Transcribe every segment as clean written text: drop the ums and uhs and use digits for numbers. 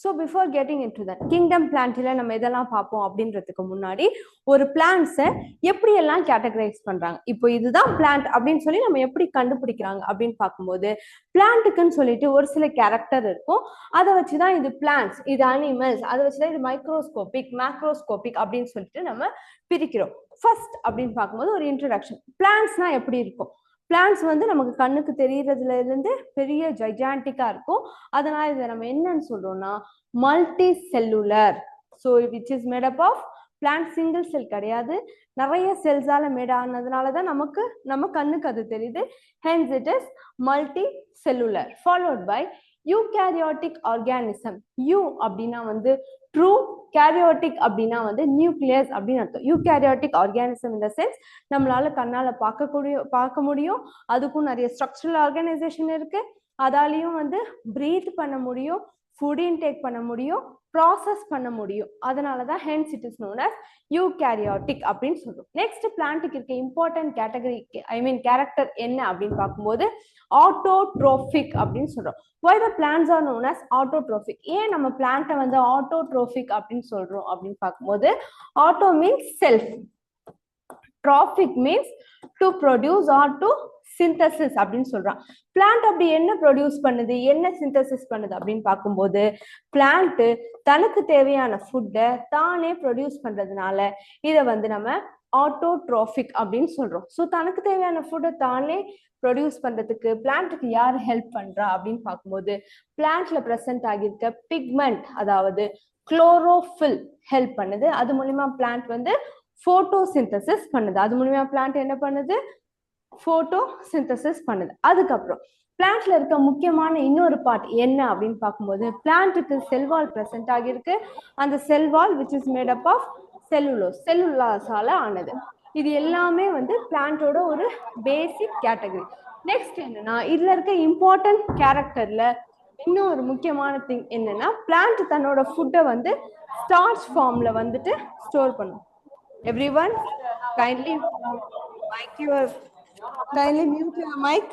So before getting into that, kingdom plant-ல நம்ம எதெல்லாம் பார்ப்போம் அப்படின்றதுக்கு முன்னாடி ஒரு பிளான்ட்ஸை எப்படி எல்லாம் கேட்டகரைஸ் பண்றாங்க. இப்போ இதுதான் பிளான்ட் அப்படின்னு சொல்லி நம்ம எப்படி கண்டுபிடிக்கிறாங்க அப்படின்னு பார்க்கும்போது, பிளான்ட்டுக்குன்னு சொல்லிட்டு ஒரு சில கேரக்டர் இருக்கும். அதை வச்சுதான் இது பிளான்ட்ஸ், இது அனிமல்ஸ், அதை வச்சுதான் இது மைக்ரோஸ்கோபிக், மேக்ரோஸ்கோபிக் அப்படின்னு சொல்லிட்டு நம்ம பிரிக்கிறோம். ஃபர்ஸ்ட் அப்படின்னு பார்க்கும்போது ஒரு இன்ட்ரடக்ஷன். பிளான்ட்ஸ்னா எப்படி இருக்கும்? பிளான்ட்ஸ் வந்து நமக்கு கண்ணுக்கு தெரியறதுல இருந்து பெரிய ஜைஜாண்டிக்கா இருக்கும். அதனால இதை நம்ம என்னன்னு சொல்றோம்னா multicellular. So which is made up of plant single cell கிடையாது, நிறைய செல்ஸால மேட் ஆனதுனாலதான் நம்ம கண்ணுக்கு அது தெரியுது. Hence it is multicellular. Followed by eukaryotic organism. Eu அப்படின்னா வந்து ட்ரூ, கேரியோட்டிக் அப்படின்னா வந்து நியூக்ளியஸ் அப்படின்னு அர்த்தம். யூகேரியோட்டிக் ஆர்கானிசம் இந்த சென்ஸ் நம்மளால கண்ணால பார்க்க முடியும். அதுக்கும் நிறைய ஸ்ட்ரக்சரல் ஆர்கனைசேஷன் இருக்கு. அதாலையும் வந்து பிரீத் பண்ண முடியும், ஃபுட் இன்டேக் பண்ண முடியும், ப்ராசஸ் பண்ண முடியும். அதனாலதான் hence it is known as eukaryotic அப்படின்னு சொல்றோம். நெக்ஸ்ட் பிளான்ட்டுக்கு இருக்க இம்பார்ட்டன்ட் கேட்டகரி கேரக்டர் என்ன அப்படின்னு பார்க்கும்போது ஆட்டோட்ரோபிக் அப்படின்னு சொல்றோம். Why the plants are known as autotrophic? ஏன் நம்ம பிளான்ட்டை வந்து ஆட்டோட்ரோபிக் அப்படின்னு சொல்றோம் அப்படின்னு பார்க்கும்போது, auto means self, trophic means to produce or to synthesis அப்படின்னு சொல்றான். பிளான்ட் அப்படி என்ன ப்ரொடியூஸ் பண்ணுது, என்ன சிந்தசிஸ் பண்ணுது அப்படின்னு பார்க்கும்போது, பிளான்ட் தனக்கு தேவையான ஃபுட்டை தானே ப்ரொடியூஸ் பண்றதுனால இதை வந்து நம்ம ஆட்டோட்ரோபிக் அப்படின்னு சொல்றோம். ஸோ தனக்கு தேவையான ஃபுட்டை தானே ப்ரொடியூஸ் பண்றதுக்கு பிளான்ட்டுக்கு யார் ஹெல்ப் பண்றா அப்படின்னு பார்க்கும்போது, பிளான்ட்ல பிரசன்ட் ஆகியிருக்க பிக்மெண்ட், அதாவது குளோரோஃபில் ஹெல்ப் பண்ணுது. அது மூலியமா பிளான்ட் வந்து போட்டோசிந்தசிஸ் பண்ணுது. அது மூலியமா பிளான்ட் என்ன பண்ணுது, போட்டோசிந்தசிஸ் பண்ணுது. அதுக்கப்புறம் பிளான்ட்ல இருக்க முக்கியமான இன்னொரு பார்ட் என்ன அப்படின்னு பார்க்கும்போது, பிளான்ட்டுக்கு செல்வால் பிரசன்ட் ஆகியிருக்கு. அந்த cell wall which is made up of செல்லுலாஸால ஆனது. இது எல்லாமே வந்து பிளான்ட்டோட ஒரு பேசிக் கேட்டகரி. நெக்ஸ்ட் என்னன்னா, இதுல இருக்க இம்பார்ட்டன்ட் கேரக்டர்ல இன்னும் ஒரு முக்கியமான திங் என்னன்னா, பிளான்ட் தன்னோட ஃபுட்டை வந்து ஸ்டார்ச் ஃபார்ம்ல வந்துட்டு ஸ்டோர் பண்ணும். Everyone, kindly mute your mic.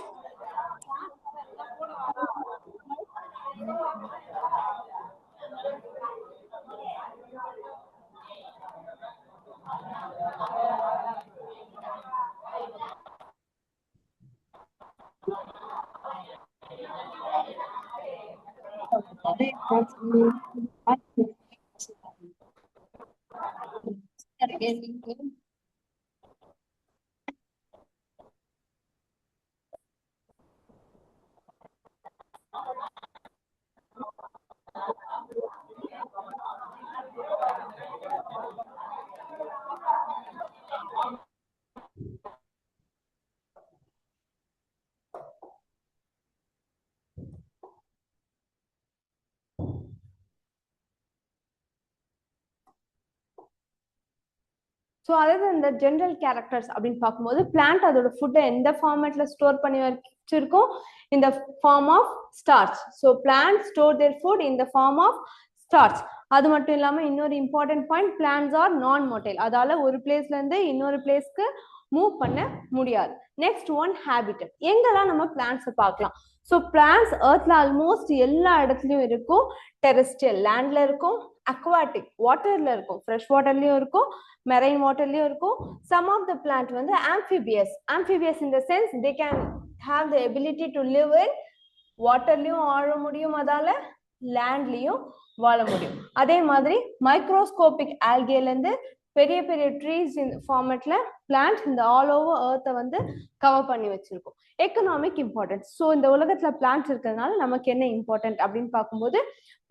So அதாவது இந்த ஜென்ரல் கேரக்டர்ஸ் அப்படின்னு பார்க்கும்போது, பிளான்ட் அதோட ஃபுட்டை எந்த ஃபார்மேட்ல ஸ்டோர் பண்ணி வச்சிருக்கோம், இந்த form of starch. So plant store their food in the form of starch. அது மட்டும் இல்லாம இன்னொரு important point, plants are non motile. அதால ஒரு பிளேஸ்ல இருந்து இன்னொரு பிளேஸ்க்கு மூவ் பண்ண முடியாது. Next one, habitat. எங்கெல்லாம் நம்ம பிளான்ட்ஸை பார்க்கலாம்? ஸோ பிளான்ட்ஸ் எர்த்ல ஆல்மோஸ்ட் எல்லா இடத்துலயும் இருக்கும். டெரெஸ்ட்ரியல் லேண்ட்ல இருக்கும், அக்வாட்டிக் வாட்டர்ல இருக்கும், ஃப்ரெஷ் வாட்டர்லயும் இருக்கும், மெரைன் வாட்டர்லயும் இருக்கும். சம் ஆஃப் த பிளான்ட் வந்து amphibious in the sense they can have the ability to live in வாட்டர்லயும் வாழ முடியும், அதால லேண்ட்லயும் வாழ முடியும். அதே மாதிரி மைக்ரோஸ்கோபிக் ஆல்கேல இருந்து பெரிய பெரிய ட்ரீஸ் ஃபார்மேட்ல பிளான்ட் இந்த ஆல் ஓவர் எர்த்தை வந்து கவர் பண்ணி வச்சிருக்கோம். Economic importance. ஸோ இந்த உலகத்துல பிளான்ட் இருக்கிறதுனால நமக்கு என்ன இம்பார்ட்டன்ட் அப்படின்னு பார்க்கும்போது,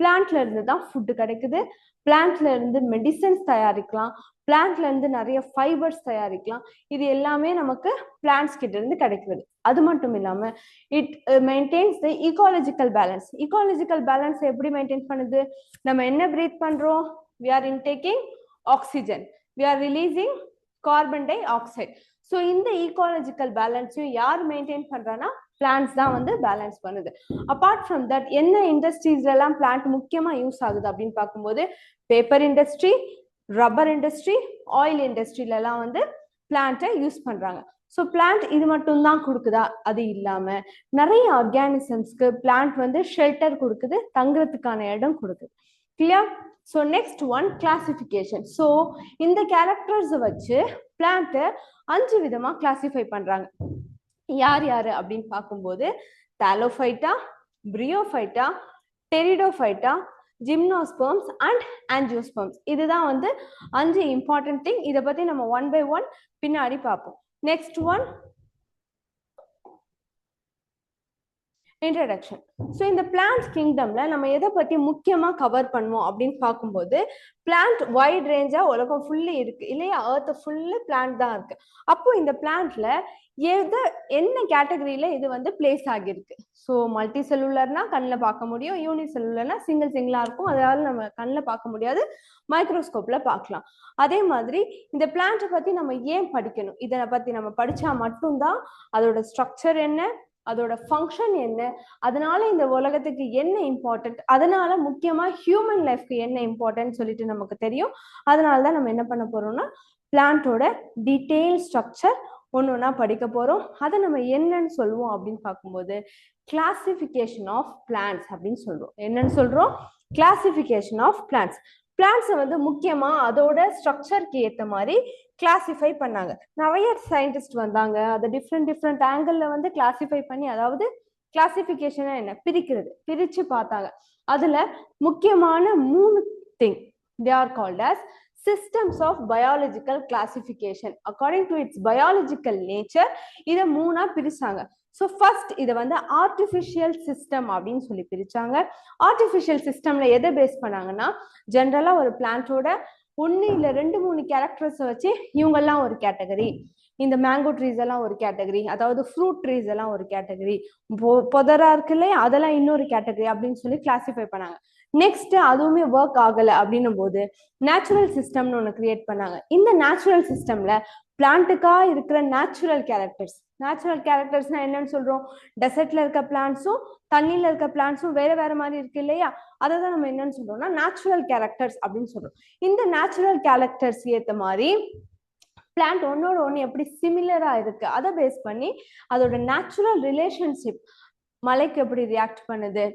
பிளான்ட்ல இருந்து தான் ஃபுட்டு கிடைக்குது, பிளான்ட்ல இருந்து மெடிசன்ஸ் தயாரிக்கலாம், பிளான்ட்ல இருந்து நிறைய ஃபைபர்ஸ் தயாரிக்கலாம். இது எல்லாமே நமக்கு பிளான்ட்ஸ் கிட்ட இருந்து கிடைக்கிறது. அது மட்டும் இல்லாம it maintenance the ecological balance. Ecological balance எப்படி மெயின்டைன் பண்ணுது? நம்ம என்ன பிரீத் பண்றோம்? we are intaking oxygen, we are releasing carbon dioxide. So இந்த ஈகாலஜிக்கல் பேலன்ஸையும் யார் மெயின்டைன் பண்றான்னா பிளான்ட்ஸ் தான் வந்து பேலன்ஸ் பண்ணுது. அப்பார்ட் ஃப்ரம் தட், என்ன இண்டஸ்ட்ரீஸ்ல எல்லாம் பிளான்ட் முக்கியமா யூஸ் ஆகுது அப்படின்னு பார்க்கும்போது, paper industry, rubber industry, oil இண்டஸ்ட்ரியில எல்லாம் வந்து பிளான்ட்டை யூஸ் பண்றாங்க. ஸோ பிளான்ட் இது மட்டும் தான் கொடுக்குதா? அது இல்லாம நிறைய ஆர்கானிசம்ஸ்க்கு பிளான்ட் வந்து ஷெல்டர் கொடுக்குது, தங்குறதுக்கான இடம் கொடுக்குது. Clear? So next one classification. So இந்த கேரக்டர்ஸை வச்சு பிளான்ட்டை 5 விதமா கிளாசிஃபை பண்றாங்க. யார் யாரு அப்படின்னு பார்க்கும்போது தாலோஃபைட்டா, பிரியோஃபைட்டா, டெரிடோஃபைட்டா, ஜிம்னோஸ்பெர்ம்ஸ் அண்ட் ஆஞ்சியோஸ்பெர்ம்ஸ். இதுதான் வந்து 5 இம்பார்ட்டன்ட் திங். இதை பத்தி நம்ம 1 by 1 பின்னாடி பார்ப்போம். Next one introduction. ஸோ இந்த பிளான்ட் கிங்டம்ல நம்ம எதை பத்தி முக்கியமா கவர் பண்ணுவோம் அப்படின்னு பார்க்கும்போது பிளான்ட் வைட் ரேஞ்சா உலகம் ஃபுல்லு இருக்கு இல்லையா? எர்த் ஃபுல்லு பிளான்ட் தான் இருக்கு. அப்போ இந்த பிளான்ட்ல என்ன கேட்டகரியில இது வந்து பிளேஸ் ஆகிருக்கு? ஸோ மல்டி செல்லுலர்னா கண்ணில் பார்க்க முடியும், யூனி செல்லுலர்னா சிங்கிளா இருக்கும், அதாவது நம்ம கண்ணில் பார்க்க முடியாது, மைக்ரோஸ்கோப்ல பார்க்கலாம். அதே மாதிரி இந்த பிளான்ட்டை பத்தி நம்ம ஏன் படிக்கணும்? இதை பத்தி நம்ம படிச்சா மட்டும்தான் அதோட ஸ்ட்ரக்சர் என்ன, அதோட ஃபங்க்ஷன் என்ன, அதனால இந்த உலகத்துக்கு என்ன இம்பார்ட்டன்ட், அதனால முக்கியமா ஹியூமன் லைஃப்க்கு என்ன இம்பார்ட்டன்ட் சொல்லிட்டு நமக்கு தெரியும். அதனால தான் நம்ம என்ன பண்ண போறோம்னா பிளான்ட்டோட டீட்டெயில் ஸ்ட்ரக்சர் ஒன்னொன்னா படிக்க போறோம். அதை நம்ம என்னன்னு சொல்லுவோம் அப்படின்னு பார்க்கும்போது கிளாசிஃபிகேஷன் ஆஃப் பிளான்ட்ஸ் அப்படின்னு சொல்றோம். என்னன்னு சொல்றோம்? Classification of plants. பிளான்ட்ஸை வந்து முக்கியமா அதோட ஸ்ட்ரக்சருக்கு ஏற்ற மாதிரி கிளாசிஃபை பண்ணாங்க. நிறைய சயின்டிஸ்ட் வந்தாங்க, அதை டிஃப்ரெண்ட் ஆங்கிள் வந்து கிளாசிஃபை பண்ணி, அதாவது கிளாசிஃபிகேஷனா என்ன, பிரிச்சு பார்த்தாங்க. அதுல முக்கியமான 3 thing they are called as systems of biological classification according to its biological nature. இத 3ஆ பிரிச்சாங்க. ஸோ ஃபர்ஸ்ட் இதை வந்து ஆர்டிஃபிஷியல் சிஸ்டம் அப்படின்னு சொல்லி பிரிச்சாங்க. ஆர்டிஃபிஷியல் சிஸ்டம்ல எதை பேஸ் பண்ணாங்கன்னா ஜென்ரலா ஒரு பிளான்ட்டோட 1 இல்ல 2 3 கேரக்டர்ஸை வச்சு இவங்கெல்லாம் ஒரு கேட்டகரி, இந்த மேங்கோ ட்ரீஸ் எல்லாம் ஒரு கேட்டகரி, அதாவது ஃப்ரூட் ட்ரீஸ் எல்லாம் ஒரு கேட்டகரி, புதரா இருக்கு இல்லையா அதெல்லாம் இன்னொரு கேட்டகரி அப்படின்னு சொல்லி கிளாசிஃபை பண்ணாங்க. நெக்ஸ்ட் அதுவுமே ஒர்க் ஆகல அப்படின்னும் போது நேச்சுரல் சிஸ்டம்னு ஒன்று கிரியேட் பண்ணாங்க. இந்த நேச்சுரல் சிஸ்டம்ல பிளான்ட்டுக்கா இருக்கிற நேச்சுரல் கேரக்டர்ஸ்னா என்னன்னு சொல்றோம்? டெசர்ட்ல இருக்க பிளான்ட்ஸும் தண்ணியில இருக்க பிளான்ட்ஸும் வேற மாதிரி இருக்கு இல்லையா? அதை தான் நம்ம என்னன்னு சொல்றோம்னா நேச்சுரல் கேரக்டர்ஸ் அப்படின்னு சொல்றோம். இந்த நேச்சுரல் கேரக்டர்ஸ் ஏற்ற மாதிரி பிளான்ட் ஒன்னோட ஒன்று எப்படி சிமிலரா இருக்கு அதை பேஸ் பண்ணி அதோட நேச்சுரல் ரிலேஷன்ஷிப், மலைக்கு எப்படி ரியாக்ட் பண்ணுது,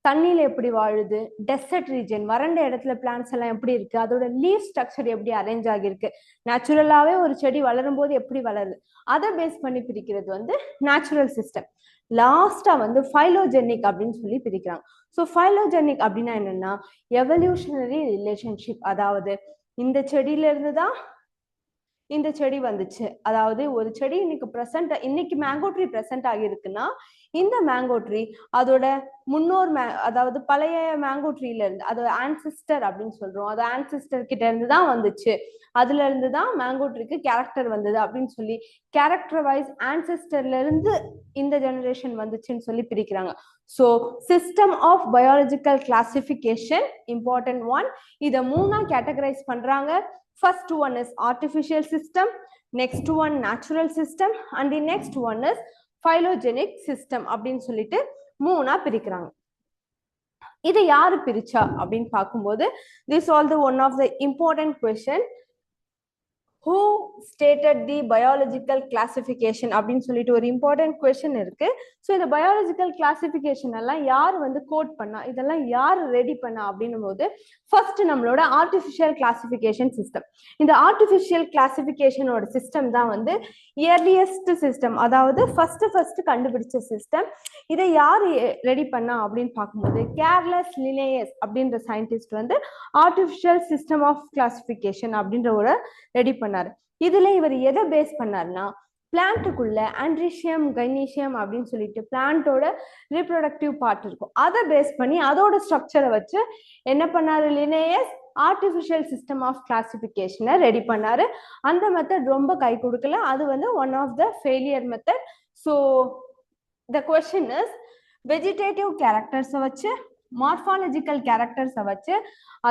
தண்ணியில எப்படி வாழுது, டெசர்ட் ரீஜன் வறண்ட இடத்துல பிளான்ட்ஸ் எல்லாம் எப்படி இருக்கு, அதோட லீவ் ஸ்ட்ரக்சர் எப்படி அரேஞ்ச் ஆகிருக்கு, நேச்சுரலாவே ஒரு செடி வளரும் போது எப்படி வளருது, அதை பேஸ் பண்ணி பிரிக்கிறது வந்து நேச்சுரல் சிஸ்டம். லாஸ்டா வந்து ஃபைலோஜெனிக் அப்படின்னு சொல்லி பிரிக்கிறாங்க. ஸோ ஃபைலோஜெனிக் அப்படின்னா என்னன்னா எவல்யூஷனரி ரிலேஷன்ஷிப், அதாவது இந்த செடியில இருந்து தான் இந்த செடி வந்துச்சு, அதாவது ஒரு செடி இன்னைக்கு மேங்கோ ட்ரீ ப்ரெசென்ட் ஆகிருக்குன்னா இந்த மேங்கோ ட்ரீ அதோட முன்னோர் அதாவது பழைய மேங்கோ ட்ரீல இருந்து, அதோட ஆன்சிஸ்டர் அப்படின்னு சொல்றோம், அது ஆன்சிஸ்டர் கிட்ட இருந்து தான் வந்துச்சு, அதுல இருந்து தான் மேங்கோ ட்ரீக்கு கேரக்டர் வந்தது அப்படின்னு சொல்லி கேரக்டர் வைஸ் ஆன்சிஸ்டர்ல இருந்து இந்த ஜெனரேஷன் வந்துச்சுன்னு சொல்லி பிரிக்கிறாங்க. So system of biological classification important one. இதை 3ஆ கேட்டகரைஸ் பண்றாங்க. First one is artificial system, next one natural system, and the next one is phylogenic system அப்படின்னு சொல்லிட்டு 3ஆ பிரிக்கிறாங்க. இதை யாரு பிரிச்சா அப்படின்னு பார்க்கும்போது this all the one of the important question, who stated the biological classification அப்படின்னு சொல்லிட்டு ஒரு இம்பார்ட்டன்ட் கொஸ்டின் இருக்கு. ஸோ இந்த பயாலஜிக்கல் கிளாசிஃபிகேஷன் எல்லாம் யார் வந்து கோட் பண்ணா, இதெல்லாம் யார் ரெடி பண்ணா அப்படின்னும் போது ஃபர்ஸ்ட் நம்மளோட ஆர்டிஃபிஷியல் கிளாசிஃபிகேஷன் சிஸ்டம். இந்த ஆர்டிஃபிஷியல் கிளாசிஃபிகேஷனோட சிஸ்டம் தான் வந்து இயர்லியஸ்ட் சிஸ்டம், அதாவது ஃபர்ஸ்ட் கண்டுபிடிச்ச சிஸ்டம். இதை யார் ரெடி பண்ணா அப்படின்னு பார்க்கும்போது கேர்லஸ் லினேயஸ் அப்படின்ற சயின்டிஸ்ட் வந்து ஆர்டிஃபிஷியல் சிஸ்டம் ஆஃப் கிளாசிஃபிகேஷன் அப்படின்ற ஒரு ரெடி பண்ணாரு. இதுல இவர் எதை பேஸ் பண்ணாருன்னா பிளான்ட்டுக்குள்ள ஆண்ட்ரிஷியம் கைனீஷியம் அப்படின்னு சொல்லிட்டு பிளான்ட்டோட ரீப்ரொடக்டிவ் பார்ட் இருக்கும், அதை பேஸ் பண்ணி அதோட ஸ்ட்ரக்சரை வச்சு என்ன பண்ணாரு லினேயஸ், ஆர்டிஃபிஷியல் சிஸ்டம் ஆஃப் கிளாசிஃபிகேஷனை ரெடி பண்ணாரு. அந்த மெத்தட் ரொம்ப கை கொடுக்கல, அது வந்து one of the failure method. So the question is vegetative கேரக்டர்ஸை வச்சு, மார்ஃபாலஜிக்கல் கேரக்டர்ஸை வச்சு,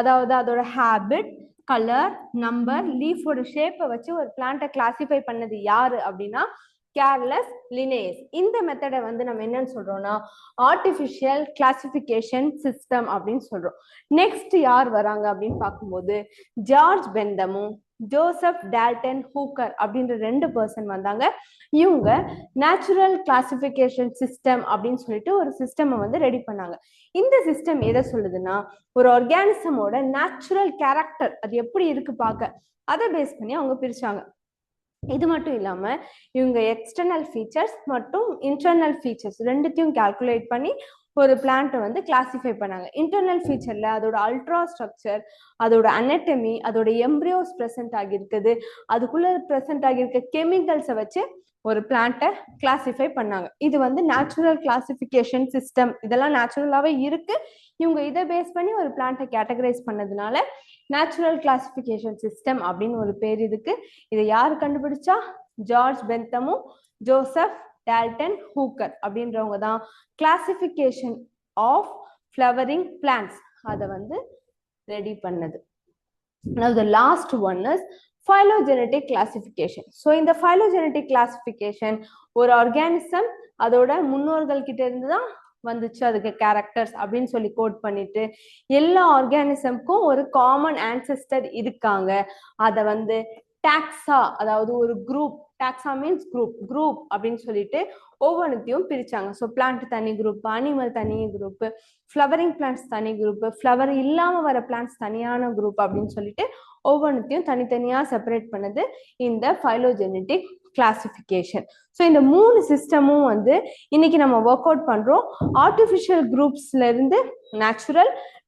அதாவது அதோட ஹேபிட், கலர், நம்பர், லீஃபோட ஷேப்பை வச்சு ஒரு பிளான்ட்டை கிளாசிஃபை பண்ணது யாரு அப்படின்னா கேர்லஸ் லினேயஸ். இந்த மெத்தடை வந்து நம்ம என்னன்னு சொல்றோம்னா ஆர்டிஃபிஷியல் கிளாசிஃபிகேஷன் சிஸ்டம் அப்படின்னு சொல்றோம். நெக்ஸ்ட் யார் வராங்க அப்படின்னு பார்க்கும்போது ஜார்ஜ் பெந்தமும் ஜோசப் டால்டன் ஹூக்கர் அப்படின்ற 2 பர்சன் வந்தாங்க. இவங்க நேச்சுரல் கிளாசிபிகேஷன் சிஸ்டம் அப்படின்னு சொல்லிட்டு ஒரு சிஸ்டம் வந்து ரெடி பண்ணாங்க. இந்த சிஸ்டம் எதை சொல்லுதுன்னா, ஒரு ஆர்கானிசமோட நேச்சுரல் கேரக்டர் அது எப்படி இருக்கு பார்க்க, அதை பேஸ் பண்ணி அவங்க பிரிச்சாங்க. இது மட்டும் இல்லாம இவங்க எக்ஸ்டர்னல் ஃபீச்சர்ஸ் மற்றும் இன்டர்னல் ஃபீச்சர்ஸ் ரெண்டுத்தையும் கால்குலேட் பண்ணி ஒரு பிளான்ட்டை வந்து கிளாசிஃபை பண்ணாங்க. இன்டர்னல் ஃபீச்சர்ல அதோட அல்ட்ரா ஸ்ட்ரக்சர், அதோட அனட்டமி, அதோட எம்ப்ரியோஸ் ப்ரெசென்ட் ஆகியிருக்குது, அதுக்குள்ள ப்ரெசென்ட் ஆகியிருக்க கெமிக்கல்ஸை வச்சு ஒரு பிளான்ட்டை கிளாசிஃபை பண்ணாங்க. இது வந்து நேச்சுரல் கிளாசிஃபிகேஷன் சிஸ்டம். இதெல்லாம் நேச்சுரலாவே இருக்கு. இவங்க இதை பேஸ் பண்ணி ஒரு பிளான்ட்டை கேட்டகரைஸ் பண்ணதுனால நேச்சுரல் கிளாசிஃபிகேஷன் சிஸ்டம் அப்படின்னு ஒரு பேர் இதுக்கு. இதை யார் கண்டுபிடிச்சா? ஜார்ஜ் பென்தமும் ஜோசப் டால்டன் ஹூக்கர் அப்படின்றவங்க தான் கிளாசிஃபிகேஷன் ஆஃப் ஃப்ளவரிங் பிளான்ட்ஸ் அதை வந்து ரெடி பண்ணது. Now the last one is phylogenetic classification. So இந்த phylogenetic classification ஒரு ஆர்கானிசம் அதோட முன்னோர்கள் கிட்ட இருந்து தான் வந்துச்சு, அதுக்கு கேரக்டர்ஸ் அப்படின்னு சொல்லி கோட் பண்ணிட்டு எல்லா ஆர்கானிசம்க்கும் ஒரு காமன் ஆன்செஸ்டர் இருக்காங்க. அதை வந்து டாக்ஸா, அதாவது ஒரு குரூப், டாக்ஸா மீன்ஸ் குரூப் அப்படின்னு சொல்லிட்டு ஒவ்வொன்றுத்தையும் பிரிச்சாங்க. ஸோ பிளான்ட் தனி குரூப், அனிமல் தனி குரூப், ஃப்ளவரிங் பிளான்ட்ஸ் தனி குரூப், ஃப்ளவர் இல்லாம வர பிளான்ட்ஸ் தனியான குரூப் அப்படின்னு சொல்லிட்டு ஒவ்வொன்றுத்தையும் தனித்தனியா செப்பரேட் பண்ணது இந்த பைலோஜெனடிக் கிளாசிஃபிகேஷன். ஸோ இந்த 3 சிஸ்டமும் வந்து இன்னைக்கு நம்ம ஒர்க் அவுட் பண்றோம். ஆர்டிஃபிஷியல் குரூப்ஸ்ல இருந்து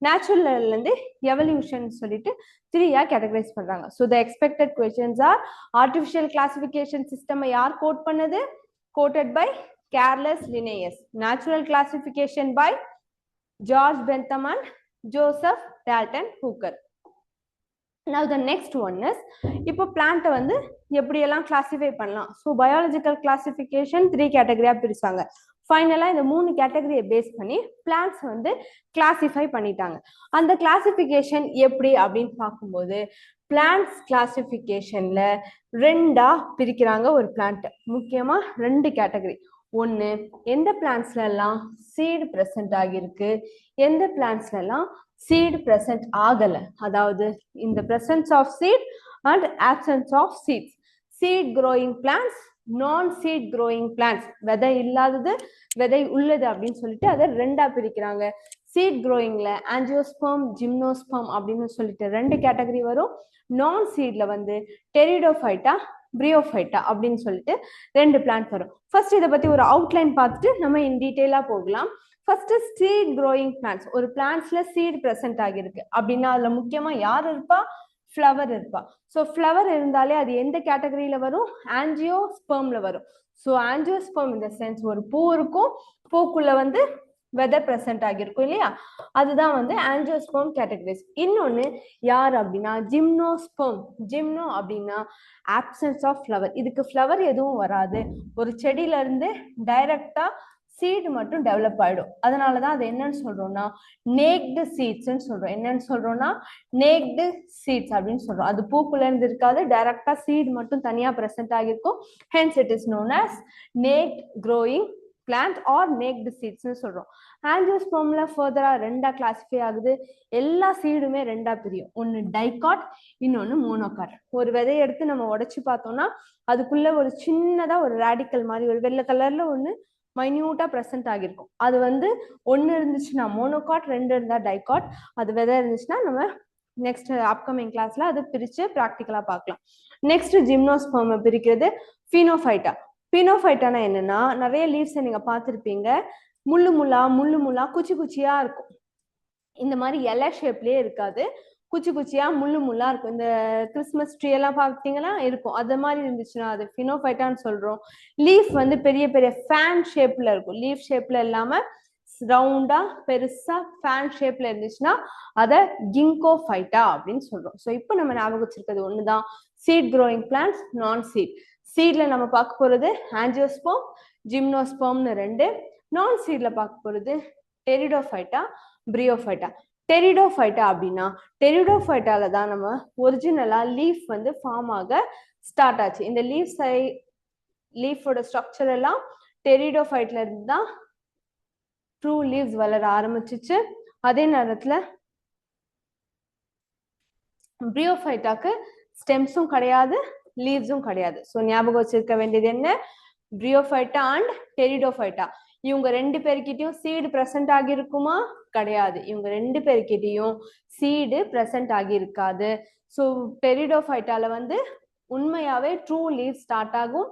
நேச்சுரல்ல இருந்து எவல்யூஷன் சொல்லிட்டு 3 கேட்டகரைஸ் பண்றாங்க. So the expected questions are artificial classification system யார் கோட் பண்ணது? Quoted by Carlos Linnaeus. Natural classification by George Bentham and Joseph Dalton Hooker. Now the next one is இப்போ பிளான்ட்டை வந்து எப்படியெல்லாம் கிளாசிஃபை பண்ணலாம். So biological classification 3 கேட்டகரியா பிரிச்சாங்க. ஃபைனலா இந்த 3 கேட்டகரியை base பண்ணி பிளான்ட்ஸ் வந்து கிளாசிஃபை பண்ணிட்டாங்க. அந்த கிளாசிஃபிகேஷன் எப்படி அப்படின்னு பார்க்கும்போது பிளான்ட்ஸ் கிளாசிஃபிகேஷன்ல 2 பிரிக்கிறாங்க ஒரு பிளான்ட். முக்கியமா 2 கேட்டகரி. ஒன்று, எந்த பிளான்ட்ஸ்ல எல்லாம் சீடு பிரசன்ட் ஆகியிருக்கு, எந்த பிளான்ட்ஸ்ல எல்லாம் சீடு பிரசன்ட் ஆகல, அதாவது இந்த presence of seed and absence of seeds. Seed growing plants, non seed growing plants, விதை இல்லாதது விதை உள்ளது அப்படின்னு சொல்லிட்டு அதை 2 பிரிக்கிறாங்க. சீட் க்ரோயிங்ல ஆஞ்சியோஸ்பெர்ம், ஜிம்னோஸ்பெர்ம் அப்படின்னு சொல்லிட்டு 2 கேட்டகரி வரும். நான் சீட்ல வந்து டெரிடோஃபைட்டா, பிரியோஃபைட்டா அப்படின்னு சொல்லிட்டு 2 பிளான்ட் வரும். ஃபர்ஸ்ட் இதை பத்தி ஒரு அவுட்லைன் பார்த்துட்டு நம்ம இன் டீடைலா போகலாம். First seed growing plants. ஒரு பிளான்ட்ஸ்ல சீட் பிரசன்ட் ஆகிருக்கு அப்படின்னா அதுல முக்கியமா யார் இருப்பா? ஃப்ளவர் இருப்பா. ஸோ ஃப்ளவர் இருந்தாலே அது எந்த கேட்டகரியில வரும்? ஆஞ்சியோஸ்பெர்ம்ல வரும். ஸோ ஆஞ்சியோஸ்பெர்ம் இந்த சென்ஸ் ஒரு பூ இருக்கும், பூக்குள்ள வந்து விதை பிரசன்ட் ஆகிருக்கும் இல்லையா, அதுதான் வந்து ஆஞ்சியோஸ்பெர்ம் கேட்டகரிஸ். இன்னொன்னு யார் அப்படின்னா ஜிம்னோஸ்பெர்ம். ஜிம்னோ அப்படின்னா ஆப்சன்ஸ் ஆஃப் ஃப்ளவர். இதுக்கு ஃப்ளவர் எதுவும் வராது, ஒரு செடியில இருந்து டைரக்டா சீடு மட்டும் டெவலப் ஆயிடும். அதனாலதான் அது என்னன்னு சொல்றோம்னா நேக்டு சீட்ஸ்ன்னு சொல்றோம். என்னன்னு சொல்றோம்னா நேக்டு சீட்ஸ் அப்படின்னு சொல்றோம். அது பூக்குள்ள இருந்து இருக்காது, டைரக்டா சீடு மட்டும் தனியா பிரசன்ட் ஆகிருக்கும். Hence it is known as naked growing plant or naked சீட்ஸ்ன்னு சொல்றோம். ஆஞ்சியோஸ்பெர்ம்ல ஃபர்தரா 2 கிளாசிஃபை ஆகுது. எல்லா சீடுமே 2 பிரியும். ஒன்னு டைகாட், இன்னொன்னு மோனோகாட். ஒரு விதையை எடுத்து நம்ம உடைச்சு பார்த்தோம்னா அதுக்குள்ள ஒரு சின்னதா ஒரு ரேடிக்கல் மாதிரி ஒரு வெள்ளை கலர்ல ஒண்ணு மைன்யூட்டா பிரசன்ட் ஆகிருக்கும். அது வந்து 1 இருந்துச்சுன்னா மோனோகாட், 2 இருந்தா டைகாட். அது விதை இருந்துச்சுன்னா நம்ம நெக்ஸ்ட் அப்கமிங் கிளாஸ்ல அது பிரிச்சு ப்ராக்டிக்கலா பார்க்கலாம். நெக்ஸ்ட் ஜிம்னோஸ்பெர்ம் பிரிக்கிறது பினோஃபைட்டா. பினோஃபைட்டானா என்னன்னா நிறைய லீவ்ஸை நீங்க பார்த்துருப்பீங்க, முள்ளு முள்ளா குச்சி குச்சியா இருக்கும். இந்த மாதிரி இலை ஷேப்லயே இருக்காது, குச்சி குச்சியா முள்ளா இருக்கும். இந்த கிறிஸ்மஸ் ட்ரீ எல்லாம் பார்த்தீங்கன்னா இருக்கும். அது மாதிரி இருந்துச்சுன்னா அது பினோஃபைட்டான்னு சொல்றோம். லீஃப் வந்து பெரிய பெரிய ஃபேன் ஷேப்ல இருக்கும். லீஃப் ஷேப்ல இல்லாம ரவுண்டா பெருசா ஃபேன் ஷேப்ல இருந்துச்சுன்னா அதை கிங்கோஃபைட்டா அப்படின்னு சொல்றோம். ஸோ இப்போ நம்ம ஞாபகம் வச்சிருக்கிறது ஒண்ணுதான், seat growing plants, non seat. சீட்ல நம்ம பார்க்க போறது ஆஞ்சியோஸ்பெர்ம், ஜிம்னோஸ்பெர்ம்னு 2. நான் சீட்ல பார்க்க போறது டெரிடோஃபைட்டா, பிரியோஃபைட்டா. டெரிடோஃபைட்டா அப்படின்னா டெரிடோஃபைட்டால தான் நம்ம ஒரிஜினலா லீஃப் வந்து ஃபார்ம் ஆக ஸ்டார்ட் ஆச்சு. இந்த லீஃபோட ஸ்ட்ரக்சர் எல்லாம் டெரிடோஃபைட்ல இருந்து தான் ட்ரூ லீவ்ஸ் வளர ஆரம்பிச்சிச்சு. அதே நேரத்துல பிரியோஃபைட்டாக்கு ஸ்டெம்ஸும் கிடையாது, லீவ்ஸும் கிடையாது. ஸோ ஞாபகம் வச்சிருக்க வேண்டியது என்ன? பிரியோஃபைட்டா அண்ட் டெரிடோஃபைட்டா. இவங்க ரெண்டு பேர்கிட்டயும் சீடு பிரசன்ட் ஆகிருக்குமா? கிடையாது. இவங்க ரெண்டு பேர்கிட்டயும் சீடு பிரசன்ட் ஆகியிருக்காது. ஸோ டெரிடோஃபைட்டால வந்து உண்மையாவே ட்ரூ லீவ் ஸ்டார்ட் ஆகும்.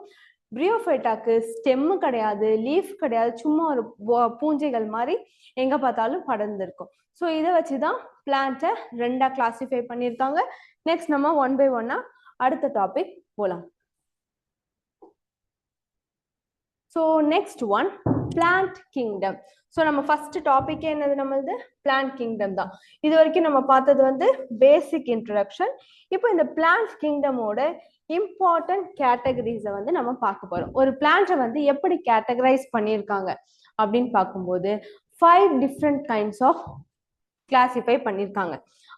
பிரியோஃபைட்டாக்கு ஸ்டெம்மு கிடையாது, லீஃப் கிடையாது, சும்மா ஒரு பூஞ்சைகள் மாதிரி எங்க பார்த்தாலும் படர்ந்துருக்கும். ஸோ இதை வச்சுதான் பிளான்ட்டை ரெண்டா கிளாசிஃபை பண்ணியிருக்காங்க. நெக்ஸ்ட் நம்ம ஒன் பை ஒன்னா அடுத்த டாபிக் போலாம். So next one plant kingdom. So நம்ம ஃபர்ஸ்ட் டாபிக் என்னது? நம்மளது பிளான்ட் கிங்டம் தான். இது வரைக்கும் நம்ம பார்த்தது வந்து பேசிக் இன்ட்ரடக்ஷன். இப்போ இந்த பிளான்ட் கிங்டமோட இம்பார்ட்டன்ட் கேட்டகரிஸை வந்து நம்ம பார்க்க போறோம். ஒரு பிளான்ட்டை வந்து எப்படி கேட்டகரைஸ் பண்ணியிருக்காங்க அப்படின்னு பார்க்கும்போது 5 டிஃப்ரெண்ட் கைண்ட்ஸ் ஆஃப் கிளாசிஃபை பண்ணியிருக்காங்க.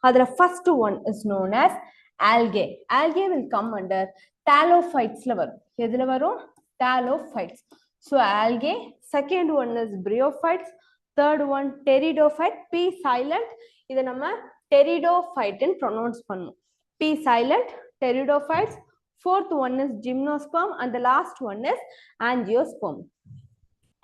அதுல first one is known as algae. Algae will come under talophytes-ல வரும். எதுல வரும்? Talophytes. So algae. Second one is bryophytes. Third one pteridophyte. P silent. இதை நம்ம pteridophyte ன்னு pronounce பண்ணும். P silent, pteridophytes. Fourth one is gymnosperm and the last one is angiosperm.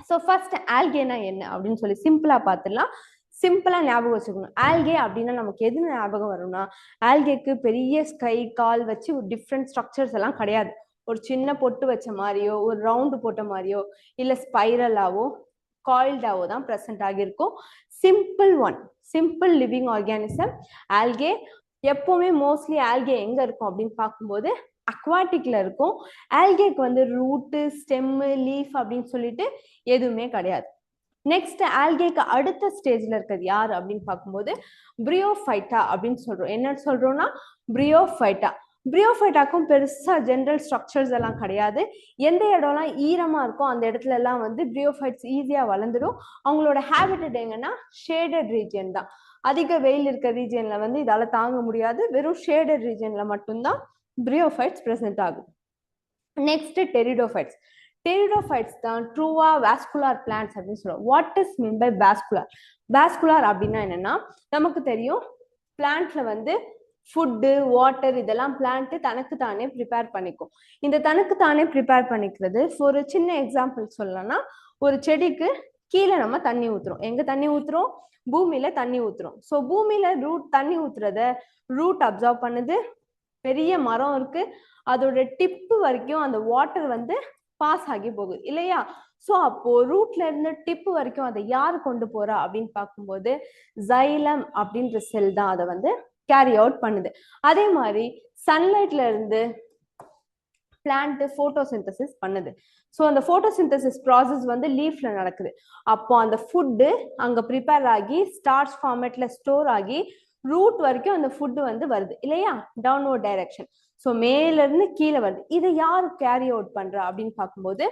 So first algae-னா என்ன அப்படின்னு சொல்லி சிம்பிளா பார்த்துடலாம். சிம்பிளா ஞாபகம் வச்சுக்கணும். ஆல்கே அப்படின்னா நமக்கு எது ஞாபகம் வரும்னா, ஆல்கேக்கு பெரிய கை கால் வச்சு ஒரு டிஃப்ரெண்ட் ஸ்ட்ரக்சர்ஸ் எல்லாம் கிடையாது. ஒரு சின்ன பொட்டு வச்ச மாதிரியோ, ஒரு ரவுண்டு போட்ட மாதிரியோ, இல்ல ஸ்பைரலாவோ காயில்டாவோ தான் பிரசன்ட் ஆகியிருக்கும். Simple one, simple living organism algae. எப்பவுமே மோஸ்ட்லி ஆல்கே எங்க இருக்கும் அப்படின்னு பார்க்கும்போது அக்வாட்டிக்ல இருக்கும். ஆல்கேக்கு வந்து ரூட்டு, ஸ்டெம்மு, லீஃப் அப்படின்னு சொல்லிட்டு எதுவுமே கிடையாது. நெக்ஸ்ட் ஆல்கேக்கு அடுத்த ஸ்டேஜ்ல இருக்கிறது யாரு அப்படின்னு பார்க்கும்போது பிரியோஃபைட்டா அப்படின்னு சொல்றோம். என்ன சொல்றோம்னா பிரியோஃபைட்டா. பிரியோஃபைட்டாக்கும் பெருசா ஜெனரல் ஸ்ட்ரக்சர்ஸ் எல்லாம் கிடையாது. எந்த இடம்லாம் ஈரமா இருக்கோ அந்த இடத்துல எல்லாம் வந்து பிரியோஃபைட்ஸ் ஈஸியா வளர்ந்துடும். அவங்களோட ஹேபிட்டட் எங்கன்னா ஷேடட் ரீஜியன் தான். அதிக வெயில் இருக்க ரீஜியன்ல வந்து இதால தாங்க முடியாது. வெறும் ஷேடட் ரீஜியன்ல மட்டும்தான் பிரியோஃபைட்ஸ் பிரசன்ட் ஆகும். Next pteridophytes. டெரிடோஃபைட்ஸ் தான் ட்ரூவா வாஸ்குலார் பிளான்ட்ஸ் அப்படின்னு சொல்லுவோம். What is mean by vascular? Vascular அப்படின்னா என்னன்னா, நமக்கு தெரியும் பிளான்ட்ல வந்து ஃபுட்டு, வாட்டர் இதெல்லாம் பிளான்ட் தனக்கு தானே ப்ரிப்பேர் பண்ணிக்கும். இந்த தனக்கு தானே ப்ரிப்பேர் பண்ணிக்கிறது ஒரு சின்ன எக்ஸாம்பிள் சொல்லலாம்னா, ஒரு செடிக்கு கீழே நம்ம தண்ணி ஊத்துறோம். எங்க தண்ணி ஊத்துறோம்? பூமியில தண்ணி ஊத்துறோம். ஸோ பூமியில ரூட் தண்ணி ஊத்துறத ரூட் அப்சர்வ் பண்ணுது. பெரிய மரம் இருக்கு, அதோட டிப்பு வரைக்கும் அந்த வாட்டர் வந்து பாஸ் ஆகி போகுது இல்லையா? ஸோ அப்போ ரூட்ல இருந்து டிப்பு வரைக்கும் அதை யார் கொண்டு போறா அப்படின்னு பார்க்கும்போது ஜைலம் அப்படின்ற செல் தான் அதை வந்து கேரி அவுட் பண்ணுது. அதே மாதிரி சன்லைட்ல இருந்து பிளான்ட் போட்டோசிந்தசிஸ் பண்ணுது. ஸோ அந்த போட்டோசிந்தசிஸ் ப்ராசஸ் வந்து லீஃப்ல நடக்குது. அப்போ அந்த ஃபுட்டு அங்க ப்ரிப்பேர் ஆகி ஸ்டார்ச் ஃபார்மேட்ல ஸ்டோர் ஆகி ரூட் வரைக்கும் அந்த ஃபுட்டு வந்து வருது இல்லையா? Downward direction. ஸோ மேல இருந்து கீழே வருது. இதை யார் கேரி அவுட் பண்றா அப்படின்னு பார்க்கும்போது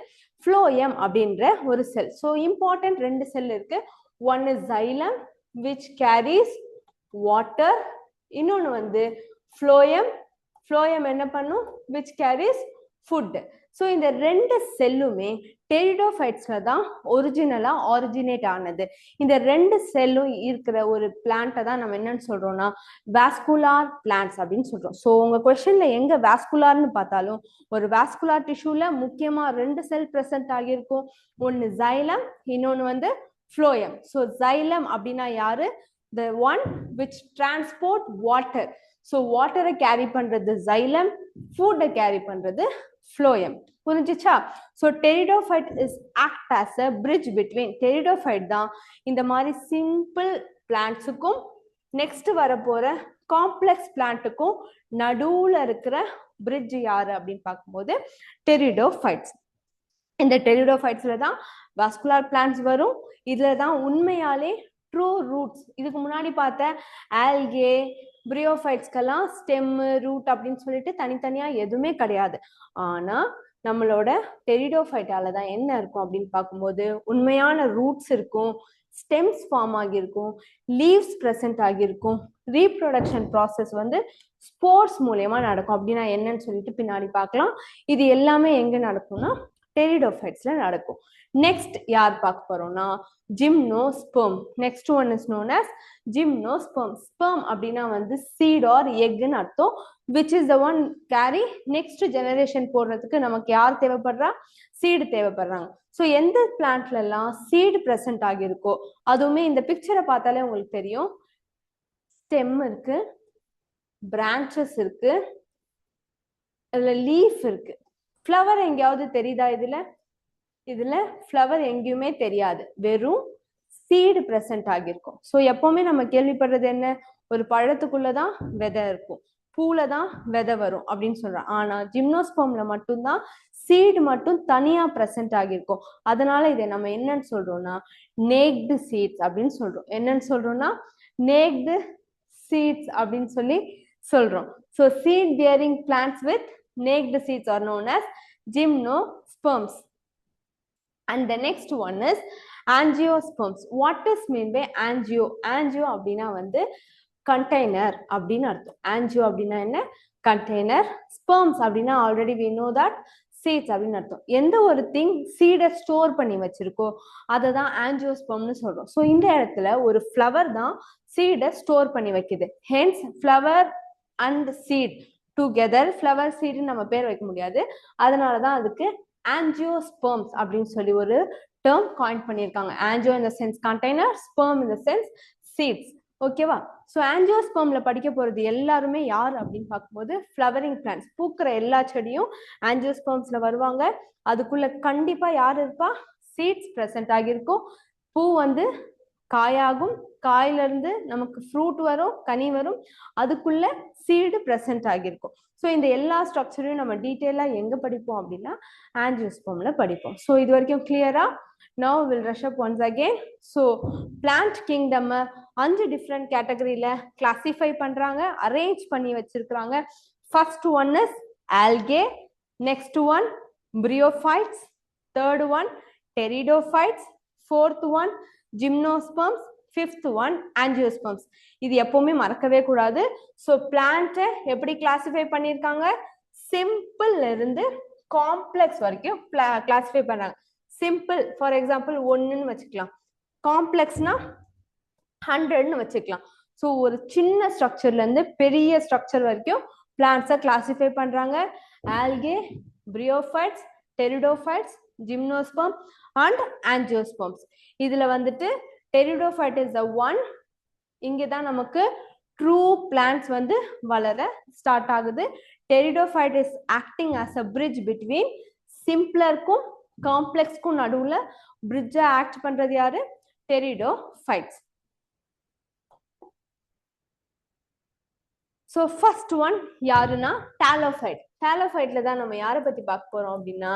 ஃப்ளோயம் அப்படின்ற ஒரு செல். ஸோ இம்பார்ட்டன்ட் 2 செல் இருக்கு. One is xylem which carries water, இன்னொன்று வந்து ஃப்ளோயம். ஃப்ளோயம் என்ன பண்ணும்? Which carries food. ஸோ இந்த 2 செல்லுமே டெரிடோஃபைட்ஸ்ல தான் ஒரிஜினலா ஆரிஜினேட் ஆனது. இந்த 2 செல்லும் இருக்கிற ஒரு பிளான்ட்டை தான் நம்ம என்னன்னு சொல்றோம்னா வாஸ்குலார் பிளான்ட்ஸ் அப்படின்னு சொல்றோம். ஸோ உங்க கொஸ்டின்ல எங்க வாஸ்குலார்னு பார்த்தாலும் ஒரு வாஸ்குலார் டிஷ்யூல முக்கியமா 2 செல் பிரசன்ட் ஆகியிருக்கும். ஒன்னு ஜைலம், இன்னொன்னு வந்து ஃப்ளோயம். ஸோ ஜைலம் அப்படின்னா யாரு? the one which transport water. So water carry பண்றது xylem, food carry பண்றது phloem. புரிஞ்சுச்சா? So pteridophyte is act as a bridge between. pteridophyte தான் இந்த மாதிரி simple plants-க்கும் next வரப்போற complex plant-க்கும் நடுவுல இருக்கிற bridge யாரு அப்படின்னு பார்க்கும்போது pteridophytes. இந்த pteridophytes-ல தான் vascular plants வரும். இதுல தான் உண்மையாலே ட்ரூ ரூட்ஸ். இதுக்கு முன்னாடி பார்த்த ஆல்கே, பிரியோஃபைட்ஸ்க்கெல்லாம் ஸ்டெம், ரூட் அப்படின்னு சொல்லிட்டு தனித்தனியா எதுவுமே கிடையாது. ஆனா நம்மளோட டெரிடோஃபைட்டால தான் என்ன இருக்கும் அப்படின்னு பார்க்கும்போது உண்மையான ரூட்ஸ் இருக்கும், ஸ்டெம்ஸ் ஃபார்ம் ஆகியிருக்கும், லீவ்ஸ் ப்ரெசென்ட் ஆகியிருக்கும். ரீப்ரொடக்ஷன் ப்ராசஸ் வந்து ஸ்போர்ஸ் மூலயமா நடக்கும். அப்படின்னா என்னன்னு சொல்லிட்டு பின்னாடி பார்க்கலாம். இது எல்லாமே எங்க நடக்கும்னா டெரிடோஃபைட்ஸ்ல நடக்கும். நெக்ஸ்ட் யார் பார்க்க போறோம்னா gymnosperm. Next one is known as gymnosperm. Sperm அப்படின்னா வந்து சீட் ஆர் எக்னு அர்த்தம். which is the one carry next generation போடுறதுக்கு நமக்கு யார் தேவைப்படுறா? சீடு தேவைப்படுறாங்க. ஸோ எந்த பிளான்ட்ல எல்லாம் சீடு பிரசன்ட் ஆகியிருக்கோ, அதுவுமே இந்த பிக்சரை பார்த்தாலே உங்களுக்கு தெரியும். ஸ்டெம் இருக்கு, பிரான்ச்சஸ் இருக்கு, இதுல லீஃப் இருக்கு. ஃப்ளவர் எங்கேயாவது தெரியுதா? இதுல ஃப்ளவர் எங்கேயுமே தெரியாது, வெறும் சீடு பிரசன்ட் ஆகியிருக்கும். ஸோ எப்பவுமே நம்ம கேள்விப்படுறது என்ன? ஒரு பழத்துக்குள்ளதான் விதை இருக்கும், பூல தான் விதை வரும் அப்படின்னு சொல்றோம். ஆனா ஜிம்னோஸ்பெர்ம்ல மட்டும்தான் சீடு மட்டும் தனியா பிரசன்ட் ஆகியிருக்கும். அதனால இதை நம்ம என்னன்னு சொல்றோம்னா நேக்டு சீட்ஸ் அப்படின்னு சொல்றோம். என்னன்னு சொல்றோம்னா நேக்டு சீட்ஸ் அப்படின்னு சொல்லி சொல்றோம். So seed bearing plants with naked seeds are known as gymnosperms. And the next one is angiosperms. What is mean by angio? Angio அப்படின்னா வந்து கண்டெய்னர் அப்படின்னு அர்த்தம். ஆன்ஜியோ அப்படின்னா என்ன? கண்டெய்னர். ஸ்பெர்ம்ஸ் அப்படின்னா already we know that seeds அப்படின்னு அர்த்தம். எந்த ஒரு திங் சீடை ஸ்டோர் பண்ணி வச்சிருக்கோ அதை தான் ஆன்ஜியோஸ்பெர்ம்னு சொல்றோம். ஸோ இந்த இடத்துல ஒரு ஃப்ளவர் தான் சீடை ஸ்டோர் பண்ணி வைக்குது. Hence flower and seed together, flower சீடுன்னு நம்ம பேர் வைக்க முடியாது, அதனாலதான் அதுக்கு ஆன்ஜியோஸ்பெர்ம்ஸ் அப்படின்னு சொல்லி ஒரு டேர்ம் காயின் பண்ணியிருக்காங்க. Angio in the sense container, sperm in the sense seeds. ஓகேவா? ஸோ ஆன்ஜியோஸ்பெர்ம்ல படிக்க போறது எல்லாருமே யார் அப்படின்னு பார்க்கும்போது ஃப்ளவரிங் பிளான்ட்ஸ், பூக்கிற எல்லா செடியும் ஆன்ஜியோஸ்பெர்ம்ஸ்ல வருவாங்க. அதுக்குள்ள கண்டிப்பா யார் இருப்பா? சீட்ஸ் பிரசன்ட் ஆகியிருக்கும். பூ வந்து காயாகும், காயில இருந்து நமக்கு ஃப்ரூட் வரும், கனி வரும், அதுக்குள்ள சீடு பிரசன்ட் ஆகியிருக்கும். ஸோ இந்த எல்லா ஸ்ட்ரக்சரையும் நம்ம டீட்டெயிலா எங்க படிப்போம் அப்படின்னா ஆன்ஜியோஸ்பெர்ம்ல படிப்போம். ஸோ இது வரைக்கும் கிளியரா? Now we'll rush up once again. So plant kingdom 5 different categoryல classify பண்றாங்க, arrange பண்ணி வச்சிருக்காங்க. First one is algae, next one bryophytes, third one pteridophytes, fourth one gymnosperms, fifth one angiosperms. இது எப்பவுமே மறக்கவே கூடாது. ஸோ பிளான்ட் எப்படி கிளாசிஃபை பண்ணியிருக்காங்க? Simple இருந்து காம்ப்ளெக்ஸ் வரைக்கும் கிளாசிஃபை பண்றாங்க. சிம்பிள் ஃபார் எக்ஸாம்பிள் 1ன்னு வச்சுக்கலாம், காம்ப்ளெக்ஸ்னா 100ன்னு வச்சுக்கலாம். ஸோ ஒரு சின்ன ஸ்ட்ரக்சர்ல இருந்து பெரிய ஸ்ட்ரக்சர் வரைக்கும் பிளான்ட்ஸை கிளாசிஃபை பண்றாங்க. Algae, bryophytes, pteridophytes, gymnosperm and angiosperms. இதுல வந்துட்டு டெரிடோஃபைட் இஸ் த ஒன். இங்கதான் நமக்கு ட்ரூ பிளான்ட்ஸ் வந்து வளர ஸ்டார்ட் ஆகுது. Pteridophyte is acting as a bridge between சிம்பிளருக்கும் காம்ப்ளெக்ஸ்க்கும் நடுவுல பிரிட்ஜை ஆக்ட் பண்றது யாரு? டெரிடோஃபைட்ஸ். ஸோ ஃபர்ஸ்ட் ஒன் யாருன்னா டாலோஃபைட். டாலோஃபைட்ல தான் நம்ம யாரை பத்தி பார்க்க போறோம் அப்படின்னா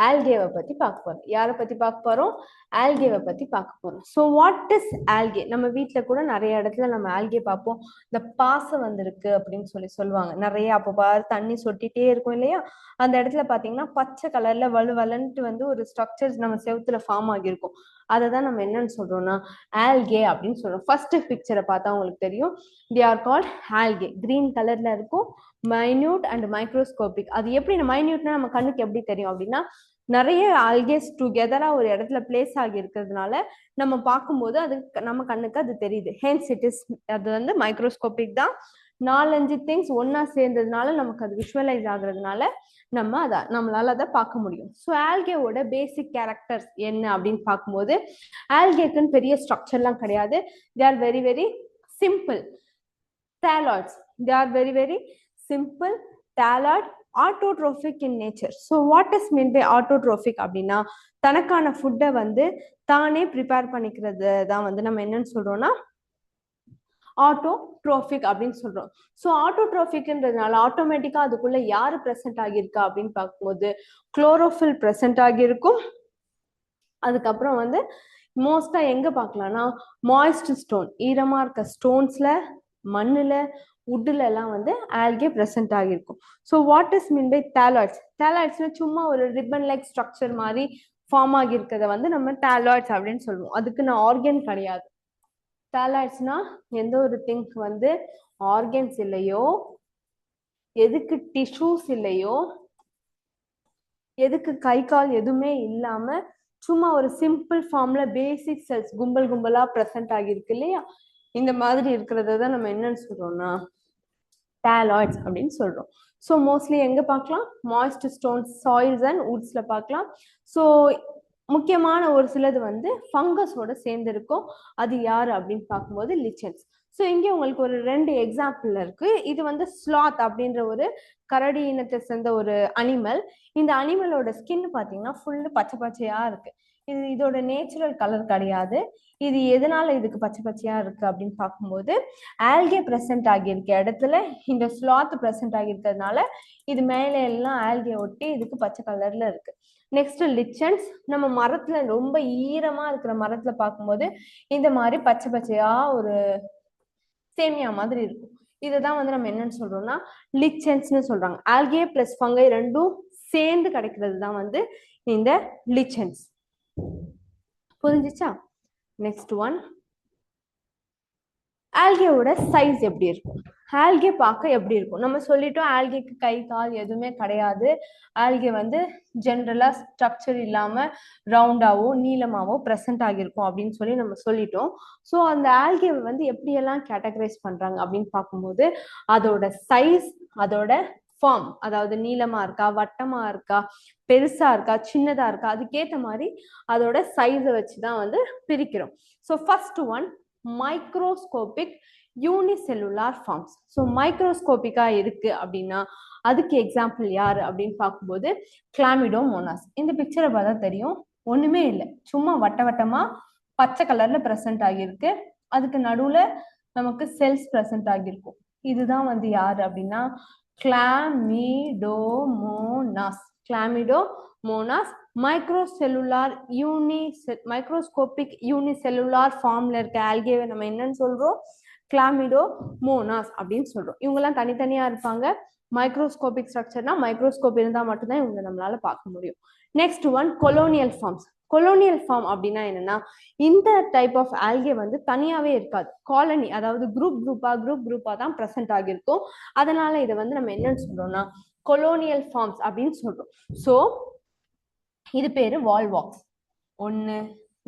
ஆல்கேவை பத்தி பார்க்க போறோம். யாரை பத்தி பார்க்க போறோம்? ஆல்கேவை பத்தி பார்க்க போறோம். So what is algae? நம்ம வீட்டுல கூட நிறைய இடத்துல நம்ம ஆல்கே பார்ப்போம். இந்த பாசம் வந்திருக்கு அப்படின்னு சொல்லுவாங்க. நிறைய அப்போ பாரு தண்ணி சொட்டிட்டே இருக்கும் இல்லையா? அந்த இடத்துல பாத்தீங்கன்னா பச்சை கலர்ல வலுவலன்ட்டு வந்து ஒரு ஸ்ட்ரக்சர்ஸ் நம்ம செவுத்துல ஃபார்ம் ஆகியிருக்கும். அதை தான் நம்ம என்னன்னு சொல்றோம்னா ஆல்கே அப்படின்னு சொல்றோம். ஃபர்ஸ்ட் பிக்சரை பார்த்தா உங்களுக்கு தெரியும். they are called algae. Green கலர்ல இருக்கும், மைன்யூட் அண்ட் மைக்ரோஸ்கோபிக். அது எப்படி மைன்யூட்னா நம்ம கண்ணுக்கு எப்படி தெரியும் அப்படின்னா நிறைய ஆல்கேஸ் டுகெதரா ஒரு இடத்துல பிளேஸ் ஆகி இருக்கிறதுனால நம்ம பார்க்கும்போது அது நம்ம கண்ணுக்கு அது தெரியுது. ஹென்ஸ் இட் இஸ், அது வந்து மைக்ரோஸ்கோபிக் தான். 4-5 திங்ஸ் ஒன்னா சேர்ந்ததுனால நமக்கு அது விஷுவலைஸ் ஆகுறதுனால நம்மளால அதை பார்க்க முடியும். ஸோ ஆல்கேவோட பேசிக் கேரக்டர்ஸ் என்ன அப்படின்னு பார்க்கும்போது ஆல்கேக்குன்னு பெரிய ஸ்ட்ரக்சர்லாம் கிடையாது. They are very very simple thalloids. They are very very simple, thalloid, autotrophic in nature. So what is meant by autotrophic அப்படின்னா தனக்கான ஃபுட்டை வந்து தானே ப்ரிப்பேர் பண்ணிக்கிறது தான் வந்து நம்ம என்னன்னு சொல்றோம்னா ஆட்டோட்ரோபிக் அப்படின்னு சொல்றோம். ஸோ ஆட்டோட்ரோபிக்ன்றதுனால ஆட்டோமேட்டிக்கா அதுக்குள்ள யாரு பிரசன்ட் ஆகியிருக்கா அப்படின்னு பார்க்கும்போது குளோரோஃபில் பிரசன்ட் ஆகியிருக்கும். அதுக்கப்புறம் வந்து மோஸ்டா எங்க பார்க்கலாம்னா மாய்ஸ்ட் ஸ்டோன், ஈரமா இருக்க ஸ்டோன்ஸ்ல, மண்ணுல, உட்டுல எல்லாம் வந்து ஆல்கே பிரசன்ட் ஆகியிருக்கும். So what is mean by thalloids? டாலாய்ட்ஸ்னா சும்மா ஒரு ரிப்பன் லைக் ஸ்ட்ரக்சர் மாதிரி ஃபார்ம் ஆகியிருக்கிறத வந்து நம்ம டாலாய்ட்ஸ் அப்படின்னு சொல்லுவோம். அதுக்கு நான் ஆர்கன் கிடையாது. டாலாய்ட்ஸ்னா எந்த ஒரு திங்க் வந்து ஆர்கன்ஸ் இல்லையோ, எதுக்கு டிஷ்யூஸ் இல்லையோ, எதுக்கு கை கால் எதுவுமே இல்லாம சும்மா ஒரு சிம்பிள் ஃபார்ம்ல பேசிக் செல்ஸ் கும்பல் கும்பலா ப்ரெசென்ட் ஆகியிருக்கு இல்லையா? இந்த மாதிரி இருக்கிறத தான் நம்ம என்னன்னு சொல்றோம்னா டேலாய்ட்ஸ் அப்படின்னு சொல்றோம். ஸோ மோஸ்ட்லி எங்க பார்க்கலாம்? மாய்ஸ்ட் ஸ்டோன்ஸ், சாயில்ஸ் அண்ட் வுட்ஸ்ல பார்க்கலாம். ஸோ முக்கியமான ஒரு சிலது வந்து ஃபங்கஸோட சேர்ந்து இருக்கும். அது யாரு அப்படின்னு பார்க்கும்போது லிச்சன்ஸ். ஸோ இங்கே உங்களுக்கு ஒரு 2 எக்ஸாம்பிள் இருக்கு. இது வந்து ஸ்லாத் அப்படின்ற ஒரு கரடி இனத்தை சேர்ந்த ஒரு அனிமல். இந்த அனிமலோட ஸ்கின் பார்த்தீங்கன்னா ஃபுல்லு பச்சை பச்சையா இருக்கு. இதோட நேச்சுரல் கலர் கிடையாது. இது எதனால இதுக்கு பச்சை பச்சையா இருக்கு அப்படின்னு பார்க்கும்போது ஆல்கே பிரசன்ட் ஆகியிருக்க இடத்துல இந்த ஸ்லாத் பிரசன்ட் ஆகியிருக்கிறதுனால இது மேலே எல்லாம் ஆல்கே ஒட்டி இதுக்கு பச்சை கலர்ல இருக்கு. Next lichens. நம்ம மரத்துல ரொம்ப ஈரமா இருக்கிற மரத்துல பார்க்கும்போது இந்த மாதிரி பச்சை பச்சையா ஒரு சேமியா மாதிரி இருக்கும். இதுதான் வந்து நம்ம என்னன்னு சொல்றோம்னா லிச்சன்ஸ்னு சொல்றாங்க. ஆல்கே பிளஸ் ஃபங்கை ரெண்டும் சேர்ந்து கிடைக்கிறது தான் வந்து இந்த லிச்சன்ஸ். புரிஞ்சிச்சா? நெக்ஸ்ட் ஒன், ஆல்கேவோட சைஸ் எப்படி இருக்கும்? ஆல்கே பார்க்க எப்படி இருக்கும்? நம்ம சொல்லிட்டோம் ஆல்கேக்கு கை கால் எதுவுமே கிடையாது. ஆல்கே வந்து ஜென்ரலா ஸ்ட்ரக்சர் இல்லாம ரவுண்டாவோ நீளமாவோ ப்ரெசென்ட் ஆகியிருக்கும் அப்படின்னு சொல்லி நம்ம சொல்லிட்டோம். ஸோ அந்த ஆல்கேவை வந்து எப்படியெல்லாம் கேட்டகரைஸ் பண்றாங்க அப்படின்னு பார்க்கும்போது அதோட சைஸ், அதோட ஃபார்ம், அதாவது நீளமா இருக்கா, வட்டமா இருக்கா, பெருசா இருக்கா, சின்னதா இருக்கா, அதுக்கேற்ற மாதிரி அதோட சைஸை வச்சுதான் வந்து பிரிக்கிறோம். So first one, microscopic unicellular forms. So மைக்ரோஸ்கோபிக்கா இருக்கு அப்படின்னா அதுக்கு எக்ஸாம்பிள் யாரு அப்படின்னு பார்க்கும்போது கிளாமிடோமோனாஸ். இந்த பிக்சரை பார்த்தா தெரியும், ஒண்ணுமே இல்லை, சும்மா வட்ட வட்டமா பச்சை கலர்ல ப்ரெசென்ட் ஆகியிருக்கு. அதுக்கு நடுவுல நமக்கு செல்ஸ் ப்ரெசென்ட் ஆகியிருக்கும். இதுதான் வந்து யாரு அப்படின்னா கிளாமிடோமோனாஸ். கிளாமிடோமோனாஸ் மைக்ரோசெல்லுலார் மைக்ரோஸ்கோபிக் யூனிசெல்லுலார் ஃபார்ம்ல இருக்க ஆல்கேவை நம்ம என்னன்னு சொல்றோம்? கிளாமிடோமோனாஸ் அப்படின்னு சொல்றோம். இவங்கெல்லாம் தனித்தனியா இருப்பாங்க. மைக்ரோஸ்கோபிக் ஸ்ட்ரக்சர்னா மைக்ரோஸ்கோப் இருந்தா மட்டும்தான் இவங்க நம்மளால பார்க்க முடியும். Next one, colonial forms. Colonial form அப்படின்னா என்னன்னா இந்த டைப் ஆஃப் ஆல்கே வந்து தனியாவே இருக்காது, காலனி, அதாவது குரூப் குரூப்பா தான் ப்ரெசென்ட் ஆகியிருக்கும். அதனால இதை வந்து நம்ம என்னன்னு சொல்றோம்னா கொலோனியல் ஃபார்ம்ஸ் அப்படின்னு சொல்றோம். ஸோ இது பேரு வால்வாக்ஸ். 1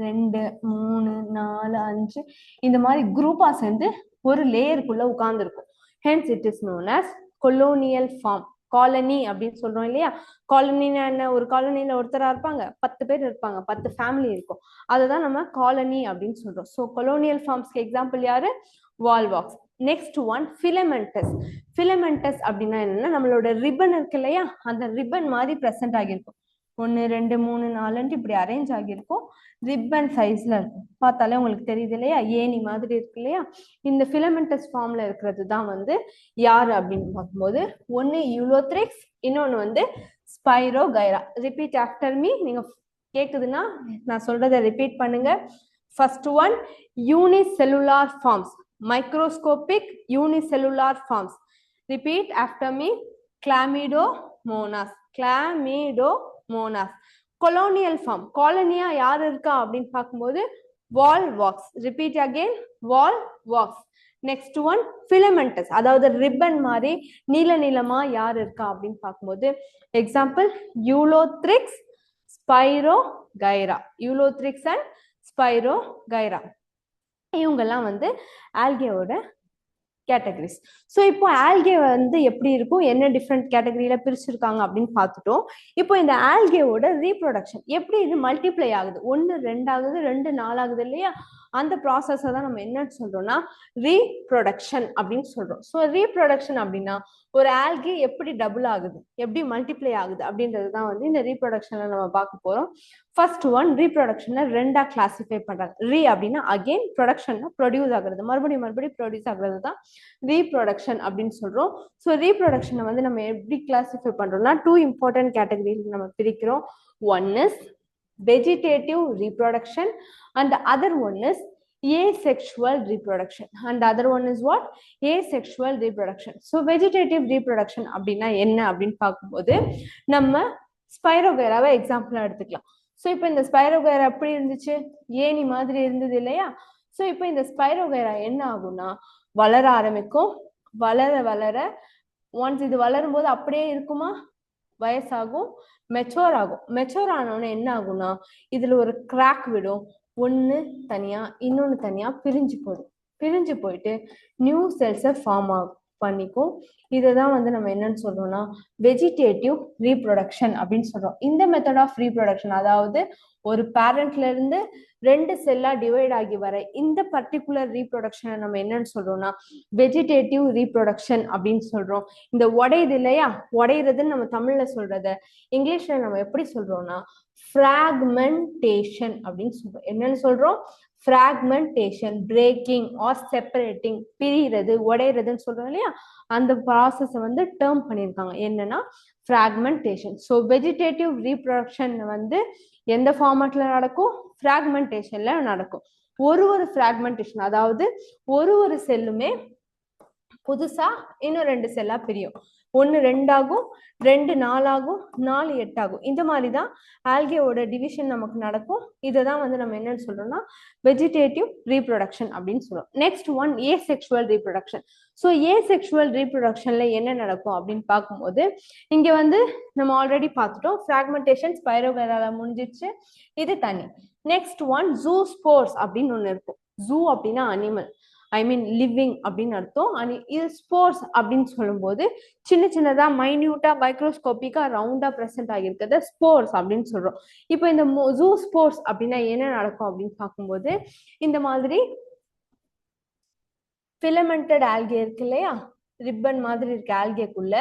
2 3 4 5 இந்த மாதிரி குரூப்பா சேர்ந்து ஒரு லேயருக்குள்ள உட்கார்ந்து இருக்கும். Hence it is known as colonial form. Colony அப்படின்னு சொல்றோம் இல்லையா? காலனினா என்ன? ஒரு காலனில ஒருத்தரா இருப்பாங்க, 10 பேர் இருப்பாங்க, 10 ஃபேமிலி இருக்கும். அதுதான் நம்ம காலனி அப்படின்னு சொல்றோம். ஸோ கொலோனியல் ஃபார்ம்ஸ்க்கு எக்ஸாம்பிள் யாரு? Volvox. Next one, filamentous. Filamentous அப்படின்னா என்னன்னா நம்மளோட ரிப்பன் இருக்கு இல்லையா, அந்த ரிப்பன் மாதிரி ப்ரெசென்ட் ஆகியிருக்கும். 1 2 3 4 இப்படி அரேஞ்ச் ஆகியிருக்கும். ரிப்பன் சைஸ்ல இருக்கும். பார்த்தாலே உங்களுக்கு தெரியுது இல்லையா, ஏணி மாதிரி இருக்கு இல்லையா? இந்த ஃபிலமெண்டஸ் ஃபார்ம்ல இருக்கிறது தான் வந்து யாரு அப்படின்னு பார்க்கும்போது ஒன்னு யூலோத்ரிக்ஸ், இன்னொன்னு வந்து ஸ்பைரோகைரா. Repeat after me. நீங்க கேக்குதுன்னா நான் சொல்றதை ரிப்பீட் பண்ணுங்க. First one, unicellular forms, microscopic unicellular forms. Repeat after me. Chlamydomonas, Chlamydomonas. Colonial form, காலனியா யார் இருக்கா அப்படின்னு பார்க்கும்போது Volvox. Repeat again, Volvox. Next one, filamentous, அதாவது ரிப்பன் மாதிரி நீளமா யார் இருக்கா அப்படின்னு பார்க்கும்போது example Ulothrix, Spirogyra. Ulothrix and Spirogyra இவங்கெல்லாம் வந்து ஆல்கேவோட கேட்டகரிஸ். ஸோ இப்போ ஆல்கே வந்து எப்படி இருக்கும், என்ன டிஃப்ரெண்ட் கேட்டகரியில பிரிச்சிருக்காங்க அப்படின்னு பார்த்துட்டோம். இப்போ இந்த ஆல்கேவோட ரீப்ரொடக்ஷன் எப்படி இது மல்டிப்ளை ஆகுது, 1 2 ஆகுது, 2 4 ஆகுது இல்லையா, அந்த ப்ராசஸை தான் நம்ம என்ன சொல்றோம்னா ரீப்ரொடக்ஷன் அப்படின்னு சொல்றோம். ஸோ ரீப்ரொடக்ஷன் அப்படின்னா ஒரு ஆல்கே எப்படி டபுள் ஆகுது, எப்படி மல்டிப்ளை ஆகுது அப்படின்றது தான் வந்து இந்த ரீப்ரொடக்ஷன்ல நம்ம பார்க்க போறோம். ஃபர்ஸ்ட் ஒன், ரீப்ரொடக்ஷனை 2ஆ கிளாசிஃபை பண்றாங்க. ரீ அப்படின்னா அகெயின், ப்ரொடக்ஷன்னா ப்ரொடியூஸ் ஆகுறது, மறுபடியும் ப்ரொடியூஸ் ஆகுறது தான் ரீப்ரொடக்ஷன் அப்படின்னு சொல்றோம். ஸோ ரீப்ரொடக்ஷனை வந்து நம்ம எப்படி கிளாசிஃபை பண்றோம்னா 2 இம்பார்ட்டன்ட் கேட்டகரிஸ் நம்ம பிரிக்கிறோம். One is vegetative reproduction and the other one is asexual reproduction and the other one is what? Asexual reproduction. So vegetative reproduction அப்படின்னா என்ன அப்படின்னு பார்க்கும்போது நம்ம ஸ்பைரோகைராவை எக்ஸாம்பிளா எடுத்துக்கலாம். ஸோ இப்போ இந்த ஸ்பைரோகைரா எப்படி இருந்துச்சு, ஏணி மாதிரி இருந்தது இல்லையா? ஸோ இப்போ இந்த ஸ்பைரோகைரா என்ன ஆகும்னா வளர ஆரம்பிக்கும். வளர வளர ஒன்ஸ் இது வளரும் போது அப்படியே இருக்குமா? வயசாகும், மெச்சோர் ஆகும். மெச்சோர் ஆனோடனே என்ன ஆகும்னா இதுல ஒரு கிராக் விடும். ஒண்ணு தனியா இன்னொன்னு தனியா பிரிஞ்சு போயிடும். பிரிஞ்சு போயிட்டு நியூ செல்ஸை ஃபார்ம் பண்ணிக்கும். இதுதான் வந்து நம்ம என்னன்னு சொல்றோம்னா வெஜிடேட்டிவ் ரீப்ரொடக்ஷன் அப்படின்னு சொல்றோம். இந்த மெத்தட் ஆஃப் ரீப்ரொடக்ஷன், அதாவது ஒரு பேரண்ட்ல இருந்து 2 செல்லா டிவைட் ஆகி வர இந்த பர்டிகுலர் ரீப்ரொடக்ஷனை நம்ம என்னன்னு சொல்றோம்னா வெஜிடேட்டிவ் ரீப்ரொடக்ஷன் அப்படின்னு சொல்றோம். இந்த உடையுது இல்லையா, உடையிறதுன்னு நம்ம தமிழ்ல சொல்றத இங்கிலீஷ்ல நம்ம எப்படி சொல்றோம்னா ஃப்ராக்மெண்டேஷன் அப்படின்னு சொல்றோம். என்னன்னு சொல்றோம்? ஃப்ராக்மெண்டேஷன், பிரேக்கிங் ஆர் செப்பரேட்டிங், பிரிகிறது, உடையிறதுன்னு சொல்றோம் இல்லையா, அந்த ப்ராசஸ வந்து டேர்ம் பண்ணியிருக்காங்க என்னன்னா ஃப்ராக்மெண்டேஷன். ஸோ வெஜிடேட்டிவ் ரீப்ரொடக்ஷன் வந்து எந்த ஃபார்மேட்ல நடக்கும்? ஃப்ராக்மெண்டேஷன்ல நடக்கும். ஒரு ஃப்ராக்மெண்டேஷன், அதாவது ஒரு செல்லுமே புதுசா இன்னும் 2 செல்லா பிரியும். 1 2 ஆகும், 2 4 ஆகும், 4 8 ஆகும். இந்த மாதிரி தான் ஆல்கேவோட டிவிஷன் நமக்கு நடக்கும். இதை தான் வந்து நம்ம என்னன்னு சொல்றோம்னா வெஜிடேட்டிவ் ரீப்ரொடக்ஷன் அப்படின்னு சொல்றோம். Next one asexual reproduction. So asexual ரீப்ரொடக்ஷன்ல என்ன நடக்கும் அப்படின்னு பார்க்கும்போது இங்க வந்து நம்ம ஆல்ரெடி பார்த்துட்டோம், ஃப்ராக்மெண்டேஷன் ஸ்பைரோகேரால முடிஞ்சிச்சு, இது தனி. நெக்ஸ்ட் ஒன் ஜூஸ்போர்ஸ் அப்படின்னு ஒன்று இருக்கும். ஜூ அப்படின்னா அனிமல், ஐ மீன் லிவிங் அப்படின்னு அர்த்தம். இது ஸ்போர்ஸ் அப்படின்னு சொல்லும்போது சின்னதா மைன்யூட்டா மைக்ரோஸ்கோபிக்கா ரவுண்டா பிரசன்ட் ஆகியிருக்கிறத ஸ்போர்ஸ் அப்படின்னு சொல்றோம். இப்போ இந்த ஜூ ஸ்போர்ஸ் அப்படின்னா என்ன நடக்கும் அப்படின்னு பார்க்கும்போது இந்த மாதிரி ஃபிலமெண்டட் ஆல்கே இருக்கு இல்லையா, ரிப்பன் மாதிரி இருக்க ஆல்கேக்குள்ள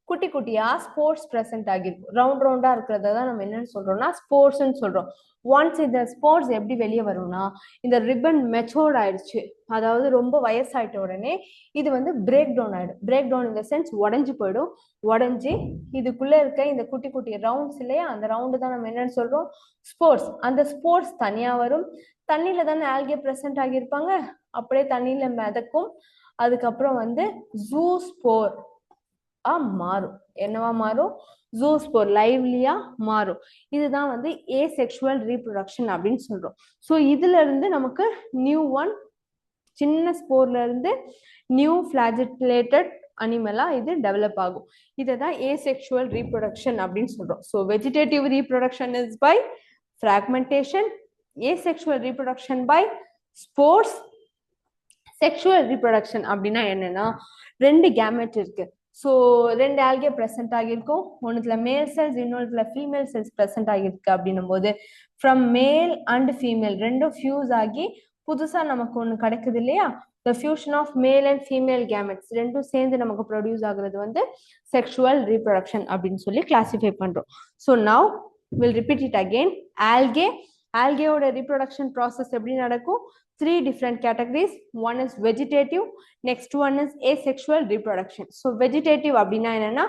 குட்டி குட்டியா ஸ்போர்ஸ் பிரசன்ட் ஆகிருக்கும். ரவுண்டா இருக்கிறத தான் நம்ம என்னன்னு சொல்றோம்னா ஸ்போர்ஸ்ன்னு சொல்றோம். ஒன்ஸ் இந்த ஸ்போர்ஸ் எப்படி வெளியே வரும்னா இந்த ரிப்பன் மெச்சோர்ட் ஆயிடுச்சு, அதாவது ரொம்ப வயசாயிட்ட உடனே இது வந்து பிரேக் டவுன் ஆயிடும். பிரேக் டவுன் இந்த சென்ஸ் உடஞ்சு போயிடும். உடஞ்சி இதுக்குள்ள இருக்க இந்த குட்டி குட்டி ரவுண்ட்ஸ் இல்லையா, அந்த ரவுண்டு தான் நம்ம என்னன்னு சொல்றோம் ஸ்போர்ஸ். அந்த ஸ்போர்ஸ் தனியா வரும். தண்ணியில தானே ஆல்கே பிரசன்ட் ஆகியிருப்பாங்க, அப்படியே தண்ணியில மிதக்கும். அதுக்கப்புறம் வந்து ஜூஸ்போர் மாறும். என்னவா மாறும்? ஜூஸ்போர், லைவ்லியா மாறும். இதுதான் வந்து ஏசெக்சுவல் ரீப்ரொடக்ஷன் அப்படின்னு சொல்றோம். ஸோ இதுல இருந்து நமக்கு நியூ ஒன், சின்ன ஸ்போர்ல இருந்து நியூ ஃபிளாஜெலேட்டட் அனிமலா இது டெவலப் ஆகும். இதை தான் ஏசெக்சுவல் ரீப்ரொடக்ஷன் அப்படின்னு சொல்றோம். So vegetative reproduction is by fragmentation, asexual reproduction by spores. Sexual reproduction அப்படின்னா என்னன்னா 2 கேமெட் இருக்கு. ஸோ 2 ஆல்கே பிரசன்ட் ஆகியிருக்கும், ஒன்னுத்துல மேல் செல்ஸ் இன்னொன்னுல ஃபீமேல் செல்ஸ் பிரசன்ட் ஆகியிருக்கு. அப்படின்னும் போது ஃப்ரம் மேல் அண்ட் ஃபீமேல் ரெண்டும் ஃபியூஸ் ஆகி புதுசா நமக்கு ஒன்று கிடைக்குது இல்லையா, the fusion of male and female gametes ரெண்டும் சேர்ந்து நமக்கு ப்ரொடியூஸ் ஆகுறது வந்து செக்ஷுவல் ரீப்ரொடக்ஷன் அப்படின்னு சொல்லி கிளாசிஃபை பண்றோம். So now will repeat it again. ஆல்கேயோட ரீப்ரொடக்ஷன் ப்ராசஸ் எப்படி நடக்கும்? 3 different categories. One is vegetative, next one is asexual reproduction. So vegetative அப்படின்னா என்னன்னா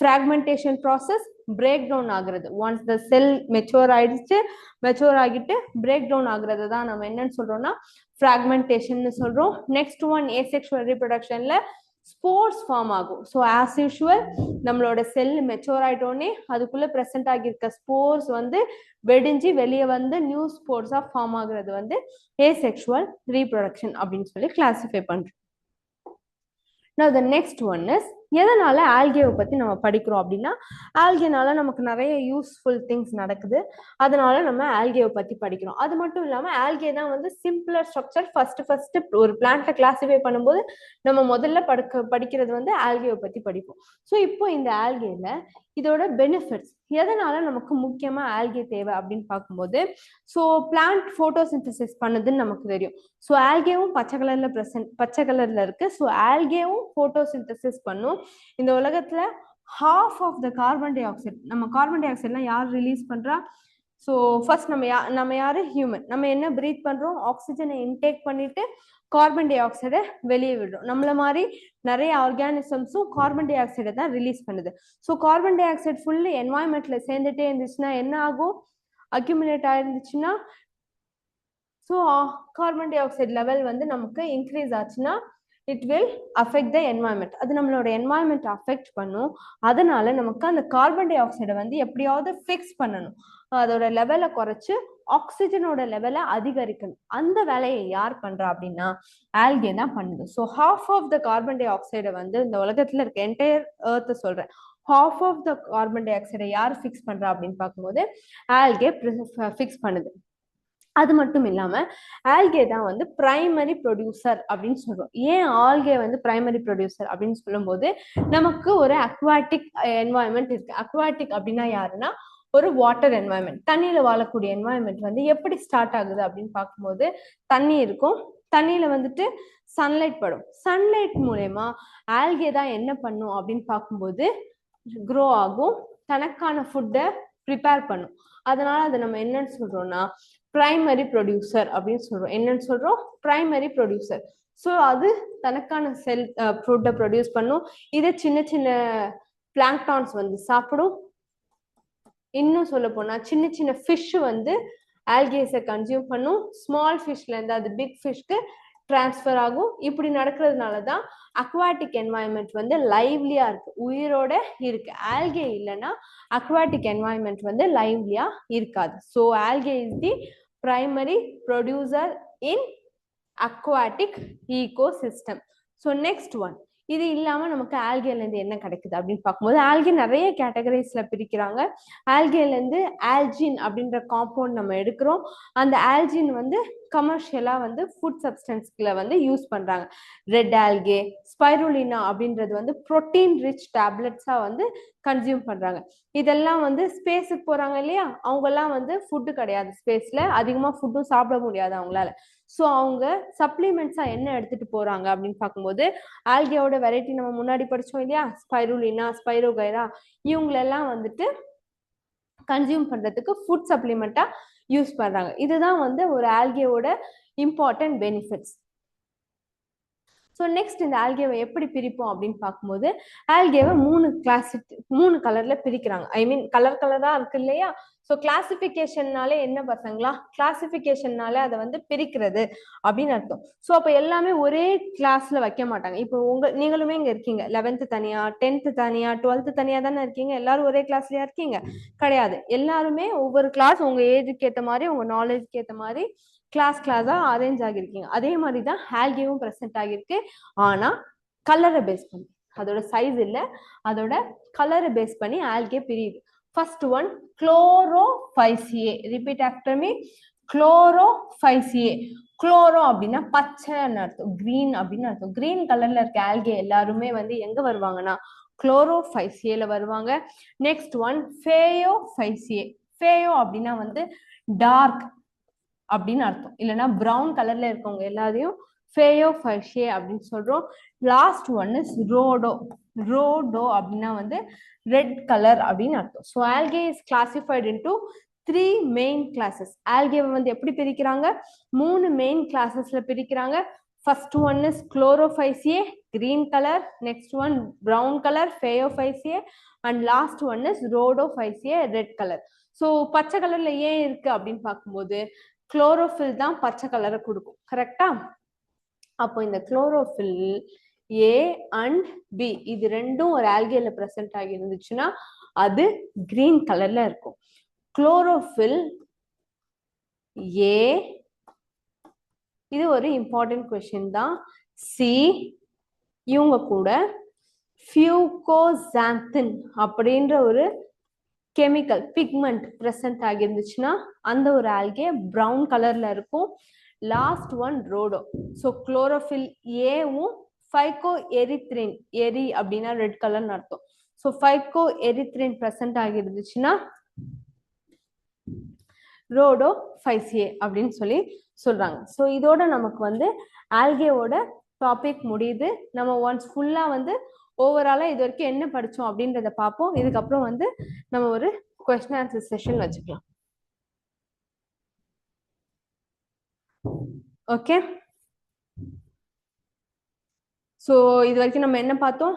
fragmentation process, breakdown ஆகுறது. Once the cell mature ஆயிடுச்சு, mature ஆகிட்டு breakdown ஆகுறது தான் நம்ம என்னன்னு சொல்றோம்னா fragmentation சொல்றோம். Next one asexual reproductionல ஸ்போர்ஸ் ஃபார்ம் ஆகும். ஸோ ஆஸ் யூஷுவல் நம்மளோட செல் மெச்சோர் ஆயிட்டோடனே அதுக்குள்ள ப்ரெசென்ட் ஆகியிருக்க ஸ்போர்ஸ் வந்து வெடிஞ்சு வெளியே வந்து நியூ ஸ்போர்ஸா ஃபார்ம் ஆகுறது வந்து ஏசெக்சுவல் ரீப்ரொடக்ஷன் அப்படின்னு சொல்லி கிளாசிஃபை பண்றோம். Now the next one is எதனால ஆல்கேவை பத்தி நம்ம படிக்கிறோம் அப்படின்னா ஆல்கேனால நமக்கு நிறைய யூஸ்ஃபுல் திங்ஸ் நடக்குது, அதனால நம்ம ஆல்கேவை பத்தி படிக்கிறோம். அது மட்டும் இல்லாம ஆல்கே தான் வந்து சிம்பிளர் ஸ்ட்ரக்சர். ஃபர்ஸ்ட் ஒரு பிளான்ட்டை கிளாசிஃபை பண்ணும்போது நம்ம முதல்ல படிக்கிறது வந்து ஆல்கேவை பத்தி படிப்போம். ஸோ இப்போ இந்த ஆல்கேல இதோட பெனிஃபிட்ஸ், எதனால நமக்கு முக்கியமா ஆல்கே தேவை அப்படின்னு பார்க்கும்போது ஸோ பிளான்ட் போட்டோசிந்தசிஸ் பண்ணுதுன்னு நமக்கு தெரியும். ஸோ ஆல்கேவும் பச்சை கலர்ல இருக்கு. ஸோ ஆல்கேவும் போட்டோசிந்தசிஸ் பண்ணும். இந்த உலகத்துல half of the carbon di oxide, நம்ம கார்பன் டை ஆக்சைடுலாம் யார் ரிலீஸ் பண்றா? ஸோ ஃபர்ஸ்ட் நம்ம யாரு? ஹியூமன். நம்ம என்ன பிரீத் பண்றோம்? ஆக்சிஜனை இன்டேக் பண்ணிட்டு கார்பன் டை ஆக்சைடை வெளியே விடுறோம். நம்மள மாதிரி நிறைய ஆர்கானிசம்ஸும் கார்பன் டை ஆக்சைடை தான் ரிலீஸ் பண்ணுது. So carbon dioxide fully என்வாயன்மெண்ட்ல சேர்ந்துட்டே இருந்துச்சுன்னா என்ன ஆகும்? அக்யூமுலேட் ஆயிருந்துச்சுன்னா so carbon dioxide level வந்து நமக்கு இன்க்ரீஸ் ஆச்சுன்னா it will affect the environment. அது நம்மளோட என்வாயன்மெண்ட் அஃபெக்ட் பண்ணும். அதனால நமக்கு அந்த கார்பன் டை ஆக்சைடை வந்து எப்படியாவது ஃபிக்ஸ் பண்ணணும், அதோட லெவலை குறைச்சு ஆக்சிஜனோட லெவலை அதிகரிக்கணும். அந்த வேலையை யார் பண்றா அப்படின்னா ஆல்கே தான் பண்ணுது. So half of the carbon டை ஆக்சைடை வந்து இந்த உலகத்துல இருக்க என்டையர் எர்த்தை சொல்றேன், half of the carbon dioxide யார் ஃபிக்ஸ் பண்றா அப்படின்னு பார்க்கும்போது ஆல்கே ஃபிக்ஸ் பண்ணுது. அது மட்டும் இல்லாம ஆல்கே தான் வந்து பிரைமரி ப்ரொடியூசர் அப்படின்னு சொல்றோம். ஏன் ஆல்கே வந்து பிரைமரி ப்ரொடியூசர் அப்படின்னு சொல்லும்போது நமக்கு ஒரு அக்வாட்டிக் என்வாயன்மெண்ட் இருக்கு. அக்வாட்டிக் அப்படின்னா யாருன்னா ஒரு வாட்டர் என்வாயன்மெண்ட், தண்ணியில வாழக்கூடிய என்வாயன்மெண்ட் வந்து எப்படி ஸ்டார்ட் ஆகுது அப்படின்னு பார்க்கும்போது தண்ணி இருக்கும், தண்ணியில வந்துட்டு சன்லைட் படும், சன்லைட் மூலயமா ஆல்கே தான் என்ன பண்ணும் அப்படின்னு பார்க்கும்போது க்ரோ ஆகும், தனக்கான ஃபுட்டை ப்ரிப்பேர் பண்ணும். அதனால அதை நம்ம என்னன்னு சொல்றோம்னா பிரைமரி ப்ரொடியூசர் அப்படின்னு சொல்றோம். என்னன்னு சொல்றோம்? Primary producer. ஸோ அது தனக்கான ஃபுட்டை ப்ரொடியூஸ் பண்ணும். இதை சின்ன சின்ன பிளாங்டான்ஸ் வந்து சாப்பிடும். இன்னும் சொல்ல போனா சின்ன சின்ன ஃபிஷ் வந்து ஆல்கேஸை கன்சியூம் பண்ணும். ஸ்மால் ஃபிஷ்ல இருந்து அது பிக் ஃபிஷ்க்கு டிரான்ஸ்ஃபர் ஆகும். இப்படி நடக்கிறதுனால தான் அக்வாட்டிக் என்வாயன்மெண்ட் வந்து லைவ்லியா இருக்கு, உயிரோட இருக்கு. ஆல்கே இல்லைன்னா அக்வாட்டிக் என்வாயன்மெண்ட் வந்து லைவ்லியா இருக்காது. So algae is the primary producer in aquatic ecosystem. So next one, இது இல்லாம நமக்கு ஆல்கேல இருந்து என்ன கிடைக்குது அப்படின்னு பார்க்கும்போது ஆல்கே நிறைய கேட்டகரிஸ்ல பிரிக்கிறாங்க. ஆல்கேல இருந்து ஆல்ஜின் அப்படின்ற காம்பவுண்ட் நம்ம எடுக்கிறோம். அந்த ஆல்ஜின் வந்து கமர்ஷியலா வந்து ஃபுட் சப்ஸ்டன்ஸ்ல வந்து யூஸ் பண்றாங்க. ரெட் ஆல்கே, ஸ்பைருலினா அப்படின்றது வந்து புரோட்டீன் ரிச் டேப்லெட்ஸா வந்து கன்சியூம் பண்றாங்க. இதெல்லாம் வந்து ஸ்பேஸுக்கு போறாங்க இல்லையா, அவங்க எல்லாம் வந்து ஃபுட்டு கிடையாது, ஸ்பேஸ்ல அதிகமா ஃபுட்டும் சாப்பிட முடியாது அவங்களால. ஸோ அவங்க சப்ளிமெண்ட்ஸா என்ன எடுத்துட்டு போறாங்க அப்படின்னு பார்க்கும்போது ஆல்கேவோட வெரைட்டி நம்ம முன்னாடி படிச்சோம் இல்லையா, ஸ்பைருலினா, ஸ்பைரோகைரா, இவங்களெல்லாம் வந்துட்டு கன்சியூம் பண்றதுக்கு ஃபுட் சப்ளிமெண்டா யூஸ் பண்றாங்க. இதுதான் வந்து ஒரு ஆல்கேவோட இம்பார்ட்டன்ட் பெனிஃபிட்ஸ். ஸோ நெக்ஸ்ட் இந்த ஆல்கேவை எப்படி பிரிப்போம் அப்படின்னு பார்க்கும்போது ஆல்கேவை மூணு கலர்ல பிரிக்கிறாங்க. ஐ மீன் கலர் கலரா இருக்கு இல்லையா. ஸோ கிளாசிபிகேஷன்னாலே என்ன பசங்களா, கிளாசிபிகேஷன்னாலே அதை வந்து பிரிக்கிறது அப்படின்னு அர்த்தம். ஸோ அப்போ எல்லாமே ஒரே கிளாஸ்ல வைக்க மாட்டாங்க. இப்போ நீங்களுமே இங்க இருக்கீங்க, 11th தனியா, 10th தனியா, 12th தனியா தானே இருக்கீங்க. எல்லாரும் ஒரே கிளாஸ்லயா இருக்கீங்க? கிடையாது. எல்லாருமே ஒவ்வொரு கிளாஸ் உங்க ஏஜுக்கு ஏற்ற மாதிரி, உங்க நாலேஜ்க்கு ஏற்ற மாதிரி கிளாஸா அரேஞ்ச் ஆகிருக்கீங்க. அதே மாதிரி தான் ஆல்கேவும் ப்ரெசென்ட் ஆகிருக்கு. ஆனா கலரை பேஸ் பண்ணி, அதோட சைஸ் இல்ல, அதோட கலரை பேஸ் பண்ணி ஆல்கே பிரியுது. First one Chlorophyceae. Repeat after me, Chlorophyceae. Chloro அப்படின்னா பச்சைன்னு அர்த்தம், கிரீன் அப்படின்னு அர்த்தம். கிரீன் கலர்ல இருக்க ஆல்கே எல்லாருமே வந்து எங்க வருவாங்கன்னா குளோரோஃபைசியேல வருவாங்க. Next one ஃபேயோஃபைசியே. ஃபேயோ அப்படின்னா வந்து டார்க் அப்படின்னு அர்த்தம், இல்லைன்னா பிரவுன் கலர்ல இருக்கவங்க எல்லாரையும் ஃபேயோஃபைசியே அப்படின்னு சொல்றோம். Last one is rhodo. Rhodo அப்படின்னா வந்து ரெட் கலர் அப்படின்னு அர்த்தம். So algae is classified into 3 main classes. ஆல்கேவை வந்து எப்படி பிரிக்கிறாங்க? 3 மெயின் கிளாஸஸ்ல பிரிக்கிறாங்க. First one is Chlorophyceae, green colour. Next one brown colour, Phaeophyceae. And last one is Rhodophyceae, red colour. So பச்சை கலர்ல ஏன் இருக்கு அப்படின்னு பார்க்கும்போது குளோரோஃபில் தான் பச்சை கலரை கொடுக்கும், கரெக்டா? அப்போ இந்த குளோரோஃபில் ஏ அண்ட் பி இது ரெண்டும் ஒரு ஆல்கேல பிரசன்ட் ஆகி இருந்துச்சுன்னா அது கிரீன் கலர்ல இருக்கும். குளோரோஃபில் ஏ, இது ஒரு இம்பார்ட்டன்ட் கொஸ்டின் தான். சி, இவங்க கூட ஃபியூகோசாந்தின் அப்படின்ற ஒரு கெமிக்கல் பிக்மெண்ட் பிரசன்ட் ஆகிருந்துச்சுன்னா அந்த ஒரு ஆல்கே பிரவுன் கலர்ல இருக்கும். Last one rhodo. So chlorophyll ஏவும் ஃபைகோ எரித்ரின், எரி அப்படின்னா ரெட் கலர்னு அர்த்தம். ஸோ ஃபைகோ எரித்ரின் பிரசன்ட் ஆகிருந்துச்சுன்னா ரோடோ ஃபைசியே அப்படின்னு சொல்லி சொல்றாங்க. ஸோ இதோட நமக்கு வந்து ஆல்கேவோட டாபிக் முடியுது. நம்ம ஒன்ஸ் ஃபுல்லா வந்து ஓவராலா இது வரைக்கும் என்ன படிச்சோம் அப்படின்றத பார்ப்போம். இதுக்கப்புறம் வந்து நம்ம ஒரு கொஸ்டின் ஆன்சர் செஷன் வச்சுக்கலாம். ஓகே, ஸோ இது வரைக்கும் நம்ம என்ன பார்த்தோம்?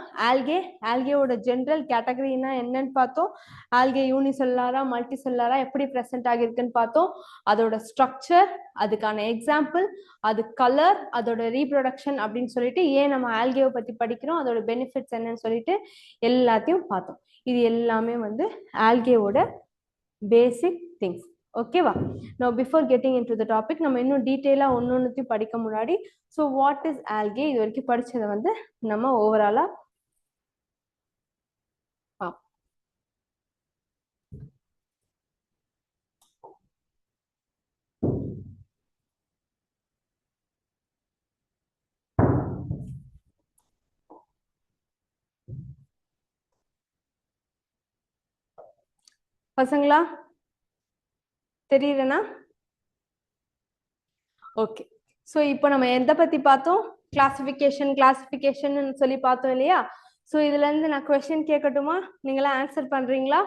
ஆல்கேவோட ஜென்ரல் கேட்டகரினா என்னன்னு பார்த்தோம். ஆல்கே யூனிசெல்லாரா, மல்டி செல்லாரா, எப்படி ப்ரெசென்ட் ஆகிருக்குன்னு பார்த்தோம். அதோட ஸ்ட்ரக்சர், அதுக்கான எக்ஸாம்பிள், அது கலர், அதோட ரீப்ரொடக்ஷன் அப்படின்னு சொல்லிட்டு ஏன் நம்ம ஆல்கேவை பத்தி படிக்கிறோம், அதோட பெனிஃபிட்ஸ் என்னன்னு சொல்லிட்டு எல்லாத்தையும் பார்த்தோம். இது எல்லாமே வந்து ஆல்கேவோட பேசிக் திங்ஸ். ஓகேவா? now before getting into the topic நம்ம இன்னும் டீடைலா ஒன்னொன்னுத்தையும் படிக்க முன்னாடி so what is algae இது வரைக்கும் படிச்சதை வந்து நம்ம ஓவராலா பசங்களா தெரியலனா? ஓகே. ஸோ இப்போ நம்ம எதை பத்தி பார்த்தோம்? கிளாசிஃபிகேஷன் சொல்லி பார்த்தோம் இல்லையா? ஸோ இதுல இருந்து நான் கொஸ்டின் கேட்கட்டுமா? நீங்களா ஆன்சர் பண்றீங்களா?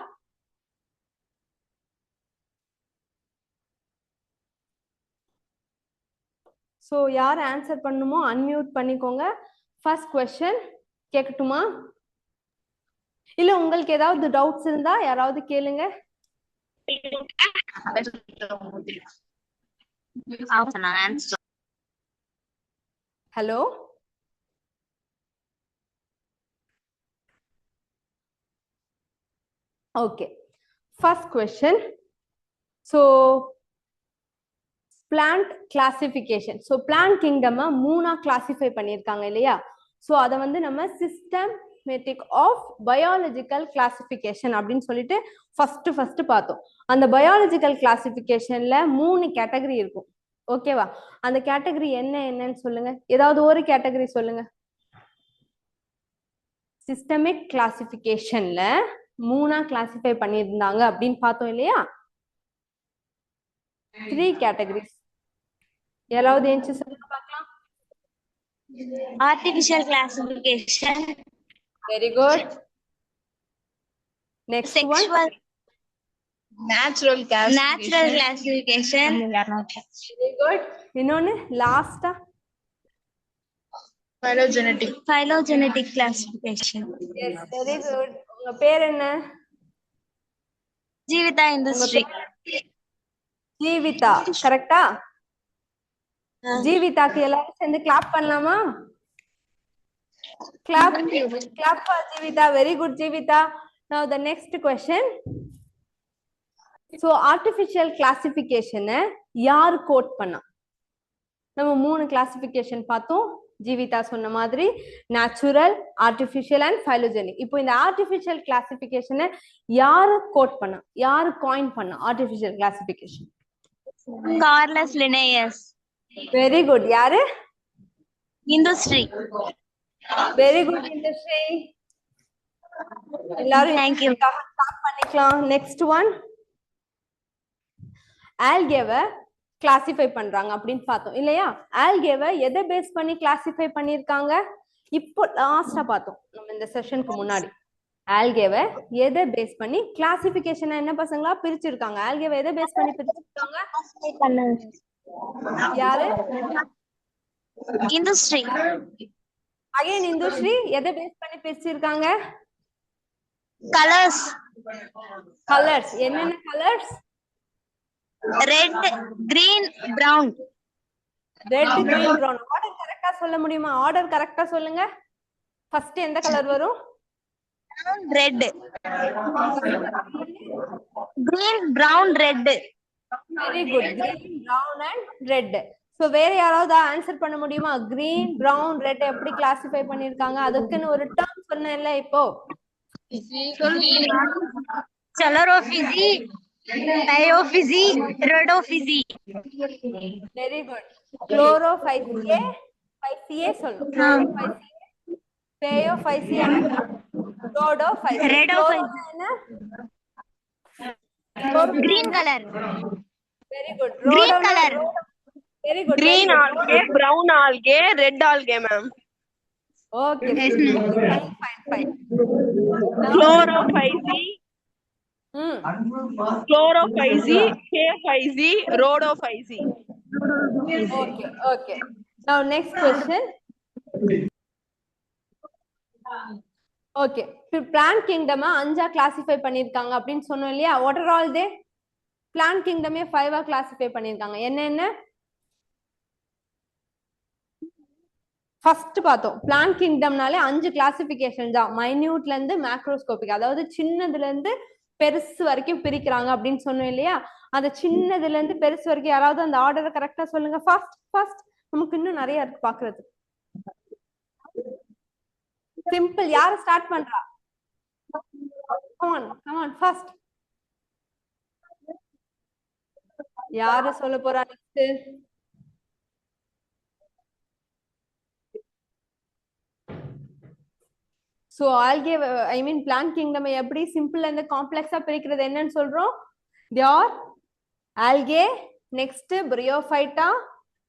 ஸோ யார் ஆன்சர் பண்ணுமோ அன்மியூட் பண்ணிக்கோங்க. ஃபர்ஸ்ட் கொஸ்டின் கேட்கட்டுமா? இல்ல உங்களுக்கு ஏதாவது டவுட்ஸ் இருந்தா யாராவது கேளுங்க. Hello, okay. First question. So plant classification. So plant kingdom மூணா கிளாசிஃபை பண்ணியிருக்காங்க இல்லையா? ஸோ அதை வந்து நம்ம சிஸ்டமேட்டிக் ஆஃப் பயாலஜிக்கல் கிளாசிஃபிகேஷன் அப்படின்னு சொல்லிட்டு ஃபர்ஸ்ட் பார்த்தோம். அந்த பயாலஜிக்கல் கிளாசிஃபிகேஷன்ல 3 கேட்டகரி இருக்கும். ஓகேவா? அந்த கேட்டகரி என்னன்னு சொல்லுங்க. ஏதாவது ஒரு கேட்டகரி சொல்லுங்க. சிஸ்டமிக் கிளாசிஃபிகேஷன்ல 3ஆ கிளாசிஃபை பண்ணியிருந்தாங்க அப்படின்னு பார்த்தோம் இல்லையா? 3 கேட்டகரிஸ். யாராவது ஏஞ்சி சொல்லுங்க பார்க்கலாம். Artificial classification. Very good. Next Sexual. one. Natural classification. Very good. இன்னொன்னு லாஸ்டா. Phylogenetic classification. Yes, very good. உங்க பேர் என்ன? ஜீவிதா இண்டஸ்ட்ரி. ஜீவிதா, கரெக்டா? ஜீவிதாக்கு எல்லாரும் சேர்ந்து கிளாப் பண்ணலாமா? Clap for Jeevitha. Very good Jeevitha. Now the next question. So artificial classification யார் கோட் பண்ணா? நம்ம 3 கிளாசிஃபிகேஷன் பார்த்தோம். ஜீவிதா சொன்ன மாதிரி நேச்சுரல், ஆர்டிஃபிஷியல் அண்ட் பைலோஜெனிக். இப்போ இந்த ஆர்டிஃபிஷியல் கிளாசிஃபிகேஷனை யாரு கோட் பண்ணா? யாரு காயின் பண்ணா artificial classification? Carolus Linnaeus. Very good. யாரு? இண்டஸ்ட்ரி. Very good industry. எல்லாரும் Thank you. ஸ்டார்ட் பண்ணிக்கலாம். Next one. ஆல்கேவை கிளாசிஃபை பண்றாங்க அப்படின்னு பார்த்தோம் இல்லையா? ஆல்கேவை எதை பேஸ் பண்ணி கிளாசிஃபை பண்ணிருக்காங்க? இப்போ லாஸ்டா பார்த்தோம் நம்ம இந்த செஷனுக்கு முன்னாடி. ஆல்கேவை எதை பேஸ் பண்ணி கிளாசிஃபிகேஷன் என்ன பசங்களா பிரிச்சிருக்காங்க? ஆல்கேவை எதை பேஸ் பண்ணி பிரிச்சிருக்காங்க? யாரு? இண்டஸ்ட்ரி. Again industry. எதை பேஸ் பண்ணி பிரிச்சிருக்காங்க? கலர்ஸ். கலர்ஸ். என்னென்ன colours? Red, green, brown. Red, green, brown. Order கரெக்டா சொல்ல முடியுமா? ஆர்டர் கரெக்டா சொல்லுங்க. ஃபர்ஸ்ட் எந்த கலர் வரும்? Red. Green, brown, red. Very good. Green, brown and red. So வேற யாராவது ஆன்சர் பண்ண முடியுமா? கிரீன், பிரவுன், ரெட் எப்படி கிளாசிஃபை பண்ணிருக்காங்க? அதுக்குன்னு ஒரு டேர்ம் சொன்னேன்ல இப்போ. செலரோபிசி, டயோபிசி, ரெடோபிசி. Very good. குளோரோபைசியே, பைசியே சொல்லணும். குளோரோபைசியே, டயோபைசியே, ரோடோபைசியே. ரெடோபைசி. என்ன? Green colour. Very good. Green color. Very good. Green algae, brown algae, red algae, ma'am. Okay. Fine. Chlorophysi, chlorophysi, K-physi, rhodophysi. Okay. Now next question. Okay. Plant kingdom 5ஆ classify பண்ணிருக்காங்க அப்படின்னு சொன்னோம் இல்லையா? What are all they? Plant kingdom 5ஆ classify பண்ணிருக்காங்க. என்ன? First பார்த்தோம். Plant கிங்டம்னாலே 5 classification தான். மைன்யூட்ல இருந்து மேக்ரோஸ்கோபிக், அதாவது சின்னதுல இருந்து பெருசு வரைக்கும் பிரிக்கிறாங்க அப்படின்னு சொன்னோம் இல்லையா? அந்த சின்னதுல இருந்து பெருசு வரைக்கும் யாராவது அந்த ஆர்டரை கரெக்டா சொல்லுங்க. ஃபர்ஸ்ட் நமக்கு இன்னும் நிறைய இருக்கு பாக்குறது. சிம்பிள். யாரு ஸ்டார்ட் பண்றா? come on fast. யாரு சொல்ல போறா next? So algae I mean plant kingdom எப்படி சிம்பிள் அண்ட் காம்ப்ளெக்ஸா பிரிக்கிறது என்னன்னு சொல்றோம்? They are algae, next Bryophyta,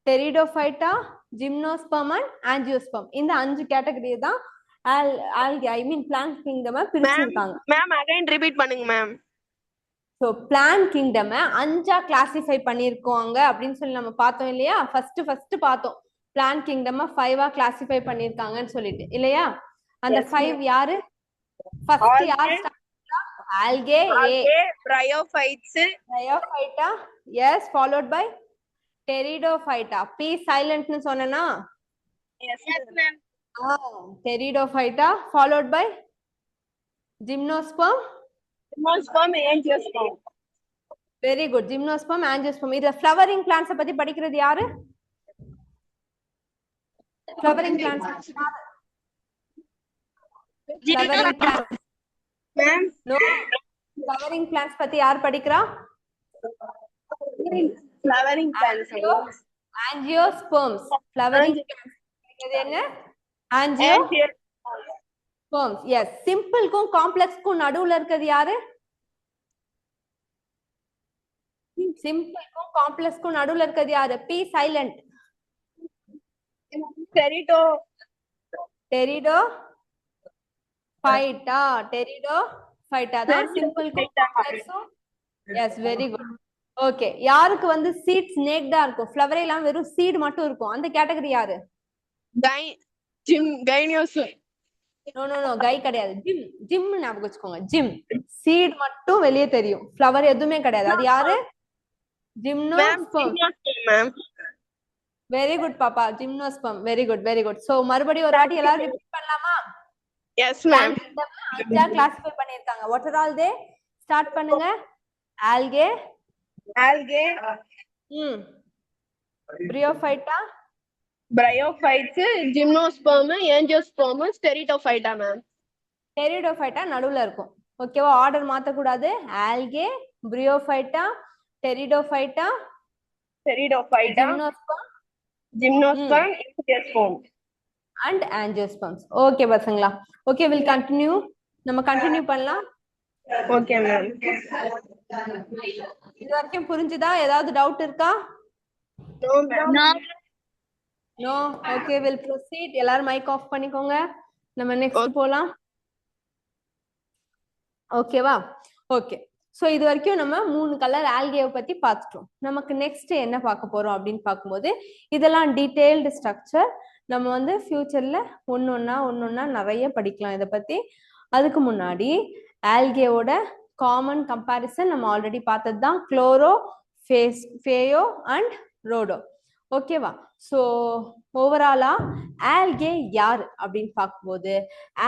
Pteridophyta, gymnosperm and angiosperm. இந்த 5 கேட்டகரி தான் algae I mean plant kingdom பிரிச்சிருக்காங்க. மேம் அகைன் ரிப்பீட் பண்ணுங்க மேம். ஸோ பிளான்ட் கிங்டம் 5ஆ கிளாசிஃபை பண்ணிருக்கோங்க அப்படின்னு சொல்லி நம்ம பார்த்தோம் இல்லையா? ஃபர்ஸ்ட் பார்த்தோம் பிளான்ட் கிங்டம் 5ஆ கிளாசிஃபை பண்ணிருக்காங்கன்னு சொல்லிட்டு இல்லையா? அந்த 5 யாரு? ஃபர்ஸ்ட் யார்? ஆல்கே, ஏ. Bryophytes, பிரையோஃபைட்டா, yes. Followed by Pteridophyta. P சைலண்ட்னு சொன்னேனா? Yes, ma'am. Pteridophyta. Followed by gymnosperm. Gymnosperm, angiosperm. Very good. Gymnosperm, angiosperm. இதுல ஃப்ளவரிங் பிளான்ட்ஸ் பத்தி படிக்கிறது யாரு? Flowering plants. Flowering plants ma'am no. Flowering plants பத்தி யார் படிக்கிறா? Flowering plants. ஆஞ்சியோஸ்பெர்ம்ஸ். ஃப்ளவரிங் இது என்ன? ஆஞ்சியோஸ்பெர்ம்ஸ். எஸ். சிம்பிள்க்கும் காம்ப்ளெக்ஸ்க்கும் நடுவுல இருக்கிறது யாரு? சிம்பிள்க்கும் காம்ப்ளெக்ஸ்க்கும் நடுவுல இருக்கிறது யாரு? Be silent. டெரிடோஃபைட்டா. டெரிடோஃபைட்டா தான் சிம்பிள்க்கும் காம்ப்ளெக்ஸும். Yes, very good. ஓகே. யாருக்கு வந்து சீட் ஸ்னேக்டா இருக்கும்? ஃப்ளவரே எல்லாம் வெறும் சீட் மட்டும் இருக்கும். அந்த கேட்டகரி யாரு? நோ நோ நோ, கை கிடையாது. ஜிம் ஞாபகம் வச்சுக்கோங்க. ஜிம். சீட் மட்டும் வெளியே தெரியும், ஃப்ளவர் எதுவுமே கிடையாது. அது யாரு? ஜிம்னோஸ்பெர்ம். வெரி குட் பாப்பா. Gymnosperm. Very good, very good. So மறுபடியும் ஒரு வாட்டி எல்லாரும் ரிப்பீட் பண்ணலாமா? Yes ma'am. அஞ்சா கிளாசிஃபை பண்ணிருக்காங்க. What are all they? Start பண்ணுங்க. Algae, Bryophyta, bryophytes, gymnosperm, angiosperm, Pteridophyta ma'am. Pteridophyta நடுவுல இருக்கும். ஓகேவா? ஆர்டர் மாத்த கூடாது. Algae, Bryophyta, Pteridophyta, gymnosperm, angiosperm and angiosperms. Okay பசங்களா? Okay, will continue. நம்ம கண்டினியூ பண்ணலாம். Okay ma'am. இது வரைக்கும் புரிஞ்சுதா? ஏதாவது டவுட் இருக்கா? No ma'am. No. Okay, will proceed. எல்லாரும் மைக் ஆஃப் பண்ணிக்கோங்க. நம்ம நெக்ஸ்ட் போலாம். ஓகேவா? ஓகே. சோ இது வரைக்கும் நம்ம 3 கலர் ஆல்கேவை பத்தி பார்த்துட்டோம். நமக்கு நெக்ஸ்ட் என்ன பார்க்க போறோம் அப்படின்னு பார்க்கும்போது, இதெல்லாம் டீடைல்டு ஸ்ட்ரக்சர். நம்ம வந்து ஃபியூச்சர்ல ஒன்னொன்னா நிறைய படிக்கலாம் இதை பத்தி. அதுக்கு முன்னாடி ஆல்கேவோட காமன் கம்பாரிசன் நம்ம ஆல்ரெடி பார்த்தது தான். Chloro, phaeo and rhodo. ஓகேவா? ஸோ ஓவராலா ஆல்கே யார் அப்படின்னு பார்க்கும்போது,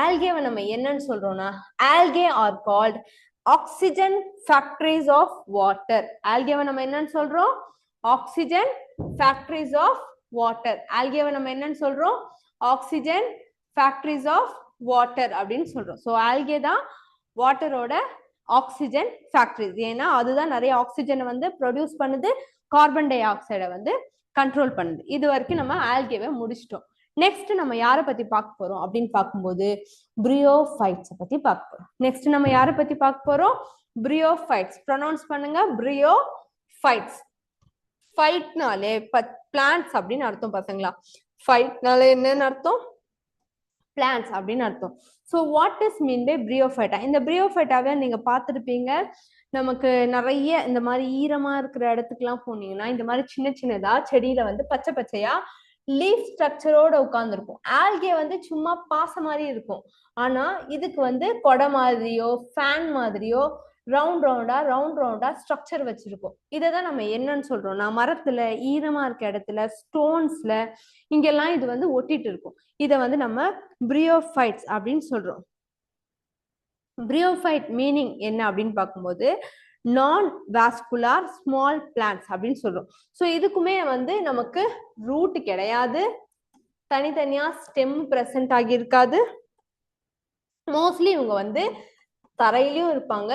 ஆல்கேவை நம்ம என்னன்னு சொல்றோம்னா, algae are called oxygen factories of water. ஆல்கேவை நம்ம என்னன்னு சொல்றோம்? Oxygen factories of water. ஆல்கேவை நம்ம என்னன்னு சொல்றோம்? ஆக்சிஜன் ஃபேக்டரிஸ் ஆஃப் வாட்டர் அப்படின்னு சொல்றோம். ஸோ ஆல்கே தான் வாட்டரோட ஆக்சிஜன் ஃபேக்டரிஸ். ஏன்னா அதுதான் நிறைய ஆக்சிஜனை வந்து ப்ரொடியூஸ் பண்ணுது, கார்பன் டை ஆக்சைடை வந்து கண்ட்ரோல் பண்ணுது. இது வரைக்கும் நம்ம ஆல்கேவை முடிச்சிட்டோம். நெக்ஸ்ட் நம்ம யாரை பத்தி பார்க்க போறோம் அப்படின்னு பார்க்கும்போது, பிரியோஃபைட்ஸ் பத்தி பார்க்க போறோம். நெக்ஸ்ட் நம்ம யாரை பத்தி பார்க்க போறோம்? பிரியோஃபைட்ஸ். ப்ரொனவுன்ஸ் பண்ணுங்க. பிரியோஃபைட்ஸ். ஃபைட்னாலே பிளான்ட்ஸ் அப்படின்னு அர்த்தம் பசங்களா. ஃபைட்னாலே என்னன்னு அர்த்தம்? பிளான்ட்ஸ் அப்படின்னு அர்த்தம். So what is mean by Bryophyta? இந்த பிரியோஃபைட்டாவே நீங்க பார்த்துருப்பீங்க. நமக்கு நிறைய இந்த மாதிரி ஈரமா இருக்கிற இடத்துக்குலாம் போனீங்கன்னா இந்த மாதிரி சின்ன சின்னதா செடியில வந்து பச்சை பச்சையா லீஃப் ஸ்ட்ரக்சரோட உட்கார்ந்துருக்கும். ஆல்கே வந்து சும்மா பாச மாதிரி இருக்கும். ஆனா இதுக்கு வந்து கொடை மாதிரியோ ஃபேன் மாதிரியோ ரவுண்ட் ரவுண்டா ஸ்ட்ரக்சர் வச்சிருக்கும். இதைதான் நம்ம என்னன்னு சொல்றோம்னா, மரத்துல ஈரமா இருக்க இடத்துல ஸ்டோன்ஸ்ல இங்கெல்லாம் இது வந்து ஒட்டிட்டு இருக்கும். இதை வந்து நம்ம பிரியோஃபைட்ஸ் அப்படின்னு சொல்றோம். பிரியோஃபைட் மீனிங் என்ன அப்படின்னு பார்க்கும்போது, நான் வாஸ்குலார் ஸ்மால் பிளான்ட்ஸ் அப்படின்னு சொல்றோம். ஸோ இதுக்குமே வந்து நமக்கு ரூட் கிடையாது, தனித்தனியா ஸ்டெம் பிரசன்ட் ஆகியிருக்காது. மோஸ்ட்லி இவங்க வந்து தரையிலயும் இருப்பாங்க,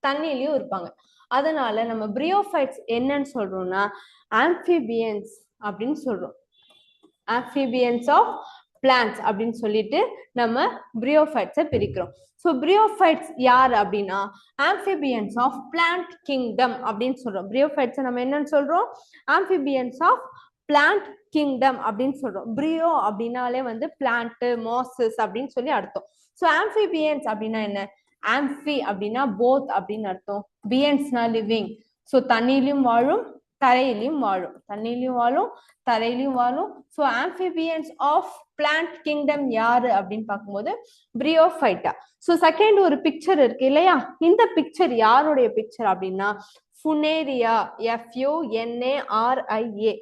தண்ணியிலயும் இருப்பாங்க. அதனால நம்ம பிரியோஃபைட்ஸ் என்னன்னு சொல்றோம்னா, ஆம்பிபியன்ஸ் அப்படின்னு சொல்றோம். ஆம்பிபியன்ஸ் ஆஃப் பிளான்ட்ஸ் அப்படின்னு சொல்லிட்டு நம்ம பிரியோஃபைட்ஸை பிரிக்கிறோம். ஸோ பிரியோஃபைட்ஸ் யார் அப்படின்னா ஆம்பிபியன்ஸ் ஆஃப் பிளான்ட் கிங்டம் அப்படின்னு சொல்றோம். பிரியோஃபைட்ஸை நம்ம என்னன்னு சொல்றோம்? ஆம்பிபியன்ஸ் ஆஃப் பிளான்ட் கிங்டம் அப்படின்னு சொல்றோம். பிரியோ அப்படின்னாலே வந்து பிளான்ட், மாசஸ் அப்படின்னு சொல்லி அர்த்தம். ஸோ ஆம்பிபியன்ஸ் அப்படின்னா என்ன? ஆம்பி அப்படின்னா போத் அப்படின்னு அர்த்தம். பியன்ஸ்னா லிவிங். ஸோ தண்ணியிலும் வாழும், தரையிலையும் வாழும். தண்ணியிலையும் வாழும், தரையிலையும் வாழும். So amphibians of plant kingdom யாரு அப்படின்னு பார்க்கும்போது பிரியோஃபைட்டா. ஸோ செகண்ட் ஒரு பிக்சர் இருக்கு இல்லையா? இந்த பிக்சர் யாருடைய பிக்சர் அப்படின்னா ஃபுனேரியா. FUNARIA.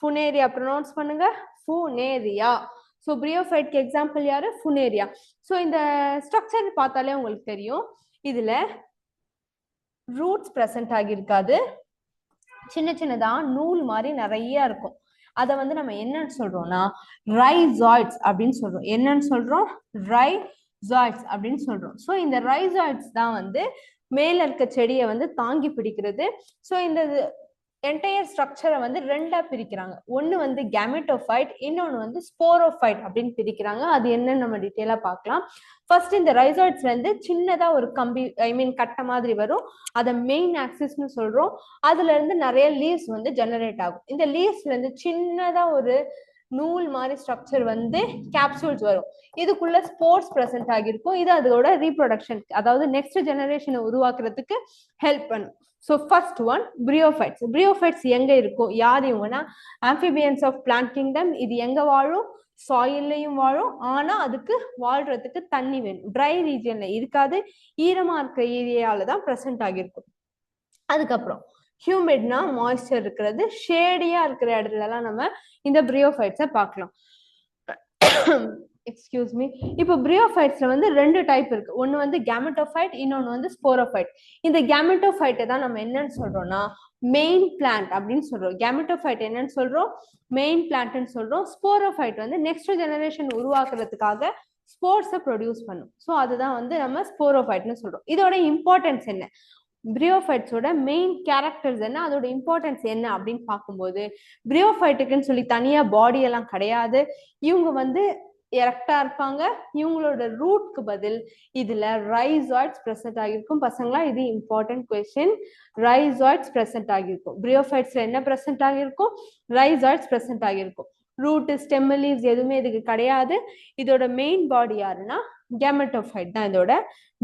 ஃபுனேரியா ப்ரொனவுன்ஸ் பண்ணுங்க. ஃபுனேரியா. ஸோ பிரியோஃபைட்க்கு எக்ஸாம்பிள் யாரு? ஃபுனேரியா. ஸோ இந்த ஸ்ட்ரக்சர் பார்த்தாலே உங்களுக்கு தெரியும். இதுல ரூட்ஸ் பிரசன்ட் ஆகியிருக்காது. சின்ன சின்னதா நூல் மாதிரி நிறைய இருக்கும். அதை வந்து நம்ம என்னன்னு சொல்றோம்னா ரைசாய்ட்ஸ் அப்படின்னு சொல்றோம். என்னன்னு சொல்றோம்? ரைசாய்ட்ஸ் அப்படின்னு சொல்றோம். ஸோ இந்த ரைசாய்ட்ஸ் தான் வந்து மேல இருக்க செடியை வந்து தாங்கி பிடிக்கிறது. ஸோ இந்த என்டையர் ஸ்ட்ரக்சரை வந்து ரெண்டா பிரிக்கிறாங்க. ஒன்னு வந்து கேமெட்டோஃபைட், இன்னொன்னு வந்து ஸ்போரோஃபைட் அப்படின்னு பிரிக்கிறாங்க. அது என்னன்னு நம்ம டீட்டெயிலா பார்க்கலாம். ஃபர்ஸ்ட் இந்த ரைசாய்ட்ஸ்ல இருந்து சின்னதா ஒரு கம்பி, கட்டை மாதிரி வரும். அதை மெயின் ஆக்சிஸ்னு சொல்றோம். அதுல இருந்து நிறைய லீவ்ஸ் வந்து ஜெனரேட் ஆகும். இந்த லீவ்ஸ்ல இருந்து சின்னதா ஒரு நூல் மாதிரி ஸ்ட்ரக்சர் வந்து கேப்சூல்ஸ் வரும். இதுக்குள்ள ஸ்போர்ஸ் பிரசன்ட் ஆகியிருக்கும். இது அதோட ரீப்ரொடக்ஷன், அதாவது நெக்ஸ்ட் ஜெனரேஷனை உருவாக்குறதுக்கு ஹெல்ப் பண்ணும். So first one bryophytes. Bryophytes எங்க இருக்கும்? யார் இவங்கன்னா ஆம்பிபியன்ஸ் ஆஃப் பிளான்ட் கிங்டம். இது எங்க வாழும்? சாயில்லையும் வாழும். ஆனா அதுக்கு வாழ்றதுக்கு தண்ணி வேணும். ட்ரை ரீஜன்ல இருக்காது, ஈரமா இருக்கிற ஏரியால தான் பிரசன்ட் ஆகியிருக்கும். அதுக்கப்புறம் ஹியூமிட்னா மாய்ஸ்சர் இருக்கிறது, ஷேடியா இருக்கிற இடத்துல எல்லாம் நம்ம இந்த பிரியோஃபைட்ஸை பார்க்கலாம். Excuse me. இப்போ பிரியோஃபைட்ஸ்ல வந்து ரெண்டு டைப் இருக்கு. ஒன்னு வந்து கேமெட்டோஃபைட், இன்னொன்னு வந்து ஸ்போரோஃபைட். இந்த கேமெட்டோஃபைட்டை தான் நம்ம என்னன்னு சொல்றோம்னா மெயின் பிளான்ட் அப்படின்னு சொல்றோம். கேமெட்டோஃபைட் என்னன்னு சொல்றோம்? மெயின் பிளான்ட்னு சொல்றோம். ஸ்போரோஃபைட் வந்து நெக்ஸ்ட் ஜெனரேஷன் உருவாக்குறதுக்காக ஸ்போர்ஸை ப்ரொடியூஸ் பண்ணும். ஸோ அதுதான் வந்து நம்ம ஸ்போரோஃபைட்னு சொல்றோம். இதோட இம்பார்ட்டன்ஸ் என்ன? பிரியோஃபைட்ஸோட மெயின் கேரக்டர்ஸ் என்ன, அதோட இம்பார்ட்டன்ஸ் என்ன அப்படின்னு பார்க்கும்போது பிரியோஃபைட்டுக்குன்னு சொல்லி தனியா பாடி எல்லாம் கிடையாது. இவங்க வந்து எரக்டா இருப்பாங்க. இவங்களோட ரூட்க்கு பதில் இதுல ரைசாய்ட்ஸ் பிரசன்ட் ஆகிருக்கும். பசங்களா, இது இம்பார்ட்டன்ட் கொஸ்டின். ரைசாய்ட்ஸ் பிரசன்ட் ஆகிருக்கும். பிரியோஃபைட்ஸ்ல என்ன பிரசன்ட் ஆகிருக்கும்? ரைசாய்ட்ஸ் பிரசன்ட் ஆகிருக்கும். ரூட், ஸ்டெம், லீவ்ஸ் எதுவுமே இதுக்கு கிடையாது. இதோட மெயின் பாடி யாருன்னா கேமெட்டோஃபைட் தான் இதோட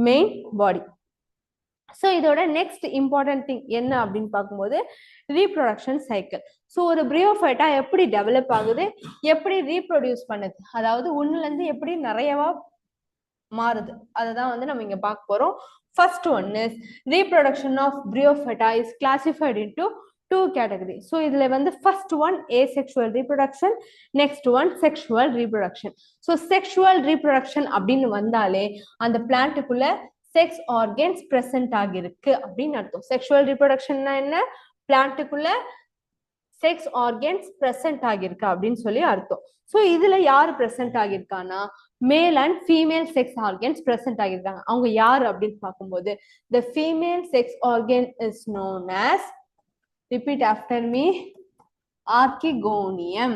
மெயின் பாடி. ஸோ இதோட நெக்ஸ்ட் இம்பார்ட்டன்ட் திங் என்ன அப்படின்னு பார்க்கும்போது ரீப்ரொடக்ஷன் சைக்கிள். ஸோ ஒரு பிரியோஃபைட்டா எப்படி டெவலப் ஆகுது, எப்படி ரீப்ரொடியூஸ் பண்ணுது, அதாவது ஒண்ணுல இருந்து எப்படி நிறையவா மாறுது, அதை தான் வந்து நம்ம இங்க பார்க்க போறோம். First one is reproduction of Bryophyta is classified into two categories. So இதுல வந்து first one asexual reproduction, next one sexual reproduction. So sexual reproduction அப்படின்னு வந்தாலே அந்த பிளான்ட்டுக்குள்ள செக்ஸ் ஆர்கன்ஸ் பிரசன்ட் ஆகிருக்கு அப்படின்னு அர்த்தம். செக்ஷுவல் ரீப்ரொடக்ஷன்னா என்ன? பிளான்ட்டுக்குள்ள செக்ஸ் ஆர்கன்ஸ் பிரசன்ட் ஆகிருக்கு அப்படின்னு சொல்லி அர்த்தம். ஸோ இதுல யாரு பிரசன்ட் ஆகிருக்கானா male and female sex organs present ஆகிருக்காங்க. அவங்க யாரு அப்படின்னு பார்க்கும்போது the female sex organ is known as, repeat after me, archegonium.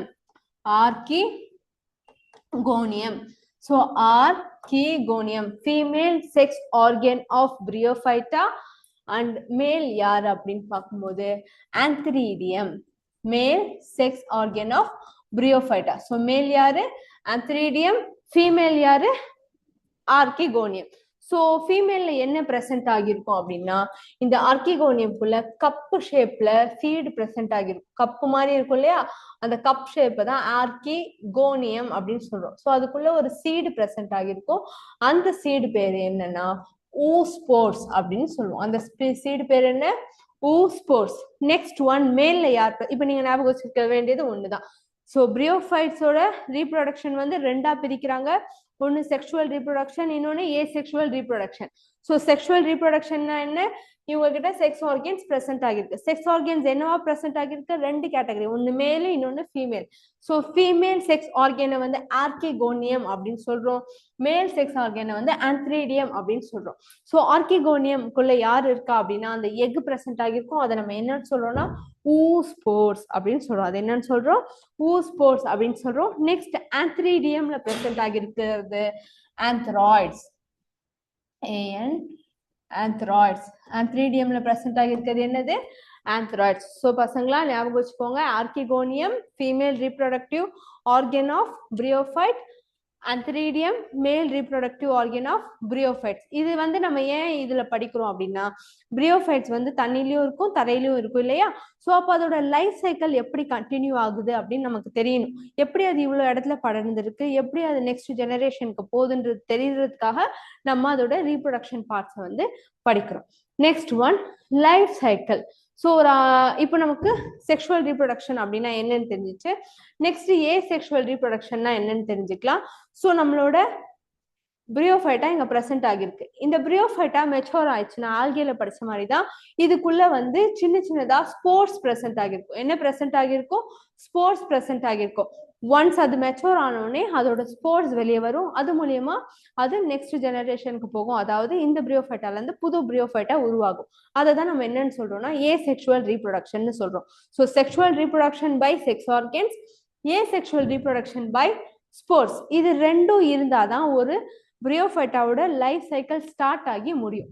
Archegonium. So archegonium, female sex organ of Bryophyta. And male யார் அப்படின்னு பார்க்கும்போது antheridium, male sex organ of Bryophyta. So male யாரு? antheridium. female யாரு? archegonium. So ஃபீமேல்ல என்ன present ஆகிருக்கும் அப்படின்னா இந்த ஆர்கிகோனியம்குள்ள cup ஷேப்ல சீடு பிரசன்ட் ஆகிருக்கும். கப்பு மாதிரி இருக்கும் இல்லையா, அந்த கப் ஷேப்பை தான் ஆர்கிகோனியம் அப்படின்னு சொல்றோம். ஸோ அதுக்குள்ள ஒரு சீடு பிரசன்ட் ஆகிருக்கும். அந்த சீடு பேர் என்னன்னா ஊஸ்போர்ஸ் அப்படின்னு சொல்லுவோம். அந்த சீடு பேர் என்ன? ஊஸ்போர்ஸ். நெக்ஸ்ட் ஒன் மேல்ல யார்? இப்ப நீங்க ஞாபகம் வச்சிருக்க வேண்டியது ஒண்ணுதான். ஸோ பிரியோஃபைட்ஸோட ரீப்ரொடக்ஷன் வந்து ரெண்டா பிரிக்கிறாங்க. ஒன்னு செக்ஷுவல் ரீப்ரொடக்ஷன், இன்னொன்னு ஏசெக்ஷுவல் ரீப்ரொடக்ஷன். ஸோ செக்ஷுவல் ரீப்ரொடக்ஷன்னா என்ன? இவங்க கிட்ட செக்ஸ் ஆர்கன்ஸ் பிரசன்ட் ஆகிருக்கு. செக்ஸ் ஆர்கன்ஸ் என்னவா பிரசன்ட் ஆகிருக்கு? 2 கேட்டகரி, ஒன்னு மேல் இன்னொன்னு ஃபீமேல். ஸோ ஃபீமேல் செக்ஸ் ஆர்கனை வந்து ஆர்கிகோனியம் அப்படின்னு சொல்றோம், மேல் செக்ஸ் ஆர்கனை வந்து ஆந்த்ரீடியம் அப்படின்னு சொல்றோம். ஸோ ஆர்கிகோனியம்குள்ள யார் இருக்கா அப்படின்னா அந்த எக் பிரசன்ட் ஆகிருக்கும். அதை நம்ம என்னன்னு சொல்றோம்னா ஊஸ்போர்ஸ் அப்படின்னு சொல்றோம். அது என்னன்னு சொல்றோம்? ஊஸ்போர்ஸ் அப்படின்னு சொல்றோம். நெக்ஸ்ட் ஆந்த்ரீடியம்ல பிரசன்ட் ஆகிருக்கிறது ஆந்த்ராய்ட்ஸ். ஆந்த்ராய்ட்ஸ். ஆந்த்ரீடியம்ல பிரசன்ட் ஆகிருக்கிறது என்னது? ஆந்த்ராய்ட்ஸ். ஸோ பசங்களா ஞாபகம் வச்சுக்கோங்க, archegonium female reproductive organ of bryophyte, antheridium male reproductive organ of bryophytes. இது வந்து நம்ம ஏன் இதுல படிக்கிறோம் அப்படின்னா பிரியோஃபைட்ஸ் வந்து தண்ணிலையும் இருக்கும் தரையிலையும் இருக்கும் இல்லையா? ஸோ அப்போ அதோட லைஃப் சைக்கிள் எப்படி கண்டினியூ ஆகுது அப்படின்னு நமக்கு தெரியணும். எப்படி அது இவ்வளோ இடத்துல படர்ந்துருக்கு, எப்படி அது நெக்ஸ்ட் ஜெனரேஷனுக்கு போகுதுன்றது தெரியறதுக்காக நம்ம அதோட ரீப்ரொடக்ஷன் பார்ட்ஸை வந்து படிக்கிறோம். Next one life cycle. So இப்போ நமக்கு செக்ஷுவல் ரீப்ரொடக்ஷன் அப்படின்னா என்னன்னு தெரிஞ்சிச்சு. நெக்ஸ்ட் ஏ செக்ஷுவல் ரீப்ரொடக்ஷன்னா என்னன்னு தெரிஞ்சுக்கலாம். ஸோ நம்மளோட பிரியோஃபைட்டா இங்க பிரசன்ட் ஆகிருக்கு. இந்த பிரியோஃபைட்டா மெச்சோர் ஆயிடுச்சுன்னா ஆல்கேல படிச்ச மாதிரி தான் இதுக்குள்ள வந்து சின்ன சின்னதா ஸ்போர்ஸ் பிரசன்ட் ஆகிருக்கும். என்ன பிரசன்ட் ஆகிருக்கும்? ஸ்போர்ஸ் பிரசன்ட் ஆகிருக்கும். ஒன்ஸ் அது மெச்சோர் ஆனோடனே அதோட ஸ்போர்ஸ் வெளியே வரும். அது மூலியமா அது நெக்ஸ்ட் ஜெனரேஷனுக்கு போகும். அதாவது இந்த பிரியோஃபைட்டால இருந்து புது பிரியோஃபைட்டா உருவாகும். அதை தான் நம்ம என்னன்னு சொல்றோம்னா ஏ செக்ஷுவல் ரீப்ரொடக்ஷன் சொல்றோம். So sexual reproduction by sex organs, asexual reproduction by spores. இது ரெண்டும் இருந்தாதான் ஒரு பிரியோஃபைட்டாவோட லைஃப் சைக்கிள் ஸ்டார்ட் ஆகி முடியும்.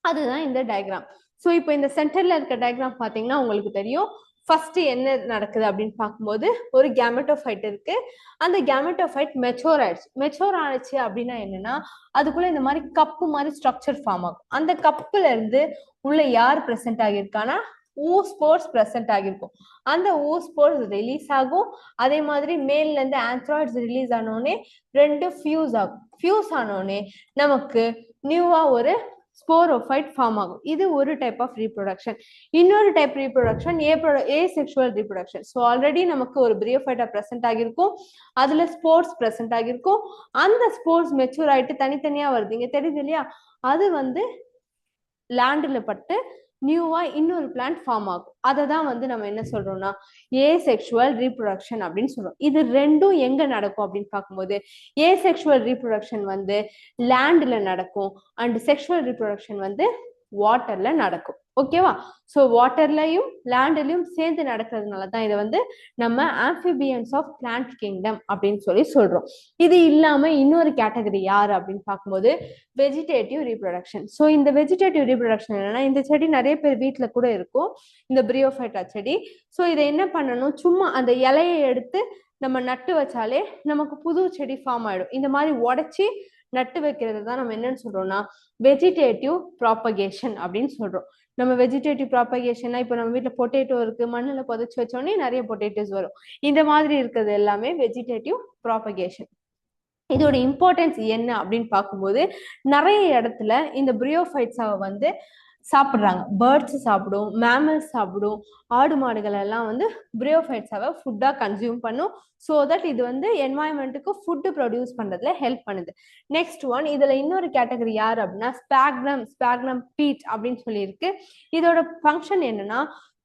அதுதான் இந்த டயக்ராம். ஸோ இப்போ இந்த சென்டர்ல இருக்க டயக்ராம் பார்த்தீங்கன்னா உங்களுக்கு தெரியும். ஃபர்ஸ்ட் என்ன நடக்குது அப்படின்னு பார்க்கும்போது ஒரு கேமெட்டோஃபைட் இருக்கு. அந்த கேமெட்டோஃபைட் மெச்சோர் ஆயிடுச்சு. மெச்சோர் ஆயிடுச்சு அப்படின்னா என்னன்னா அதுக்குள்ள இந்த மாதிரி கப்பு மாதிரி ஸ்ட்ரக்சர் ஃபார்ம் ஆகும். அந்த கப்புல இருந்து உள்ள யார் பிரசன்ட் ஆகியிருக்கானா ஊஸ்போர்ஸ் பிரசன்ட் ஆகிருக்கும். அந்த ஊஸ்போர்ஸ் ரிலீஸ் ஆகும். அதே மாதிரி மேல்ல இருந்து ஆந்த்ராய்ட்ஸ் ரிலீஸ் ஆனோடனே ரெண்டு ஃபியூஸ் ஆகும். ஃபியூஸ் ஆனோடனே நமக்கு நியூவா ஒரு ஸ்போரோஃபைட் ஃபார்ம் ஆகும். இது ஒரு டைப் ஆஃப் ரீப்ரொடக்ஷன். இன்னொரு டைப் ரீப்ரொடக்ஷன் ஏ செக்ஷுவல் ரீப்ரொடக்ஷன். ஸோ ஆல்ரெடி நமக்கு ஒரு பிரியோஃபைட்டா பிரசன்ட் ஆகிருக்கும், அதுல ஸ்போர்ஸ் பிரசன்ட் ஆகிருக்கும். அந்த ஸ்போர்ஸ் மெச்சூர் ஆயிட்டு தனித்தனியா வருது, இங்க தெரியுது இல்லையா? அது வந்து லேண்ட்ல பட்டு நியூவா இன்னொரு பிளான்ட் ஃபார்ம் ஆகும். அதை தான் வந்து நம்ம என்ன சொல்றோம்னா ஏ செக்ஷுவல் ரீப்ரொடக்ஷன் அப்படின்னு சொல்றோம். இது ரெண்டும் எங்க நடக்கும் அப்படின்னு பார்க்கும்போது ஏ செக்ஷுவல் ரீப்ரொடக்ஷன் வந்து லேண்ட்ல நடக்கும் அண்ட் செக்ஷுவல் ரீப்ரொடக்ஷன் வந்து வாட்டர்ல நடக்கும். ஓகேவா? ஸோ வாட்டர்லயும் லேண்ட்லயும் சேர்ந்து நடக்கிறதுனால தான் இதை வந்து நம்ம ஆம்பிபியன்ஸ் ஆஃப் பிளான்ட் கிங்டம் அப்படின்னு சொல்லி சொல்றோம். இது இல்லாம இன்னொரு கேட்டகரி யாரு அப்படின்னு பார்க்கும்போது வெஜிடேட்டிவ் ரீப்ரொடக்ஷன். ஸோ இந்த வெஜிடேட்டிவ் ரீப்ரொடக்ஷன் என்னன்னா இந்த செடி நிறைய பேர் வீட்டுல கூட இருக்கும், இந்த பிரியோஃபைட்டா செடி. ஸோ இதை என்ன பண்ணணும், சும்மா அந்த இலையை எடுத்து நம்ம நட்டு வச்சாலே நமக்கு புது செடி ஃபார்ம் ஆயிடும். இந்த மாதிரி உடைச்சி நட்டு வைக்கிறது தான் நம்ம என்னன்னு சொல்றோம்னா வெஜிடேட்டிவ் ப்ராபகேஷன் அப்படின்னு சொல்றோம். நம்ம வெஜிடேட்டிவ் ப்ராபகேஷன்னா இப்போ நம்ம வீட்டுல பொட்டேட்டோ இருக்கு, மண்ணுல புதைச்சு வச்சோடனே நிறைய பொட்டேட்டோஸ் வரும். இந்த மாதிரி இருக்கிறது எல்லாமே வெஜிடேட்டிவ் ப்ராபகேஷன். இதோட இம்பார்ட்டன்ஸ் என்ன அப்படின்னு பார்க்கும்போது நிறைய இடத்துல இந்த பிரியோஃபைட்ஸாவை வந்து சாப்பிட்றாங்க. பேர்ட்ஸ் சாப்பிடும், மேமல்ஸ் சாப்பிடும், ஆடு மாடுகள் எல்லாம் வந்து பிரியோஃபைட்ஸாவை ஃபுட்டா கன்சியூம் பண்ணும். ஸோ தட் இது வந்து என்வாயன்மெண்ட்டுக்கு ஃபுட்டு ப்ரொடியூஸ் பண்றதுல ஹெல்ப் பண்ணுது. நெக்ஸ்ட் ஒன், இதுல இன்னொரு கேட்டகரி யார் அப்படின்னா ஸ்பாக்னம் பீட் அப்படின்னு சொல்லியிருக்கு. இதோட ஃபங்க்ஷன் என்னன்னா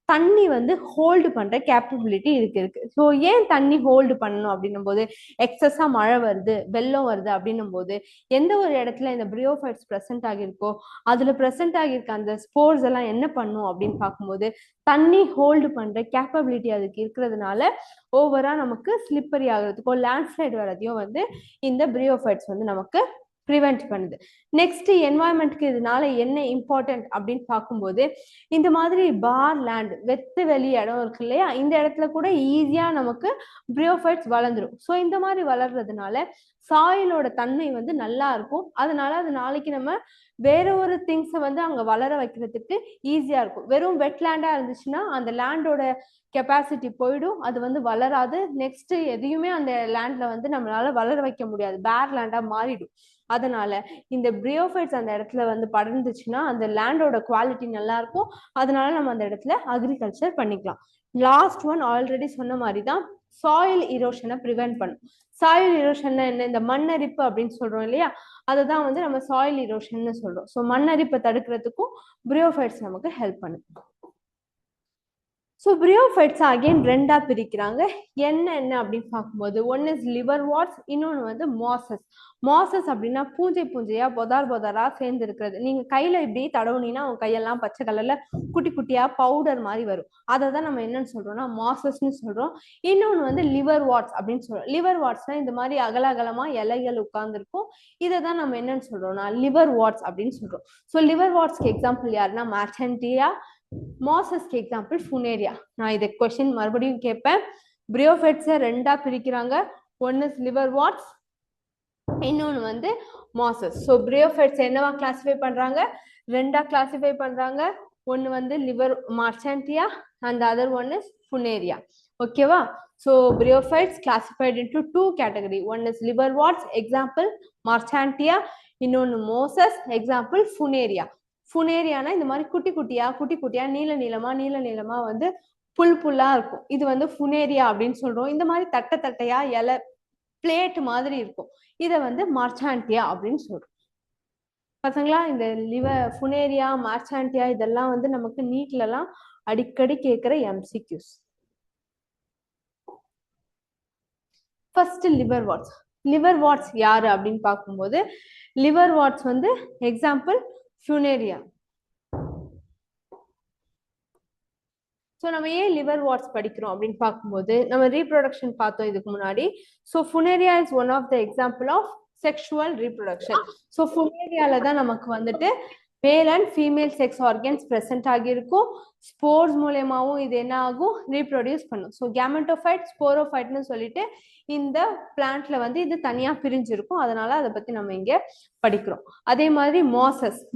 தண்ணி வந்து ஹோல்டு பண்ற கேப்பபிலிட்டி இருக்கு. ஸோ ஏன் தண்ணி ஹோல்டு பண்ணணும் அப்படின்னும் போது எக்ஸஸா மழை வருது, வெள்ளம் வருது அப்படின்னும் போது எந்த ஒரு இடத்துல இந்த பிரியோஃபைட்ஸ் பிரசன்ட் ஆகிருக்கோ அதுல பிரசன்ட் ஆகியிருக்க அந்த ஸ்போர்ஸ் எல்லாம் என்ன பண்ணும் அப்படின்னு பார்க்கும்போது தண்ணி ஹோல்டு பண்ற கேப்பபிலிட்டி அதுக்கு இருக்கிறதுனால ஓவரா நமக்கு ஸ்லிப்பரி ஆகுறதுக்கோ லேண்ட்ஸ்லைட் வர்றதையும் வந்து இந்த பிரியோஃபைட்ஸ் வந்து நமக்கு ப்ரிவென்ட் பண்ணுது. நெக்ஸ்ட் என்வாயன்மெண்ட்க்கு இதனால என்ன இம்பார்ட்டன்ட் அப்படின்னு பார்க்கும்போது இந்த மாதிரி பார் லேண்ட் வெத்து வெளி இடம் இருக்கு இல்லையா, இந்த இடத்துல கூட ஈஸியா நமக்கு பிரியோஃபைட்ஸ் வளர்ந்துடும். ஸோ இந்த மாதிரி வளர்றதுனால சாயிலோட தன்மை வந்து நல்லா இருக்கும். அதனால அது நாளைக்கு நம்ம வேற ஒரு திங்ஸை வந்து அங்க வளர வைக்கிறதுக்கு ஈஸியா இருக்கும். வெறும் வெட் லேண்டா இருந்துச்சுன்னா அந்த லேண்டோட கெப்பாசிட்டி போயிடும், அது வந்து வளராது. நெக்ஸ்ட் எதையுமே அந்த லேண்ட்ல வந்து நம்மளால வளர வைக்க முடியாது, பேர் லேண்டா மாறிடும். அதனால இந்த பிரியோஃபைட்ஸ் அந்த இடத்துல வந்து படர்ந்துச்சுன்னா அந்த லேண்டோட குவாலிட்டி நல்லா இருக்கும். அதனால நம்ம அந்த இடத்துல அக்ரிகல்ச்சர் பண்ணிக்கலாம். லாஸ்ட் ஒன் ஆல்ரெடி சொன்ன மாதிரி தான் சாயில் இரோஷனை ப்ரிவென்ட் பண்ணும். சாயில் இரோஷன் என்ன, இந்த மண்ணரிப்பு அப்படின்னு சொல்றோம் இல்லையா, அதை தான் வந்து நம்ம சாயில் இரோஷன் சொல்றோம். ஸோ மண்ணரிப்பை தடுக்கிறதுக்கும் பிரியோஃபைட்ஸ் நமக்கு ஹெல்ப் பண்ணும். ஸோ பிரியோஃபைட்ஸ் அகைன் ரெண்டா பிரிக்கிறாங்க. என்ன அப்படின்னு பார்க்கும்போது ஒன் இஸ் லிவர் வாட்ஸ், இன்னொன்று வந்து மாசஸ். மாசஸ் அப்படின்னா பூஞ்சை பூஞ்சையா பொதாரா சேர்ந்து இருக்கிறது. நீங்க கையில இப்படி தடவுனீங்கன்னா உங்க கையெல்லாம் பச்சை கலர்ல குட்டி குட்டியா பவுடர் மாதிரி வரும். அதை தான் நம்ம என்னன்னு சொல்றோம்னா மாசஸ்ன்னு சொல்றோம். இன்னொன்று வந்து லிவர் வாட்ஸ் அப்படின்னு சொல்றோம். லிவர் வாட்ஸ்னா இந்த மாதிரி அகலமா இலைகள் உட்கார்ந்துருக்கும். இதை தான் நம்ம என்னன்னு சொல்றோம்னா லிவர் வாட்ஸ் அப்படின்னு சொல்றோம். ஸோ லிவர் வாட்ஸ்க்கு எக்ஸாம்பிள் யாருன்னா மார்ச்சன்டியா, மாசஸ்க்கு எக்ஸாம்பிள் ஃபுனேரியா. நான் இதை கொஸ்டின் மறுபடியும் கேட்பேன். பிரியோஃபைட்ஸை ரெண்டா பிரிக்கிறாங்க. ஒன் இஸ் லிவர் வாட்ஸ், இன்னொன்று வந்து மாசஸ். ஸோ பிரியோஃபைட்ஸ் என்னவா கிளாசிஃபை பண்றாங்க, ரெண்டா கிளாசிஃபை பண்றாங்க. ஒன்று வந்து liver Marchantia and other one is Funaria. ஓகேவா? So bryophytes classified into two category. One is liverworts, example Marchantia. இன்னொன்று மோசஸ், எக்ஸாம்பிள் ஃபுனேரியா. ஃபுனேரியானா இந்த மாதிரி குட்டி குட்டியா நீல நீளமா வந்து புல்லா இருக்கும். இது வந்து ஃபுனேரியா அப்படின்னு சொல்றோம். இந்த மாதிரி தட்டையா இலை பிளேட் மாதிரி இருக்கும். இதை வந்து மார்ச்சான்டியா அப்படின்னு சொல்றோம். பசங்களா, இந்த ஃபுனேரியா, மார்ச்சான்டியா இதெல்லாம் வந்து நமக்கு நீட்லலாம் அடிக்கடி கேட்கிற MCQs. First liverworts. Liverworts யாரு அப்படின்னு பார்க்கும்போது லிவர் வாட்ஸ் வந்து எக்ஸாம்பிள் ஃபுனேரியா. ஸோ நம்ம ஏன் லிவர் வாட்ஸ் படிக்கிறோம் அப்படின்னு பார்க்கும்போது நம்ம ரீப்ரொடக்ஷன் பார்த்தோம் இதுக்கு முன்னாடி. So Funaria is one of the example of sexual reproduction. So ஃபுனேரியால தான் நமக்கு வந்துட்டு male and female sex organs present ஆகியிருக்கும். ஸ்போர்ஸ் மூலயமாவும் இது என்ன ஆகும், ரீப்ரொடியூஸ் பண்ணும். ஸோ கேமெட்டோஃபைட், ஸ்போரோஃபைட்னு சொல்லிட்டு இந்த பிளான்ட்ல வந்து இது தனியா பிரிஞ்சிருக்கும். அதனால அதை பத்தி நம்ம இங்க படிக்கிறோம். அதே மாதிரி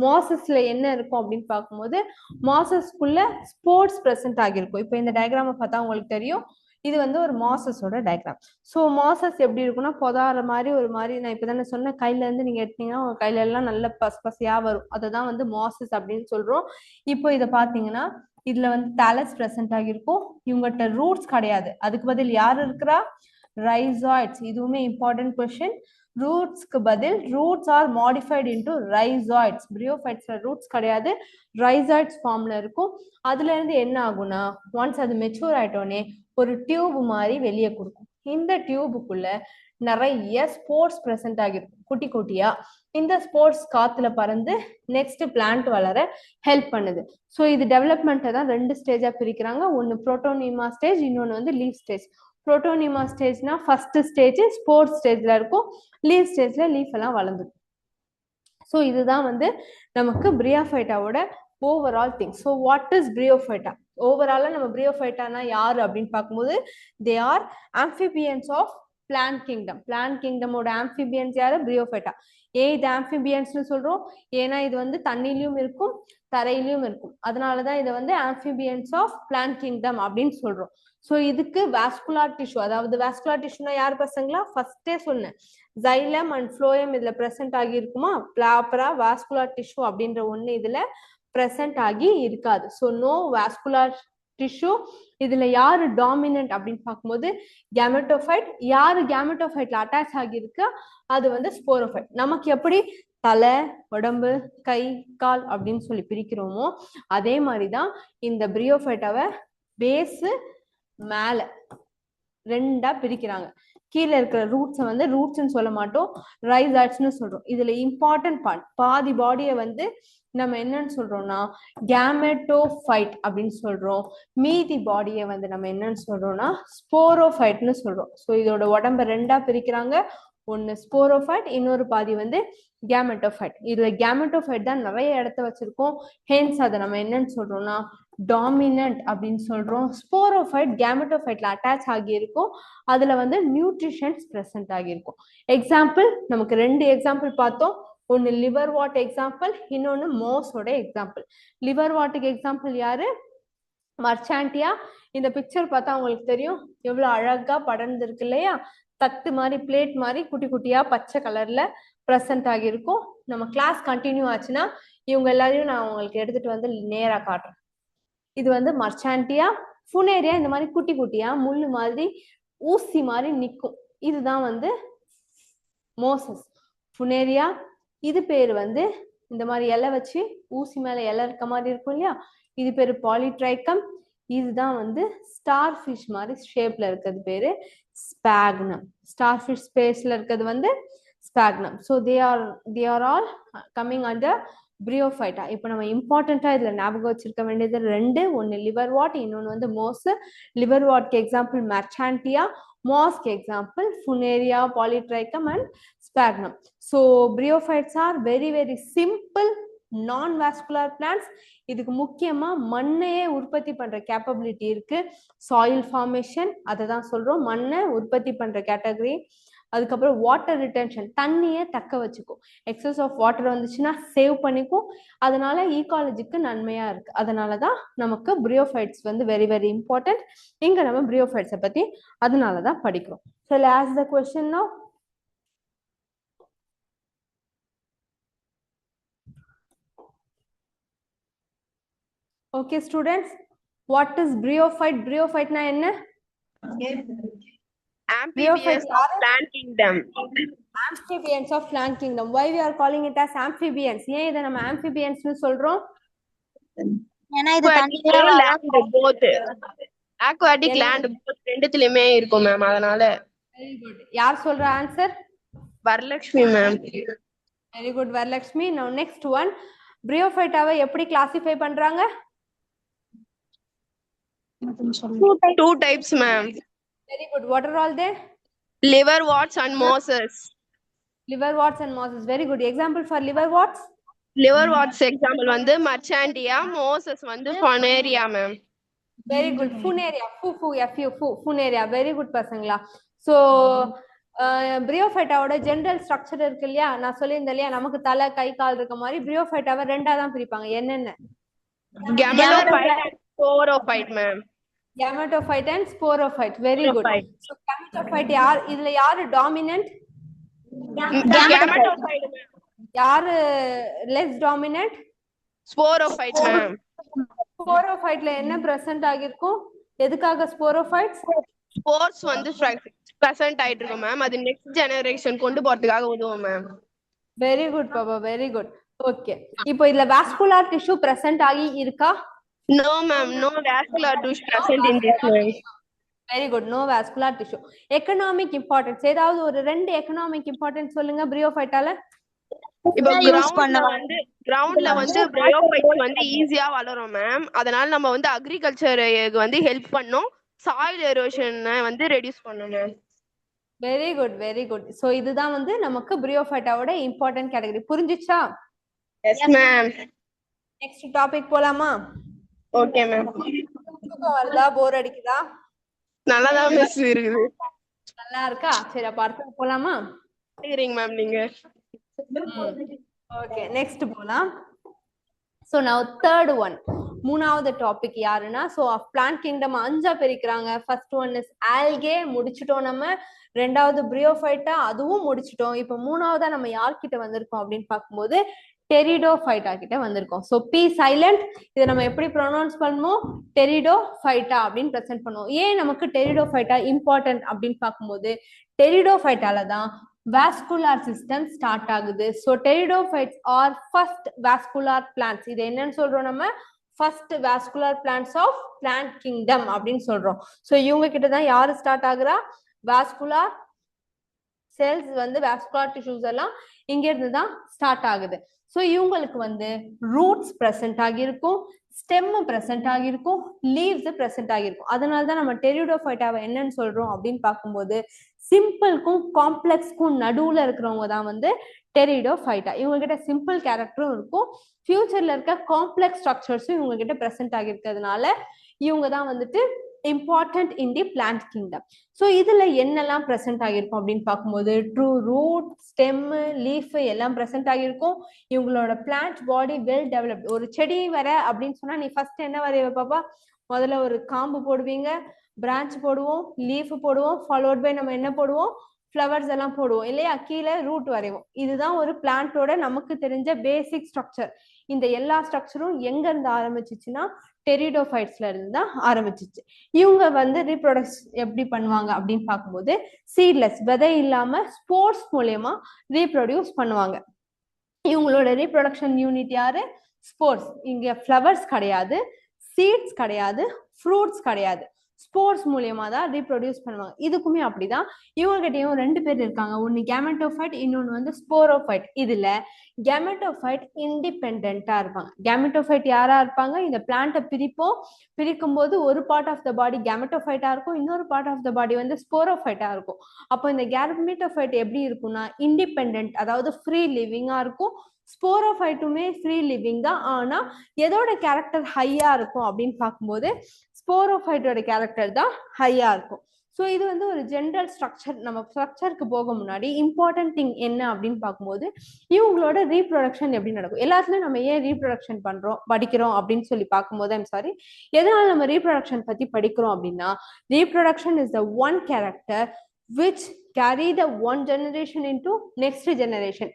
மாசஸ்ல என்ன இருக்கும் அப்படின்னு பார்க்கும்போது மாசஸ்குள்ள ஸ்போர்ட்ஸ் ப்ரெசென்ட் ஆகியிருக்கும். இப்போ இந்த டயக்ராமை பார்த்தா உங்களுக்கு தெரியும், இது வந்து ஒரு மாசஸோட டயக்ராம். ஸோ மாசஸ் எப்படி இருக்குன்னா பொதார மாதிரி ஒரு மாதிரி, நான் இப்போ தானே சொன்னேன், கையில இருந்து நீங்க எடுத்தீங்கன்னா உங்க கையில எல்லாம் நல்ல பசியா வரும். அதை தான் வந்து மாசஸ் அப்படின்னு சொல்றோம். இப்போ இதை பார்த்தீங்கன்னா இதுல வந்து தாலஸ் ப்ரெசென்ட் ஆகியிருக்கும். இவங்ககிட்ட ரூட்ஸ் கிடையாது, அதுக்கு பதில் யார் இருக்கிறா, ரைசாய்ட்ஸ். இதுவுமே இம்பார்ட்டன்ட் கொஸ்டின். ரூட்ஸ்க்கு பதில் roots are modified into rhizoids. பிரியோஃபைட்ஸ்ல ரூட்ஸ் கிடையாது, ரைசாய்ட்ஸ் ஃபார்ம்ல இருக்கும். அதுல இருந்து என்ன ஆகும்னா ஒன்ஸ் அது மெச்சூர் ஆயிட்டோன்னே ஒரு டியூப் மாதிரி வெளியே கொடுக்கும். இந்த டியூபுக்குள்ள நிறைய ஸ்போர்ட்ஸ் ப்ரெசென்ட் ஆகிருக்கும் குட்டி குட்டியா. இந்த ஸ்போர்ட்ஸ் காத்துல பறந்து நெக்ஸ்ட் பிளான்ட் வளர ஹெல்ப் பண்ணுது. ஸோ இது டெவலப்மெண்ட்டை தான் ரெண்டு ஸ்டேஜா பிரிக்கிறாங்க. ஒன்று புரோட்டோனிமா ஸ்டேஜ், இன்னொன்று வந்து லீவ் ஸ்டேஜ். புரோட்டோனிமா ஸ்டேஜ்னா ஃபர்ஸ்ட் ஸ்டேஜ் ஸ்போர்ட்ஸ் ஸ்டேஜ்ல இருக்கும். லீவ் ஸ்டேஜ்ல லீஃப் எல்லாம் வளர்ந்துடும். ஸோ இதுதான் வந்து நமக்கு பிரியோஃபைட்டாவோட overall thing. So what is Bryophyta? ஓவராலா நம்ம பிரியோஃபைட்டானா யாரு அப்படின்னு பார்க்கும்போது they are amphibians of plant kingdom. Plant கிங்டமோட ஆம்பிபியன்ஸ் யாரு, பிரியோஃபைட்டா. இது ஆம்பிபியன்ஸ்னு சொல்றோம் ஏன்னா இது வந்து தண்ணிலையும் இருக்கும் தரையிலையும் இருக்கும். அதனாலதான் இதை வந்து ஆம்பிபியன்ஸ் ஆஃப் பிளான்ட் கிங்டம் அப்படின்னு சொல்றோம். ஸோ இதுக்கு வாஸ்குலார் டிஷ்யூ, அதாவது வாஸ்குலார் டிஷ்யூனா யார் பசங்களா, ஃபர்ஸ்டே சொன்னேன், ஜைலம் அண்ட் ஃப்ளோயம் இதுல பிரசன்ட் ஆகி இருக்குமா, ப்ராப்பரா வாஸ்குலார் டிஷ்யூ அப்படின்ற ஒண்ணு இதுல பிரசன்ட் ஆகி இருக்காது. So no vascular tissue. இதுல யாரு டாமினன்ட் அப்படின்னு பார்க்கும்போது கேமெட்டோஃபைட். யாரு கேமெட்டோஃபைட்ல அட்டாச் ஆகியிருக்கு அது வந்து ஸ்போரோஃபைட். நமக்கு எப்படி தலை, உடம்பு, கை, கால் அப்படின்னு சொல்லி பிரிக்கிறோமோ அதே மாதிரிதான் இந்த பிரியோஃபைட்டாவை பேஸ் மேல ரெண்டா பிரிக்கிறாங்க. கீழே இருக்கிற ரூட்ஸை வந்து ரூட்ஸ்ன்னு சொல்ல மாட்டோம், ரைசாய்ட்ஸ்னு சொல்றோம். இதுல இம்பார்ட்டன்ட் பார்ட், பாதி பாடியை வந்து நம்ம என்னன்னு சொல்றோம்னா கேமெட்டோஃபைட் அப்படின்னு சொல்றோம். மீதி பாடியை வந்து நம்ம என்னன்னு சொல்றோம்னா ஸ்போரோஃபைட்னு சொல்றோம். ஸோ இதோட உடம்ப ரெண்டா பிரிக்கிறாங்க. ஒன்னு ஸ்போரோஃபைட், இன்னொரு பாதி வந்து கேமெட்டோஃபைட். இதுல கேமெட்டோஃபைட் தான் நிறைய இடத்த வச்சிருக்கோம். ஹென்ஸ் அதை நம்ம என்னன்னு சொல்றோம்னா டாமினன்ட் அப்படின்னு சொல்றோம். ஸ்போரோஃபைட் கேமெட்டோஃபைட்ல அட்டாச் ஆகியிருக்கும். அதுல வந்து நியூட்ரிஷன்ஸ் பிரசன்ட் ஆகியிருக்கும். எக்ஸாம்பிள் நமக்கு ரெண்டு எக்ஸாம்பிள் பார்த்தோம். ஒன்னு லிவர் வாட் எக்ஸாம்பிள், இன்னொன்னு மோஸோட எக்ஸாம்பிள். லிவர் வாட்டுக்கு எக்ஸாம்பிள் யாரு, மர்ச்சான்டியா. இந்த பிக்சர் பார்த்தா உங்களுக்கு தெரியும் எவ்வளவு அழகா படர்ந்து இருக்கு இல்லையா, தட்டு மாதிரி பிளேட் மாதிரி குட்டி குட்டியா பச்சை கலர்ல ப்ரெசென்ட் ஆகியிருக்கும். நம்ம கிளாஸ் கண்டினியூ ஆச்சுன்னா இவங்க எல்லாரையும் நான் உங்களுக்கு எடுத்துட்டு வந்து நேரா காட்டுறேன். இது வந்து மர்ச்சாண்டியா, ஃபுனேரியா இந்த மாதிரி குட்டி குட்டியா முள்ளு மாதிரி ஊசி மாதிரி நிற்கும். இதுதான் வந்து மோசஸ். ஃபுனேரியா இது பேர் வந்து இந்த மாதிரி இலை வச்சு ஊசி மேல இலை இருக்க மாதிரி இருக்கும் இல்லையா, இது பேரு பாலிட்ரைக்கம். இதுதான் வந்து ஸ்டார் ஃபிஷ் மாதிரி ஷேப்ல இருக்கிறது பேரு ஸ்பாக்னம். ஸ்டார் ஃபிஷ் ஸ்பேஸ்ல இருக்கிறது வந்து Sphagnum. So they are all coming under Bryophyta. இப்போ நம்ம இம்பார்ட்டண்டா இதுல ஞாபகம் வச்சிருக்க வேண்டியது ரெண்டு, ஒன்னு லிவர் வாட், இன்னொன்னு வந்து மோஸ். லிவர் வாட்க்கு எக்ஸாம்பிள் மர்ச்சாண்டியா, மோஸ்க்கு example Funaria, Polytrichum and Sphagnum. So bryophytes are very very simple non vascular plants. இதுக்கு முக்கியமா மண்ணையே உற்பத்தி பண்ற கேப்பபிலிட்டி இருக்கு. சாயில் ஃபார்மேஷன் அதை தான் சொல்றோம், மண்ணை உற்பத்தி பண்ற கேட்டகரி. அதுக்கப்புறம் வாட்டர் ரிட்டென்ஷன், தண்ணியை தக்க வச்சுக்கும். எக்ஸஸ் ஆஃப் வாட்டர் வந்துச்சுன்னா சேவ் பண்ணிக்கும். அதனால ஈகாலஜிக்கு நன்மையா இருக்கு. அதனாலதான் நமக்கு பிரியோஃபைட்ஸ் வந்து வெரி வெரி இம்பார்ட்டன்ட். இங்க நம்ம பிரியோஃபைட்ஸை பத்தி அதனாலதான் படிக்கிறோம். So I'll ask the question now. Okay students, what is bryophyte? Bryophyte na enna? Amphibians of plant kingdom. Amphibians of plant kingdom. Why we are calling it as amphibians? ஏன் இதை நம்ம amphibians னு சொல்றோம்? ஏன்னா இது தண்ணியில both aquatic land both ரெண்டுத்துலயுமே இருக்கும் ma'am. அதனால வெரி குட். யார் சொல்ற answer? Varalakshmi ma'am. Very good Varalakshmi. now next one, bryophyte-ஆவை எப்படி கிளாசிஃபை பண்றாங்க? Two types ma'am. Very good. What are all they? Liverworts and mosses. Liverworts and mosses. Very good. Example for liverworts? Liverworts example வந்து Marchandia, mosses வந்து Funaria ma'am. Very good. Funaria. Funaria. Very good பசங்களா. So பிரியோஃபைட்டாவோட general structure இருக்கு இல்லையா, நான் சொல்லியிருந்தேன் இல்லையா, நமக்கு தலை கை கால் இருக்க மாதிரி பிரியோஃபைட்டாவை ரெண்டா தான் பிரிப்பாங்க. என்னென்ன? Gametophyte and sporophyte ma'am. Gametophyte and sporophyte. Very good. So gametophyte யார் இதுல யாரு டாமினன்ட்? Gametophyte ma'am. யாரு லெஸ் டாமினன்ட்? Sporophyte ma'am. ஸ்போரோஃபைட்ல என்ன பிரசன்ட் ஆகிருக்கும்? எதுக்காக ஸ்போரோஃபைட்ஸ்? ஸ்போர்ஸ் வந்து பிரசன்ட் ஆயிட்டு இருக்கும் மேம். அது நெக்ஸ்ட் ஜெனரேஷன் கொண்டு போறதுக்காக உதவும் ma'am. Very good Baba, very good. Okay, இப்போ இதுல வாஸ்குலர் டிஷ்யூ பிரசன்ட் ஆகி இருக்கா? No ma'am, no vascular tissue present in this ma'am. Very good, no vascular tissue. Economic importance, ஏதாவது ஒரு ரெண்டு எக்கனாமிக் இம்பார்ட்டன்ஸ் சொல்லுங்க பிரியோஃபைட்டால. இப்போ கிரவுண்ட்ல வந்து பிரியோஃபைட் வந்து ஈஸியா வளரும் மேம். அதனால நம்ம வந்து அக்ரிகல்ச்சருக்கு வந்து ஹெல்ப் பண்ணோம். சாயில் எரோஷனை வந்து ரெடியூஸ் பண்ணோம் ma'am. Very good, very good. So இதுதான் வந்து நமக்கு பிரியோஃபைட்டாவோட இம்பார்ட்டன்ட் கேட்டகரி. புரிஞ்சுச்சா? Yes ma'am. நெக்ஸ்ட் டாபிக் போலாமா? Okay ma'am. தூக்கம் வருதா? போர் அடிக்குதா? நல்லா தான் மிஸ் இருக்குது. நல்லா இருக்கா? சரி அப்ப அடுத்து போலாமா? சரிங்க மேம். நீங்க ஓகே, நெக்ஸ்ட் போலாம். சோ now third one, மூணாவது டாபிக் யாருன்னா, சோ ஆஃப் பிளான்ட் கிங்டம் அஞ்சா பிரிக்கிறாங்க. ஃபர்ஸ்ட் ஒன் இஸ் ஆல்கே, முடிச்சிட்டோம் நம்ம. ரெண்டாவது பிரியோஃபைட்டா, அதுவும் முடிச்சிட்டோம். இப்போ மூணாவதா நம்ம யார்கிட்ட வந்திருக்கோம் அப்படின்னு பார்க்கும்போது டெரிடோஃபைட்டா கிட்ட வந்திருக்கோம். ஸோ பி சைலண்ட், இதை நம்ம எப்படி ப்ரொனவுன்ஸ் பண்ணுவோம்? டெரிடோஃபைட்டா அப்படின்னு ப்ரெசென்ட் பண்ணுவோம். ஏன் நமக்கு டெரிடோஃபைட்டா இம்பார்ட்டன்ட் அப்படின்னு பார்க்கும்போது டெரிடோஃபைட்டால தான் வாஸ்குலார் சிஸ்டம் ஸ்டார்ட் ஆகுது. So pteridophytes are first vascular plants. இது என்னன்னு சொல்றோம் நம்ம? First vascular plants of plant kingdom அப்படின்னு சொல்றோம். ஸோ இவங்க கிட்ட தான் யாரு ஸ்டார்ட் ஆகுறா? வாஸ்குலார் செல்ஸ் வந்து வாஸ்குலார் டிஷ்யூஸ் எல்லாம் இங்க இருந்து தான் ஸ்டார்ட் ஆகுது. ஸோ இவங்களுக்கு வந்து ரூட்ஸ் பிரசன்ட் ஆகியிருக்கும், ஸ்டெம் பிரசன்ட் ஆகியிருக்கும், லீவ்ஸ் பிரசன்ட் ஆகியிருக்கும். அதனால தான் நம்ம டெரிடோஃபைட்டாவை என்னன்னு சொல்றோம் அப்படின்னு பார்க்கும்போது சிம்பிள்க்கும் காம்ப்ளெக்ஸ்க்கும் நடுவுல இருக்கிறவங்க தான் வந்து டெரிடோஃபைட்டா. இவங்க கிட்ட சிம்பிள் கேரக்டரும் இருக்கும், ஃபியூச்சர்ல இருக்க காம்ப்ளெக்ஸ் ஸ்ட்ரக்சர்ஸும் இவங்க கிட்ட பிரசன்ட் ஆகியிருக்கிறதுனால இவங்க தான் வந்துட்டு important in the plant kingdom. So இதுல என்னெல்லாம் பிரசன்ட் ஆகியிருக்கும் அப்படின்னு பார்க்கும்போது ட்ரூ ரூட், ஸ்டெம், லீஃப் எல்லாம் பிரசன்ட் ஆகியிருக்கும். இவங்களோட பிளான்ட் பாடி வெல் டெவலப்ட். ஒரு செடி வர அப்படின்னு சொன்னா நீ ஃபர்ஸ்ட் என்ன வரைய பாப்பா? முதல்ல ஒரு காம்பு போடுவீங்க, பிரான்ச் போடுவோம், லீஃப் போடுவோம், ஃபாலோட் பை நம்ம என்ன போடுவோம்? ஃப்ளவர்ஸ் எல்லாம் போடுவோம் இல்லையா, கீழே ரூட் வரைவோம். இதுதான் ஒரு பிளான்ட்டோட நமக்கு தெரிஞ்ச பேசிக் ஸ்ட்ரக்சர். இந்த எல்லா ஸ்ட்ரக்சரும் எங்க இருந்து ஆரம்பிச்சிச்சுன்னா டெரிடோஃபைட்ஸ்ல இருந்து தான் ஆரம்பிச்சிச்சு. இவங்க வந்து ரீப்ரொடக்ஷன் எப்படி பண்ணுவாங்க அப்படின்னு பார்க்கும்போது சீட்லெஸ், விதை இல்லாம ஸ்போர்ட்ஸ் மூலியமா ரீப்ரொடியூஸ் பண்ணுவாங்க. இவங்களோட ரீப்ரொடக்ஷன் யூனிட் யாரு? ஸ்போர்ட்ஸ். இங்க ஃப்ளவர்ஸ் கிடையாது, சீட்ஸ் கிடையாது, ஃப்ரூட்ஸ் கிடையாது, ஸ்போர்ட்ஸ் மூலியமா தான் ரீப்ரொடியூஸ் பண்ணுவாங்க. இதுக்குமே அப்படிதான். இவங்ககிட்டயும் 2 பேர் இருக்காங்க, ஒன்னு கேமெட்டோஃபைட், இன்னொன்னு வந்து ஸ்போரோஃபைட். இதுல கேமெட்டோஃபைட் இண்டிபெண்டா இருப்பாங்க. கேமெட்டோஃபைட் யாரா இருப்பாங்க? இந்த பிளான்ட்டை பிரிக்கும் போது ஒரு பார்ட் ஆஃப் த பாடி கேமெட்டோஃபைட்டா இருக்கும், இன்னொரு பார்ட் ஆஃப் த பாடி வந்து ஸ்போரோஃபைட்டா இருக்கும். அப்போ இந்த கேமெட்டோஃபைட் எப்படி இருக்கும்னா இண்டிபெண்டன்ட், அதாவது ஃப்ரீ லிவிங்கா இருக்கும். ஸ்போரோஃபைட்டுமே ஃப்ரீ லிவிங் தான். ஆனா எதோட கேரக்டர் ஹையா இருக்கும் அப்படின்னு பார்க்கும்போது ஸ்போரோஃபைட்டோட கேரக்டர் தான் ஹையா இருக்கும். ஸோ இது வந்து ஒரு ஜென்ரல் ஸ்ட்ரக்சர். நம்ம ஸ்ட்ரக்சருக்கு போக முன்னாடி இம்பார்ட்டன்ட் திங் என்ன அப்படின்னு பார்க்கும்போது இவங்களோட ரீப்ரொடக்ஷன் எப்படி நடக்கும். எல்லாத்துலயும் நம்ம ஏன் ரீப்ரொடக்ஷன் படிக்கிறோம் அப்படின்னு சொல்லி பார்க்கும்போது சாரி, எதனால நம்ம ரீப்ரொடக்ஷன் பத்தி படிக்கிறோம் அப்படின்னா reproduction is the one character which carry the one generation into next generation.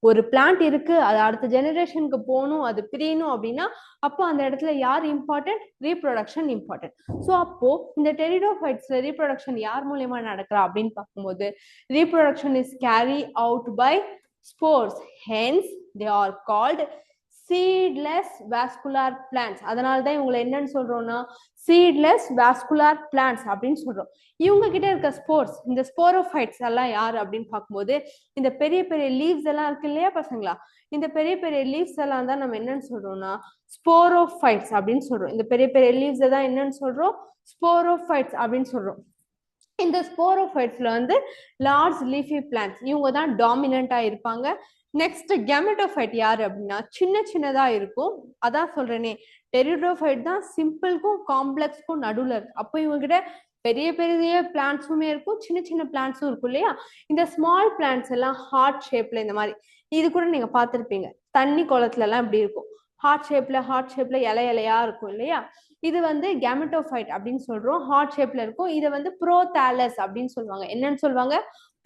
ஒரு பிளான்ட் இருக்கு, அது அடுத்த ஜெனரேஷனுக்கு போகணும், அது பிரியணும் அப்படின்னா அப்போ அந்த இடத்துல யார் இம்பார்ட்டன்ட்? Reproduction important. ஸோ அப்போ இந்த டெரிடோஃபைட்ஸ்ல ரீப்ரொடக்ஷன் யார் மூலியமா நடக்கிறா அப்படின்னு பார்க்கும்போது reproduction is carry out by spores, hence they are called seedless vascular plants. அதனாலதான் இவங்களை என்னன்னு சொல்றோம்னா சீட்லெஸ் வாஸ்குலார் பிளான்ட்ஸ் அப்படின்னு சொல்றோம். இவங்க கிட்ட இருக்க ஸ்போர்ஸ், இந்த ஸ்போரோஃபைட்ஸ் எல்லாம் யாரு அப்படின்னு பார்க்கும்போது இந்த பெரிய பெரிய லீவ்ஸ் எல்லாம் இருக்கு இல்லையா பசங்களா, இந்த பெரிய பெரிய லீவ்ஸ் எல்லாம் தான் நம்ம என்னன்னு சொல்றோம்னா ஸ்போரோஃபைட்ஸ் அப்படின்னு சொல்றோம். இந்த பெரிய பெரிய லீவ்ஸ் தான் என்னன்னு சொல்றோம்? ஸ்போரோஃபைட்ஸ் அப்படின்னு சொல்றோம். இந்த ஸ்போரோஃபைட்ஸ்ல வந்து லார்ஜ் லீஃபி பிளான்ட்ஸ் இவங்க தான் டாமினண்டா இருப்பாங்க. நெக்ஸ்ட் கேமெட்டோஃபைட் யாரு அப்படின்னா சின்னதா இருக்கும். அதான் சொல்றேனே, டெரிடோஃபைட் தான் சிம்பிள்க்கும் காம்ப்ளெக்ஸ்க்கும் நடுவுல இருக்கு. அப்போ இவங்க கிட்ட பெரிய பெரிய பிளான்ட்ஸுமே இருக்கும், சின்ன பிளான்ட்ஸும் இருக்கும் இல்லையா. இந்த ஸ்மால் பிளான்ட்ஸ் எல்லாம் ஹார்ட் ஷேப்ல, இந்த மாதிரி இது கூட நீங்க பார்த்திருப்பீங்க, தண்ணி குளத்துல எல்லாம் இப்படி இருக்கும், ஹார்ட் ஷேப்ல இலையா இருக்கும் இல்லையா. இது வந்து கேமெட்டோஃபைட் அப்படின்னு சொல்றோம், ஹார்ட் ஷேப்ல இருக்கும். இதை வந்து ப்ரோதாலஸ் அப்படின்னு சொல்லுவாங்க. என்னன்னு சொல்லுவாங்க?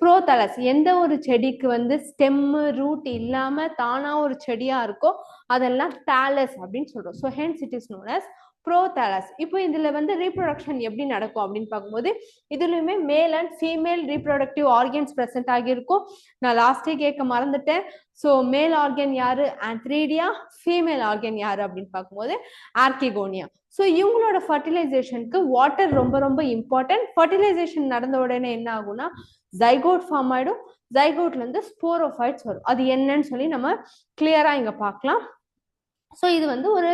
ப்ரோதாலஸ். எந்த ஒரு செடிக்கு வந்து ஸ்டெம் ரூட் இல்லாம தானா ஒரு செடியா இருக்கோ அதெல்லாம் தாலஸ் அப்படின்னு சொல்றோம். So hence it is known as prothallus. இப்போ இதுல வந்து ரீப்ரொடக்ஷன் எப்படி நடக்கும் அப்படின்னு பார்க்கும்போது இதுலயுமே மேல் and female reproductive organs present ஆகியிருக்கும். நான் லாஸ்டே கேட்க மறந்துட்டேன். ஸோ மேல் ஆர்கன் யாரு? ஆந்த்ரீடியா. ஃபீமேல் ஆர்கன் யாரு அப்படின்னு பார்க்கும்போது ஆர்கிகோனியா. ஸோ இவங்களோட ஃபர்டிலைசேஷனுக்கு வாட்டர் ரொம்ப இம்பார்ட்டன்ட். ஃபர்டிலைசேஷன் நடந்த உடனே என்ன ஆகும்னா ஜைகோட் ஃபார்ம் ஆயிடும். ஜைகோட்ல இருந்து ஸ்போரோஃபைட்ஸ் வரும். அது என்னன்னு சொல்லி நம்ம கிளியரா இங்க பார்க்கலாம். ஸோ இது வந்து ஒரு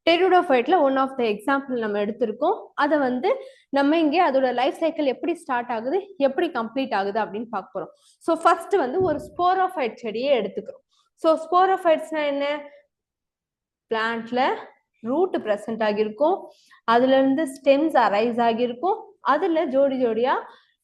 டெரிடோஃபைட்ல ஒன் ஆஃப் த எக்ஸாம்பிள் நம்ம எடுத்திருக்கோம். அதை வந்து நம்ம இங்கே அதோட லைஃப் சைக்கிள் எப்படி ஸ்டார்ட் ஆகுது, எப்படி கம்ப்ளீட் ஆகுது அப்படின்னு பார்க்க போறோம். ஸோ ஃபர்ஸ்ட் வந்து ஒரு ஸ்போரோஃபைட் செடியை எடுத்துக்கிறோம். ஸோ ஸ்போரோஃபைட்ஸ்னா என்ன? பிளான்ட்ல ரூட் பிரசன்ட் ஆகியிருக்கும், அதுல இருந்து ஸ்டெம்ஸ் அரைஸ் ஆகியிருக்கும், அதுல ஜோடியா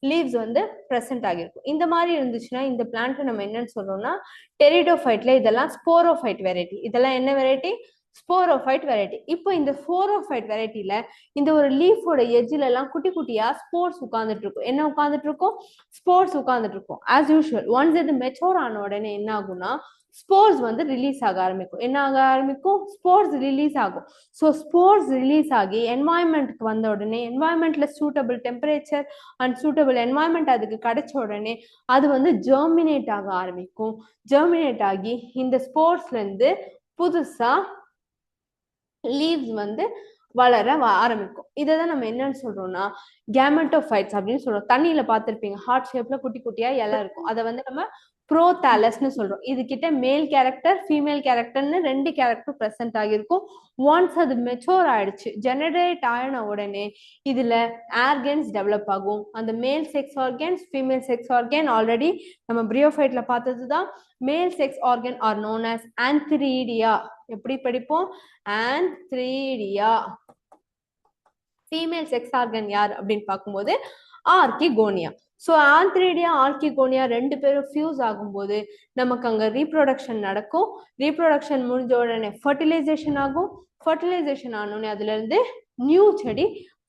லீவ்ஸ் வந்து பிரசன்ட் ஆகியிருக்கும். இந்த மாதிரி இருந்துச்சுன்னா இந்த பிளான்ட் நம்ம என்னன்னு சொல்றோம்னா டெரிடோஃபைட்ல இதெல்லாம் ஸ்போரோஃபைட் வெரைட்டி. இதெல்லாம் என்ன வெரைட்டி? Sporophyte variety. இப்போ இந்த ஸ்போரோஃபைட் வெரைட்டில இந்த ஒரு லீஃபோட எஜ்ஜில எல்லாம் குட்டியா ஸ்போர்ஸ் உட்கார்ந்துட்டு இருக்கும். என்ன உட்கார்ந்துட்டு இருக்கும்? ஸ்போர்ஸ் உட்கார்ந்துட்டு இருக்கும். ஆஸ் யூஷுவல் ஒன்ஸ் இது மெச்சோர் ஆன உடனே என்ன ஆகும்னா ஸ்போர்ஸ் வந்து ரிலீஸ் ஆக ஆரம்பிக்கும். என்ன ஆக ஆரம்பிக்கும்? ஸ்போர்ஸ் ரிலீஸ் ஆகும். ஸோ ஸ்போர்ஸ் ரிலீஸ் ஆகி என்வாயன்மெண்ட்க்கு வந்த உடனே என்வாயன்மெண்ட்ல suitable temperature and suitable environment அதுக்கு கிடைச்ச உடனே அது வந்து ஜெர்மினேட் ஆக ஆரம்பிக்கும். ஜெர்மினேட் ஆகி இந்த ஸ்போர்ஸ்ல இருந்து புதுசா லீவ்ஸ் வந்து வளர ஆரம்பிக்கும். இதைதான் நம்ம என்னன்னு சொல்றோம்னா கேமெட்டோஃபைட்ஸ் அப்படின்னு சொல்றோம். தண்ணியில பார்த்திருப்பீங்க, ஹார்ட் ஷேப்ல குட்டியா இலை இருக்கும். அதை வந்து நம்ம ப்ரோதாலஸ்னு சொல்றோம். இது கிட்ட மேல் கேரக்டர் ஃபீமேல் கேரக்டர்னு 2 கேரக்டர் பிரசன்ட் ஆகியிருக்கும். ஒன்ஸ் அது மெச்சோர் ஆயிடுச்சு, ஜெனரேட் ஆன உடனே இதுல ஆர்கன்ஸ் டெவலப் ஆகும். அந்த male sex organs female sex organ already நம்ம பிரியோஃபைட்ல பார்த்ததுதான். Male sex organ are known as antheridia. எப்படி படிப்போம்? ஆந்த்ரீடியா. ஃபீமேல் செக்ஸ் ஆர்கன் யார் அப்படின்னு பார்க்கும்போது ஆர்கிகோனியா. ஸோ ஆந்த்ரீடியா ஆர்கிகோனியா 2 பேரும் ஃபியூஸ் ஆகும்போது நமக்கு அங்க ரீப்ரொடக்ஷன் நடக்கும். ரீப்ரொடக்ஷன் முடிஞ்ச உடனே ஃபர்டிலைசேஷன் ஆகும். ஃபர்டிலைசேஷன் ஆனோடனே அதுல இருந்து நியூ செடி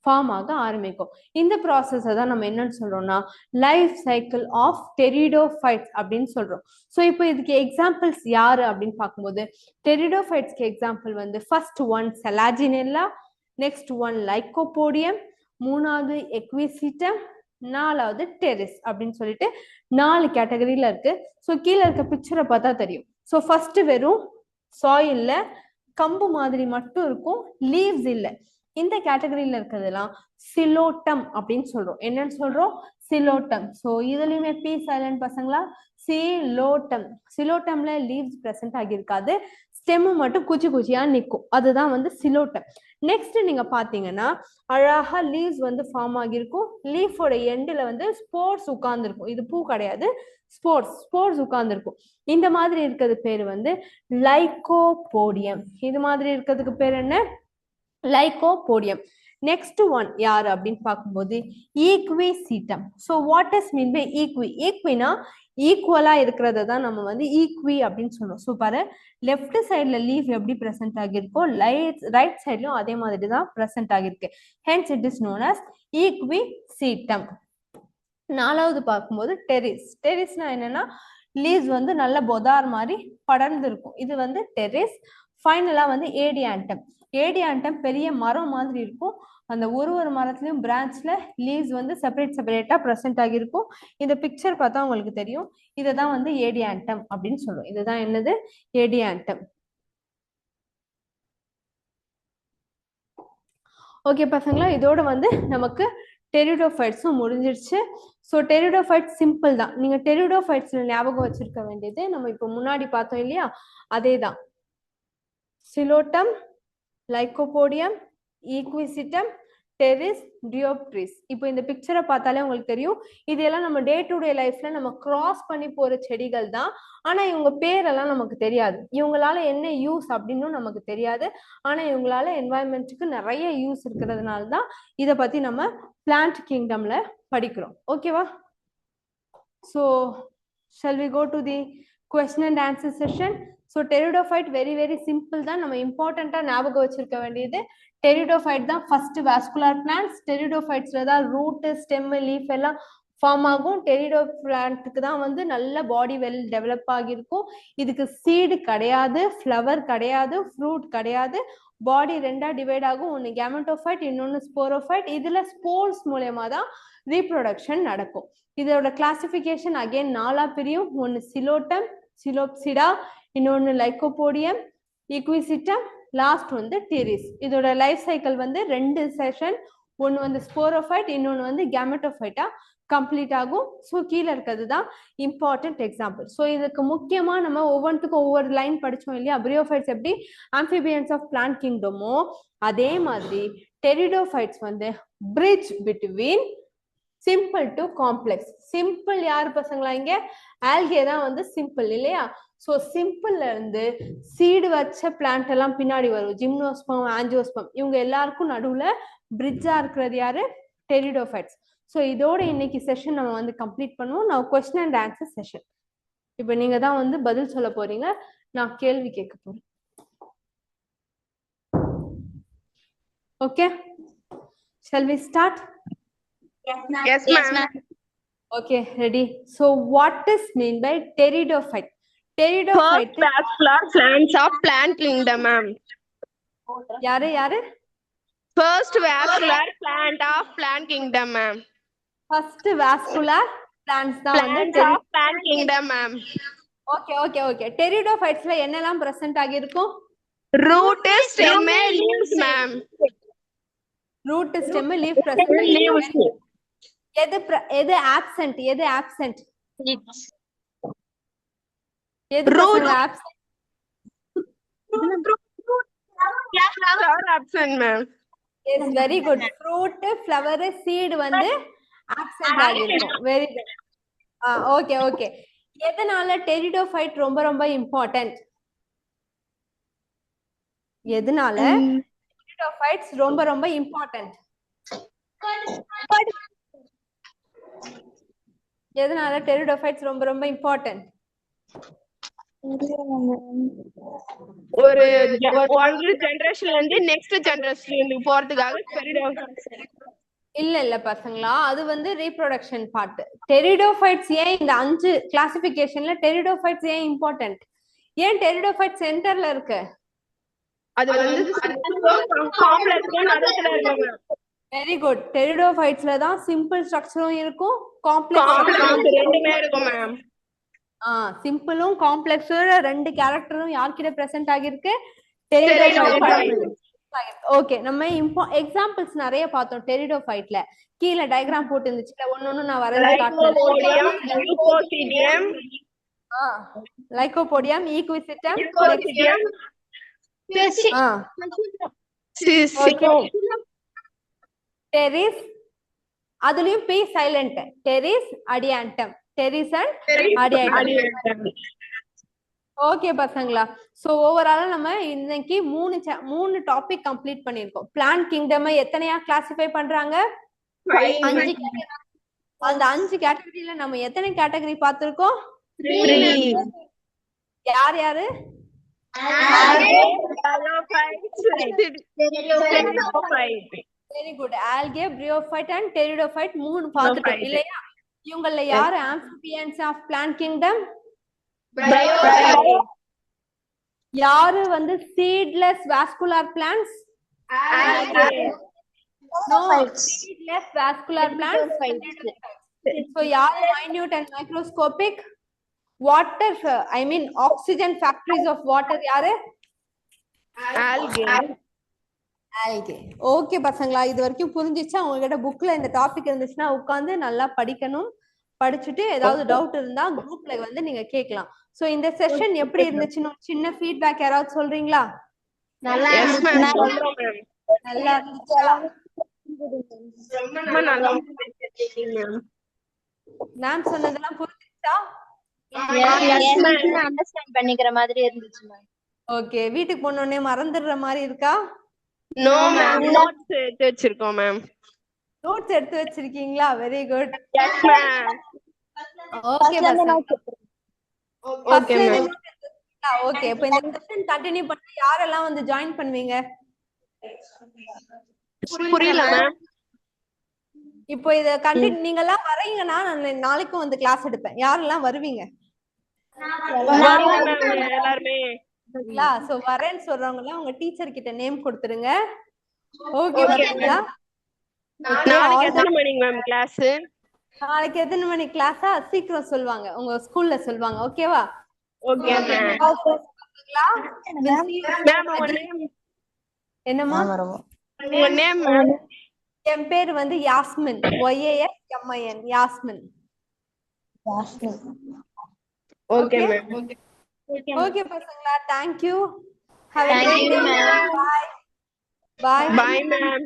ஃபார்ம் ஆக ஆரம்பிக்கும். இந்த ப்ராசஸை தான் நம்ம என்னன்னு சொல்றோம்னா லைஃப் சைக்கிள் ஆஃப் டெரிடோஃபைட்ஸ் அப்படின்னு சொல்றோம். ஸோ இப்போ இதுக்கு எக்ஸாம்பிள்ஸ் யாரு அப்படின்னு பார்க்கும்போது டெரிடோஃபைட்ஸ்க்கு எக்ஸாம்பிள் வந்து first one Selaginella, next one Lycopodium, மூணாவது எக்விசிட்டம், நாலாவது டெரிஸ் அப்படின்னு சொல்லிட்டு 4 கேட்டகரியில இருக்கு. ஸோ கீழே இருக்க பிக்சரை பார்த்தா தெரியும். ஸோ ஃபர்ஸ்ட் வெறும் சாயில்ல கம்பு மாதிரி மட்டும் இருக்கும், லீவ்ஸ் இல்லை. இந்த கேட்டகரியில இருக்கிறதெல்லாம் சிலோட்டம் அப்படின்னு சொல்றோம். என்னன்னு சொல்றோம்? சிலோட்டம். ஸோ இதுலயுமே பி சைலண்ட் பசங்களா, சிலோட்டம். சிலோட்டம்ல லீவ்ஸ் பிரசன்ட் ஆகியிருக்காது, ஸ்டெம் மட்டும் குச்சி குச்சியா நிற்கும், அதுதான் வந்து சிலோட்டம். நெக்ஸ்ட் நீங்க பாத்தீங்கன்னா அழகா லீவ்ஸ் வந்து ஃபார்ம் ஆகியிருக்கும், லீஃபோட எண்டில் வந்து ஸ்போர்ஸ் உட்கார்ந்துருக்கும். இது பூ கிடையாது, ஸ்போர்ஸ் உட்கார்ந்துருக்கும். இந்த மாதிரி இருக்கிறது பேர் வந்து லைக்கோபோடியம். இது மாதிரி இருக்கிறதுக்கு பேர் என்ன? லைக்கோபோடியம். நெக்ஸ்ட் ஒன் யாரு அப்படின்னு பார்க்கும்போது Equisetum. So what is mean by equi? ஈக்வினா ஈக்குவலா இருக்கிறத தான் நம்ம வந்து ஈக்வி அப்படின்னு சொல்றோம். ஸோ பாரு, லெஃப்ட் சைட்ல லீஃப் எப்படி பிரசன்ட் ஆகியிருக்கோ ரைட் சைட்லயும் அதே மாதிரி தான் பிரசன்ட் ஆகிருக்கு. Hence it is known as Equisetum. நாலாவது பார்க்கும்போது டெரிஸ். டெரிஸ்னா என்னன்னா லீவ்ஸ் வந்து நல்ல பொதார் மாதிரி படர்ந்து இருக்கும், இது வந்து டெரிஸ். ஃபைனலா வந்து ஏடியாண்டம். ஏடியாண்டம் பெரிய மரம் மாதிரி இருக்கும், அந்த ஒரு மரத்துலயும் பிரான்ச்ல லீவ்ஸ் வந்து செப்பரேட்டா ப்ரெசென்ட் ஆகியிருக்கும். இந்த பிக்சர் பார்த்தா உங்களுக்கு தெரியும், இதை தான் வந்து ஏடியாண்டம் அப்படின்னு சொல்லுவோம். இதுதான் என்னது? ஏடியாண்டம். ஓகே பசங்களா, இதோட வந்து நமக்கு டெரிடோஃபைட்ஸும் முடிஞ்சிருச்சு. ஸோ டெரிடோஃபைட்ஸ் சிம்பிள் தான். நீங்க டெரிடோஃபைட்ஸ்ல ஞாபகம் வச்சிருக்க வேண்டியது நம்ம இப்போ முன்னாடி பார்த்தோம் இல்லையா, அதே தான். சிலோட்டம், லைக்கோபோடியம், ஈக்விசிட்டம், டெரிஸ், டியோப்ட்ரிஸ். இப்போ இந்த பிக்சரை பார்த்தாலே உங்களுக்கு தெரியும், இதெல்லாம் நம்ம டே டு டே லைஃப்ல நம்ம கிராஸ் பண்ணி போற செடிகள் தான். ஆனா இவங்க பேரெல்லாம் நமக்கு தெரியாது, இவங்களால என்ன யூஸ் அப்படின்னு நமக்கு தெரியாது. ஆனா இவங்களால என்வாயன்மெண்ட்டுக்கு நிறைய யூஸ் இருக்கிறதுனால தான் இதை பத்தி நம்ம பிளான்ட் கிங்டம்ல படிக்கிறோம். ஓகேவா? So shall we go to the question and answer session. So pteridophyte very very simple தான். நம்ம இம்பார்ட்டண்டா ஞாபகம் வச்சிருக்க வேண்டியது டெரிடோஃபைட் தான் ஃபர்ஸ்ட் வாஸ்குலர் பிளான்ட்ஸ். டெரிடோஃபைட்ஸ்ல தான் ரூட், ஸ்டெம், லீஃப் எல்லாம் ஃபார்ம் ஆகும். டெரிடோ பிளான்ட்டுக்கு தான் வந்து நல்ல பாடி வெல் டெவலப் ஆகியிருக்கும். இதுக்கு சீடு கிடையாது, ஃப்ளவர் கிடையாது, ஃப்ரூட் கிடையாது. பாடி ரெண்டா டிவைட் ஆகும், ஒன்று கேமெட்டோஃபைட், இன்னொன்று ஸ்போரோஃபைட். இதுல ஸ்போர்ஸ் மூலயமா தான் ரீப்ரொடக்ஷன் நடக்கும். இதோட கிளாசிபிகேஷன் அகைன் 4ஆ பிரியும். ஒன்று சிலோட்டம், சிலோப்சிடா, இன்னொன்று லைக்கோபோடியம், ஈக்விசிட்டம், லாஸ்ட் வந்து டெரிஸ். இதோட லைஃப் சைக்கிள் வந்து 2 செஷன், ஒன்று வந்து ஸ்போரோஃபைட், இன்னொன்று வந்து கேமெட்டோஃபைட்டா கம்ப்ளீட் ஆகும். ஸோ கீழே இருக்கிறது தான் இம்பார்ட்டன்ட் எக்ஸாம்பிள். ஸோ இதுக்கு முக்கியமா நம்ம ஒவ்வொன்றுக்கும் ஒவ்வொரு லைன் படிச்சோம் இல்லையா, பிரியோஃபைட்ஸ் எப்படி ஆம்பிபியன்ஸ் ஆஃப் பிளான்ட் கிங்டமோ அதே மாதிரி டெரிடோஃபைட்ஸ் வந்து bridge between simple to complex. Simple யாரு பசங்களா? இங்க ஆல்கே தான் வந்து சிம்பிள் இல்லையா? ஸோ சிம்பிள்ல இருந்து சீடு வச்ச பிளான்ட் எல்லாம் பின்னாடி வரும், ஜிம்னோஸ்பம், ஆஞ்சியோஸ்பம். இவங்க எல்லாருக்கும் நடுவுல பிரிட்ஜா இருக்கிறது யாரு? டெரிடோஃபைட்ஸ். ஸோ இதோட இன்னைக்கு செஷன் நம்ம வந்து கம்ப்ளீட் பண்ணுவோம். நான் கொஸ்டின் அண்ட் ஆன்சர் செஷன். இப்போ நீங்க தான் வந்து பதில் சொல்ல போறீங்க, நான் கேள்வி கேட்க போறேன். Okay, shall we start? Yes, ma'am. Okay, ready. So what is mean by pteridophyte? Pteridophyte First vascular plants of plant kingdom, ma'am. யாரு? First vascular plant of plant kingdom, ma'am. First vascular plants தான் வந்து Plants of plant kingdom, ma'am. Okay. Pteridophytesல என்னெல்லாம் present ஆகியிருக்கும்? Root, stem, leaves, ma'am. Root, stem, leaf present ஆகியிருக்கும். எது absent? எது absent? எது absent? Flower absent, ma'am. Yes, very good. Fruit, flower, seed வந்து absent ஆகியிருக்கும். Very good. Okay. எதனால pteridophyte ரொம்ப ரொம்ப இம்பார்ட்டன்ட்? எதனால டெரிடோஃபைட்ஸ் ரொம்ப ரொம்ப இம்பார்ட்டன்ட்? எதனால டெரிடோஃபைட்ஸ் ரொம்ப ரொம்ப இம்பார்ட்டன்ட்? ஒரு ஒரு ஜெனரேஷன்ல இருந்து நெக்ஸ்ட் ஜெனரேஷனுக்கு போறதுக்காக இல்ல பசங்களா, அது வந்து ரீப்ரொடக்ஷன் பார்ட். டெரிடோஃபைட்ஸ் ஏன் இந்த 5 கிளாசிபிகேஷன்ல டெரிடோஃபைட்ஸ் ஏன் இம்பார்ட்டன்ட்? ஏன் டெரிடோஃபைட் சென்டர்ல இருக்கு? அது வந்து காம்ப்ளெக்ஸா நடுவுல இருக்கு. Very good. டெரிடோஃபைட்ஸ்ல தான் சிம்பிள் ஸ்ட்ரக்சரும் இருக்கும், காம்ப்ளெக்ஸ் ரெண்டுமே இருக்கும் மேம். சிம்பிளும் காம்ப்ளெக்ஸோட 2 கேரக்டரும் யார்கிட்ட பிரசன்ட் ஆகிருக்கு? டெரிடோஃபைட். ஓகே, நம்ம எக்ஸாம்பிள்ஸ் நிறைய பார்த்தோம் டெரிடோஃபைட்ல. கீழ டயகிராம் போட்டு இருந்துச்சுல, ஒண்ணொண்ணு நான் வரைஞ்சு காட்டுறேன். லைகோபோடியம், ஈக்விசிட்டம், டெரிஸ், அதுலயும் பி சைலண்ட். டெரிஸ், அடியாண்டம். டெரிஸ் அண்ட் அடியாண்டம். ஓகே பசங்களா, சோ ஓவராலா நம்ம இன்னைக்கு 3 டாபிக் கம்ப்ளீட் பண்ணிருக்கோம். பிளான்ட் கிங்டம் எத்தனையா கிளாசிஃபை பண்றாங்க? 5 கேட்டகரி. அந்த 5 கேட்டகரியில நம்ம எத்தனை கேட்டகரி பார்த்திருக்கோம்? 3. யார் யாரு? Very good. Algae, bryophyte and pteridophyte 3 பார்த்துட்டோம் இல்லையா? இவங்கள யாரு ஆம்பிபியன்ஸ் ஆஃப் பிளான்ட் கிங்டம்? யாரு வந்து seedless vascular plants? No, seedless vascular plants. So யாரு minute and microscopic? Water, I mean oxygen factories of water யாரு? Algae. ஓகே பசங்களா, இது வரைக்கும் புரிஞ்சிச்சா? உங்ககிட்ட புக்ல இந்த டாபிக் இருந்துச்சுன்னா உட்கார்ந்து நல்லா படிக்கணும். படிச்சுட்டு ஏதாவது டவுட் இருந்தா குரூப்ல வந்து நீங்க கேட்கலாம். சோ இந்த செஷன் எப்படி இருந்துச்சுன்னு சின்ன ஃபீட்பேக் யாராவது சொல்றீங்களா? நல்லா இருந்துச்சா? மேம் சொன்னதெல்லாம் புரிஞ்சுச்சா? அண்டர்ஸ்டாண்ட் பண்ணிக்கிற மாதிரி இருந்துச்சு மேம். ஓகே, வீட்டுக்கு போனோடனே மறந்துடுற மாதிரி இருக்கா? நோ மேம், நோட்ஸ் எடுத்து வச்சிருக்கோம் மேம். நோட்ஸ் எடுத்து வச்சிருக்கீங்களா? Very good. Yes ma'am. Okay ma'am. Okay ma'am. Okay, இப்போ இந்த செஷன் கண்டினியூ பண்ணி யாரெல்லாம் வந்து ஜாயின் பண்ணுவீங்க? புரியல மேம். இப்போ இத கண்டினியூ நீங்க எல்லாம் வரீங்கன்னா நான் நாளைக்கும் வந்து கிளாஸ் எடுப்பேன். யாரெல்லாம் வருவீங்க? எல்லாரும். சோ வரேன்னு சொல்றவங்க எல்லாம் உங்க டீச்சர் கிட்ட நேம் கொடுத்துருங்க. ஓகே பாத்தீங்களா? நாளைக்கு எத்தனை மணிக்கு மேம் கிளாஸ்? நாளைக்கு எத்தனை மணி கிளாஸா? சீக்கிரம் சொல்வாங்க, உங்க ஸ்கூல்ல சொல்வாங்க. ஓகேவா? Okay ma'am. மேம் உங்க நேம் என்னம்மா? உங்க நேம் மேம்? என் பேர் வந்து Yasmin. YASMIN. Yasmin. Okay ma'am. Okay பசங்களா, thank you. Have a great day. Bye. Bye ma'am.